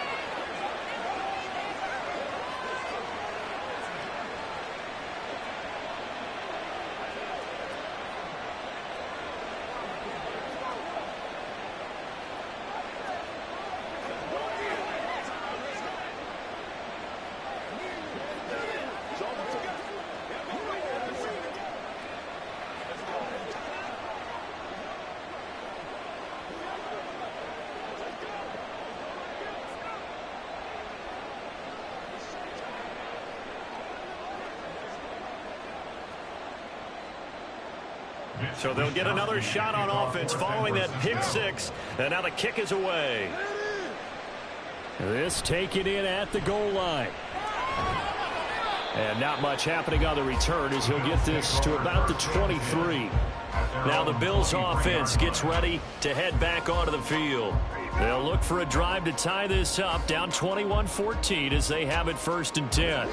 So they'll get another shot on offense following that pick six. And now the kick is away. This taken in at the goal line. And not much happening on the return as he'll get this to about the 23. Now the Bills offense gets ready to head back onto the field. They'll look for a drive to tie this up, down 21-14 as they have it 1st and 10.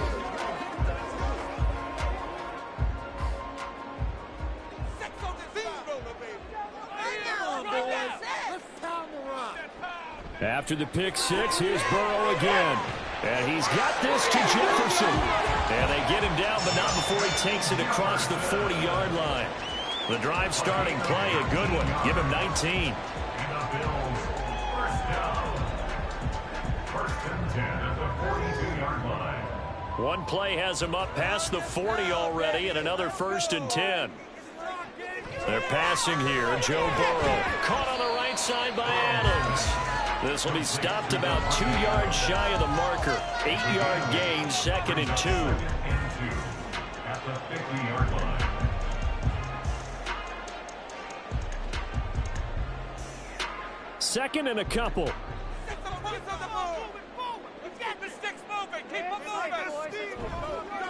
After the pick six, here's Burrow again. And he's got this to Jefferson. And they get him down, but not before he takes it across the 40-yard line. The drive starting play, a good one. Give him 19. And the Bills, first down. 1st and 10 at the 42-yard line. One play has him up past the 40 already, and another 1st and 10. They're passing here. Joe Burrow caught on the right side by Adams. This will be stopped about 2 yards shy of the marker. 8-yard gain, 2nd and 2. At the 50-yard line. Second and a couple.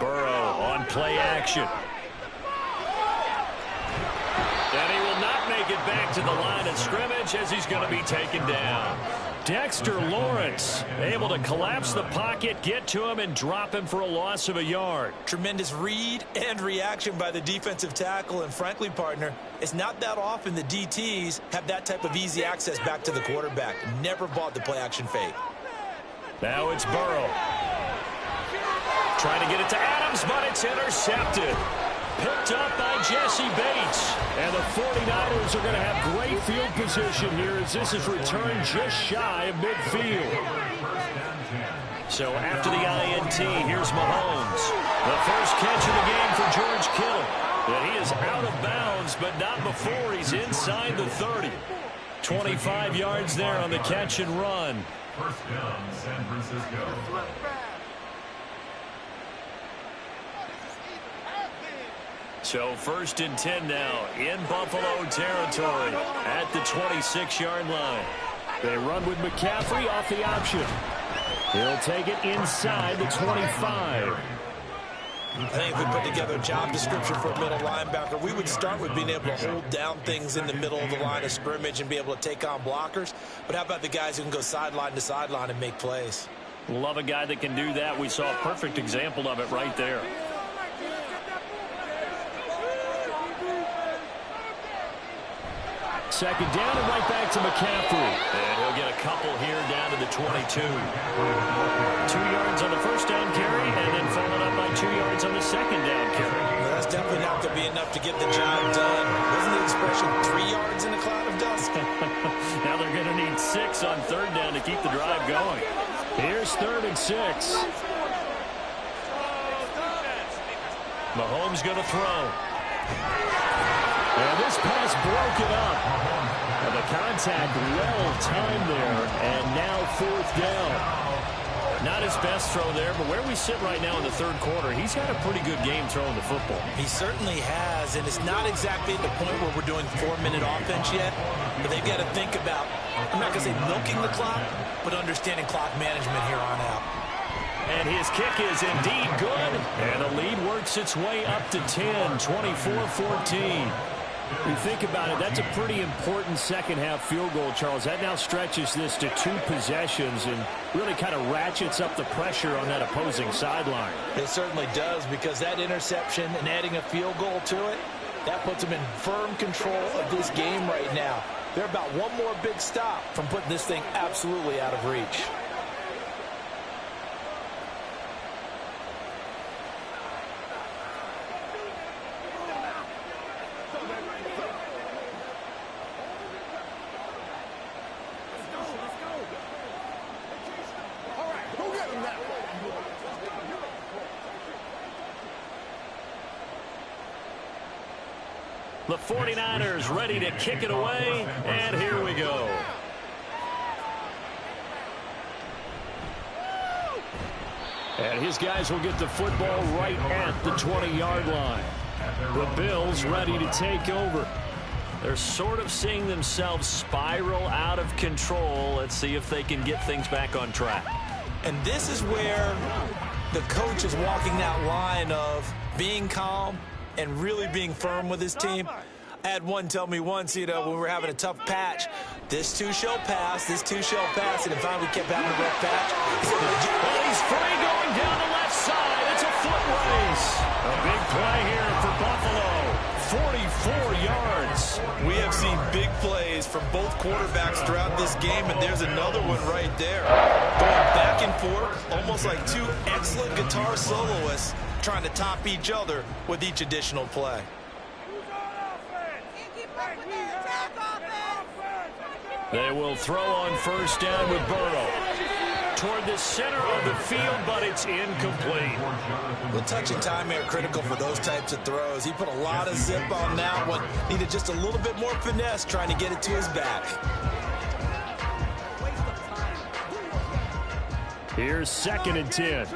Burrow on play action. And he will not make it back to the line of scrimmage as he's going to be taken down. Dexter Lawrence able to collapse the pocket, get to him, and drop him for a loss of a yard. Tremendous read and reaction by the defensive tackle. And frankly, partner, it's not that often the DTs have that type of easy access back to the quarterback. Never bought the play action fake. Now it's Burrow. Trying to get it to Adams, but it's intercepted. Picked up by Jesse Bates. And the 49ers are going to have great field position here as this is returned just shy of midfield. So after the INT, here's Mahomes. The first catch of the game for George Kittle. And he is out of bounds, but not before he's inside the 30. 25 yards there on the catch and run. First down, San Francisco. So 1st and 10 now in Buffalo territory at the 26-yard line. They run with McCaffrey off the option. He'll take it inside the 25. I think if we put together a job description for a middle linebacker, we would start with being able to hold down things in the middle of the line of scrimmage and be able to take on blockers. But how about the guys who can go sideline to sideline and make plays? Love a guy that can do that. We saw a perfect example of it right there. Second down and right back to McCaffrey. And he'll get a couple here down to the 22. 2 yards on the first down carry and then followed up by 2 yards on the second down carry. Well, that's definitely not going to be enough to get the job done. Wasn't the expression 3 yards in a cloud of dust? Now they're going to need 6 on 3rd down to keep the drive going. Here's 3rd and 6. Mahomes going to throw. And this pass broken up. And the contact well timed there. And now 4th down. Not his best throw there, but where we sit right now in the 3rd quarter, he's had a pretty good game throwing the football. He certainly has, and it's not exactly at the point where we're doing 4-minute offense yet, but they've got to think about, I'm not going to say milking the clock, but understanding clock management here on out. And his kick is indeed good, and the lead works its way up to 10, 24-14. You think about it, that's a pretty important second-half field goal, Charles. That now stretches this to 2 possessions and really kind of ratchets up the pressure on that opposing sideline. It certainly does, because that interception and adding a field goal to it, that puts them in firm control of this game right now. They're about one more big stop from putting this thing absolutely out of reach. The 49ers ready to kick it away, and here we go. And his guys will get the football right at the 20-yard line. The Bills ready to take over. They're sort of seeing themselves spiral out of control. Let's see if they can get things back on track. And this is where the coach is walking that line of being calm and really being firm with his team. I had one tell me once, when we were having a tough patch, this too shall pass, this too shall pass, and finally we kept having a rough patch. Well, he's free going down the left side. It's a foot race. A big play here for Buffalo. 44 yards. We have seen big plays from both quarterbacks throughout this game, and there's another one right there. Going back and forth, almost like two excellent guitar soloists trying to top each other with each additional play. They will throw on first down with Burrow. Toward the center of the field, but it's incomplete. The touch and time are critical for those types of throws. He put a lot of zip on that one. Needed just a little bit more finesse trying to get it to his back. Here's 2nd and 10.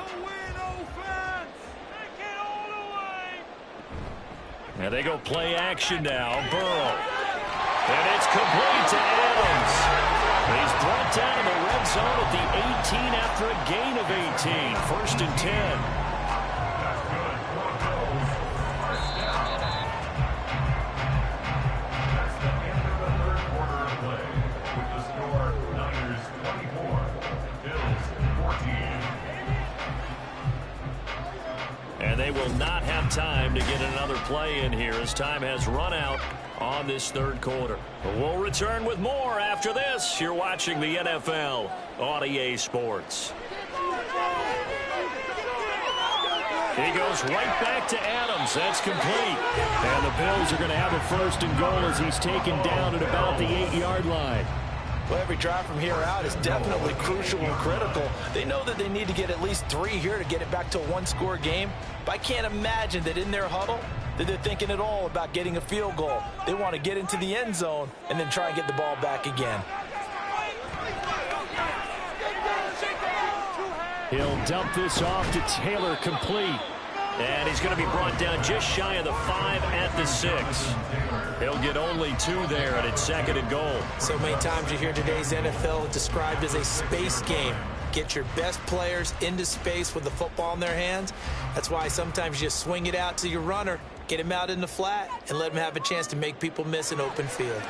And they go play action now. Burrow. And it's complete to Adams. He's brought down in the red zone at the 18 after a gain of 18. 1st and 10. That's the end of the third quarter of play with the score Niners 24, Bills 14. And they will not have time to get another play in here as time has run out on this third quarter. We'll return with more after this. You're watching the NFL on EA Sports. He goes right back to Adams. That's complete. And the Bills are going to have a 1st and goal as he's taken down at about the 8-yard line. Well, every drive from here out is definitely crucial and critical. They know that they need to get at least 3 here to get it back to a one-score game. But I can't imagine that in their huddle that they're thinking at all about getting a field goal. They want to get into the end zone and then try and get the ball back again. He'll dump this off to Taylor, complete. And he's going to be brought down just shy of the 5 at the 6. He'll get only 2 there, and it's 2nd and goal. So many times you hear today's NFL described as a space game. Get your best players into space with the football in their hands. That's why sometimes you just swing it out to your runner, get him out in the flat, and let him have a chance to make people miss an open field.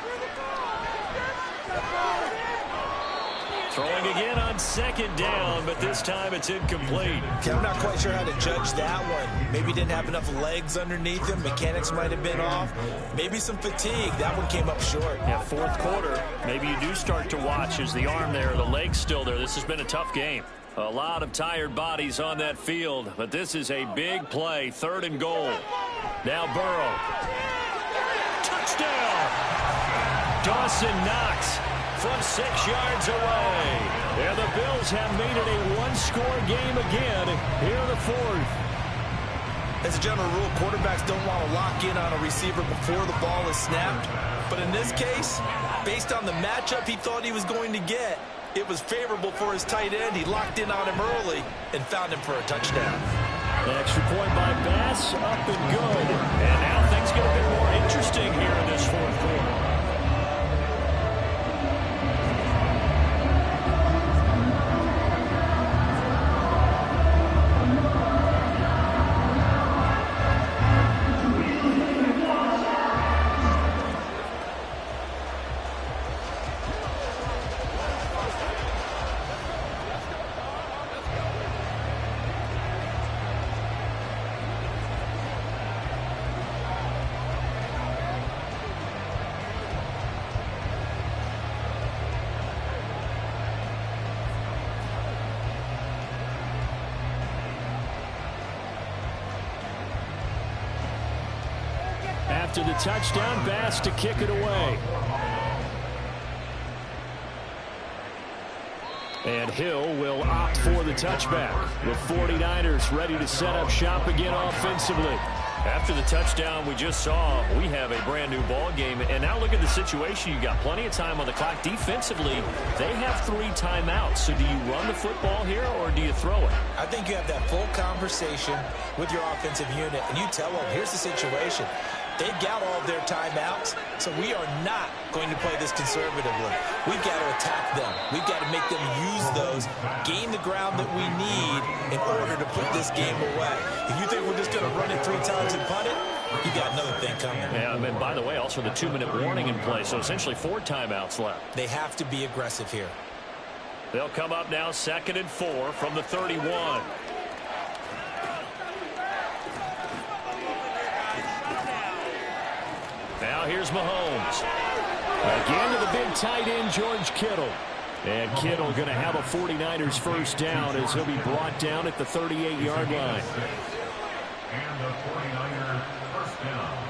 Throwing again on 2nd down, but this time it's incomplete. Okay, I'm not quite sure how to judge that one. Maybe didn't have enough legs underneath him. Mechanics might have been off. Maybe some fatigue. That one came up short. Yeah, 4th quarter. Maybe you do start to watch as the arm there, the leg's still there. This has been a tough game. A lot of tired bodies on that field, but this is a big play. 3rd and goal. Now Burrow. Touchdown! Dawson Knox from 6 yards away. And the Bills have made it a one-score game again here in the 4th. As a general rule, quarterbacks don't want to lock in on a receiver before the ball is snapped. But in this case, based on the matchup he thought he was going to get, it was favorable for his tight end. He locked in on him early and found him for a touchdown. An extra point by Bass, up and good. And now things get a bit more interesting here in this 4th quarter. After the touchdown, Bass to kick it away. And Hill will opt for the touchback. The 49ers ready to set up shop again offensively. After the touchdown we just saw, we have a brand new ball game. And now look at the situation. You got plenty of time on the clock. Defensively, they have 3 timeouts. So do you run the football here or do you throw it? I think you have that full conversation with your offensive unit, and you tell them, here's the situation. They've got all of their timeouts, so we are not going to play this conservatively. We've got to attack them. We've got to make them use those, gain the ground that we need in order to put this game away. If you think we're just going to run it 3 times and punt it, you got another thing coming. Yeah, and by the way, also the 2-minute warning in play, so essentially 4 timeouts left. They have to be aggressive here. They'll come up now 2nd and 4 from the 31. Now here's Mahomes. Again to the big tight end, George Kittle. And Kittle going to have a 49ers first down as he'll be brought down at the 38-yard line. And the 49er first down.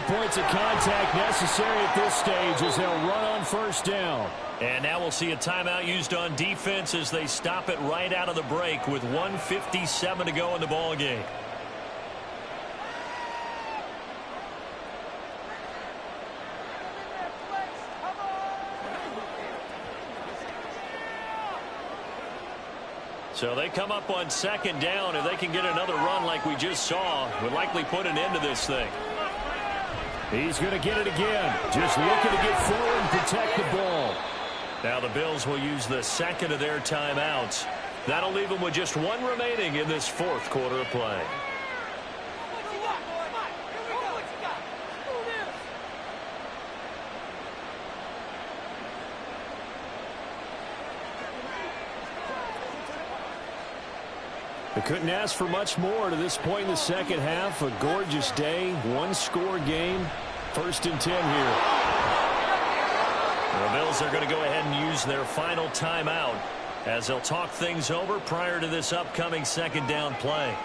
Points of contact necessary at this stage as they'll run on first down. And now we'll see a timeout used on defense as they stop it right out of the break with 1:57 to go in the ball game. So they come up on 2nd down. If they can get another run like we just saw, would likely put an end to this thing. He's going to get it again. Just looking to get forward and protect the ball. Now the Bills will use the 2nd of their timeouts. That'll leave them with just 1 remaining in this 4th quarter of play. They couldn't ask for much more to this point in the second half. A gorgeous day, 1-score game. 1st and 10 here. The Bills are going to go ahead and use their final timeout as they'll talk things over prior to this upcoming 2nd down play.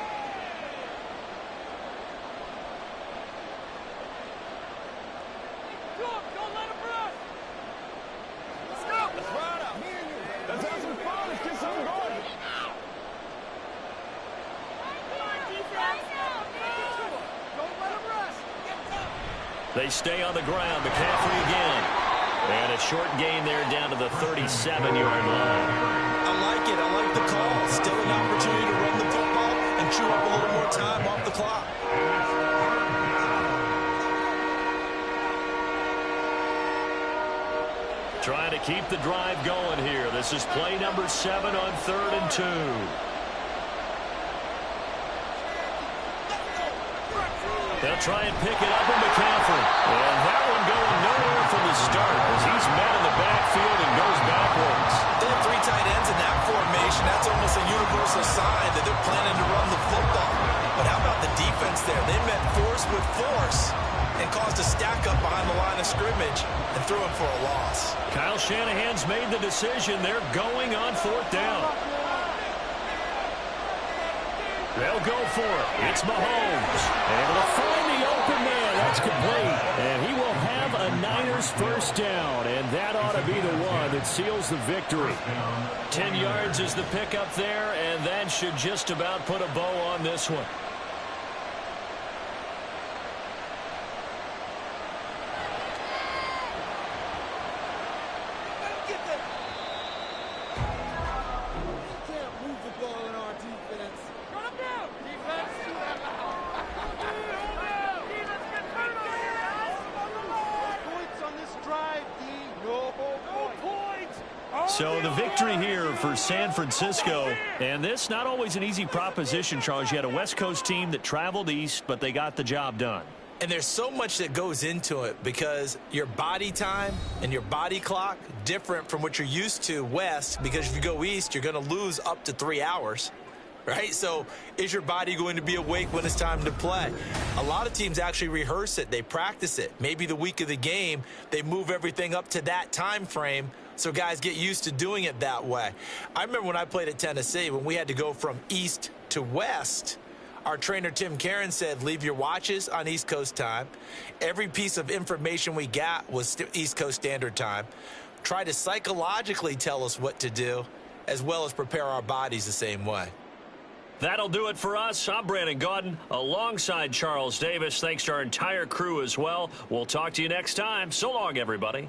They stay on the ground. McCaffrey again. And a short gain there down to the 37-yard line. I like it. I like the call. Still an opportunity to run the football and chew up a little more time off the clock. Trying to keep the drive going here. This is play number 7 on 3rd and 2. They'll try and pick it up with McCaffrey. And that one going nowhere from the start as he's met in the backfield and goes backwards. They have 3 tight ends in that formation. That's almost a universal sign that they're planning to run the football. But how about the defense there? They met force with force and caused a stack up behind the line of scrimmage and threw him for a loss. Kyle Shanahan's made the decision. They're going on 4th down. They'll go for it. It's Mahomes. Able to find the open man. That's complete. And he will have a Niners first down. And that ought to be the one that seals the victory. 10 yards is the pickup there. And that should just about put a bow on this one. So the victory here for San Francisco, and this not always an easy proposition, Charles. You had a West Coast team that traveled east, but they got the job done. And there's so much that goes into it because your body time and your body clock different from what you're used to west, because if you go east, you're going to lose up to 3 hours. right? So is your body going to be awake when it's time to play? A lot of teams actually rehearse it. They practice it. Maybe the week of the game, they move everything up to that time frame so guys get used to doing it that way. I remember when I played at Tennessee, when we had to go from east to west, our trainer, Tim Karen, said, leave your watches on East Coast time. Every piece of information we got was East Coast Standard Time. Try to psychologically tell us what to do, as well as prepare our bodies the same way. That'll do it for us. I'm Brandon Gaudin alongside Charles Davis. Thanks to our entire crew as well. We'll talk to you next time. So long, everybody.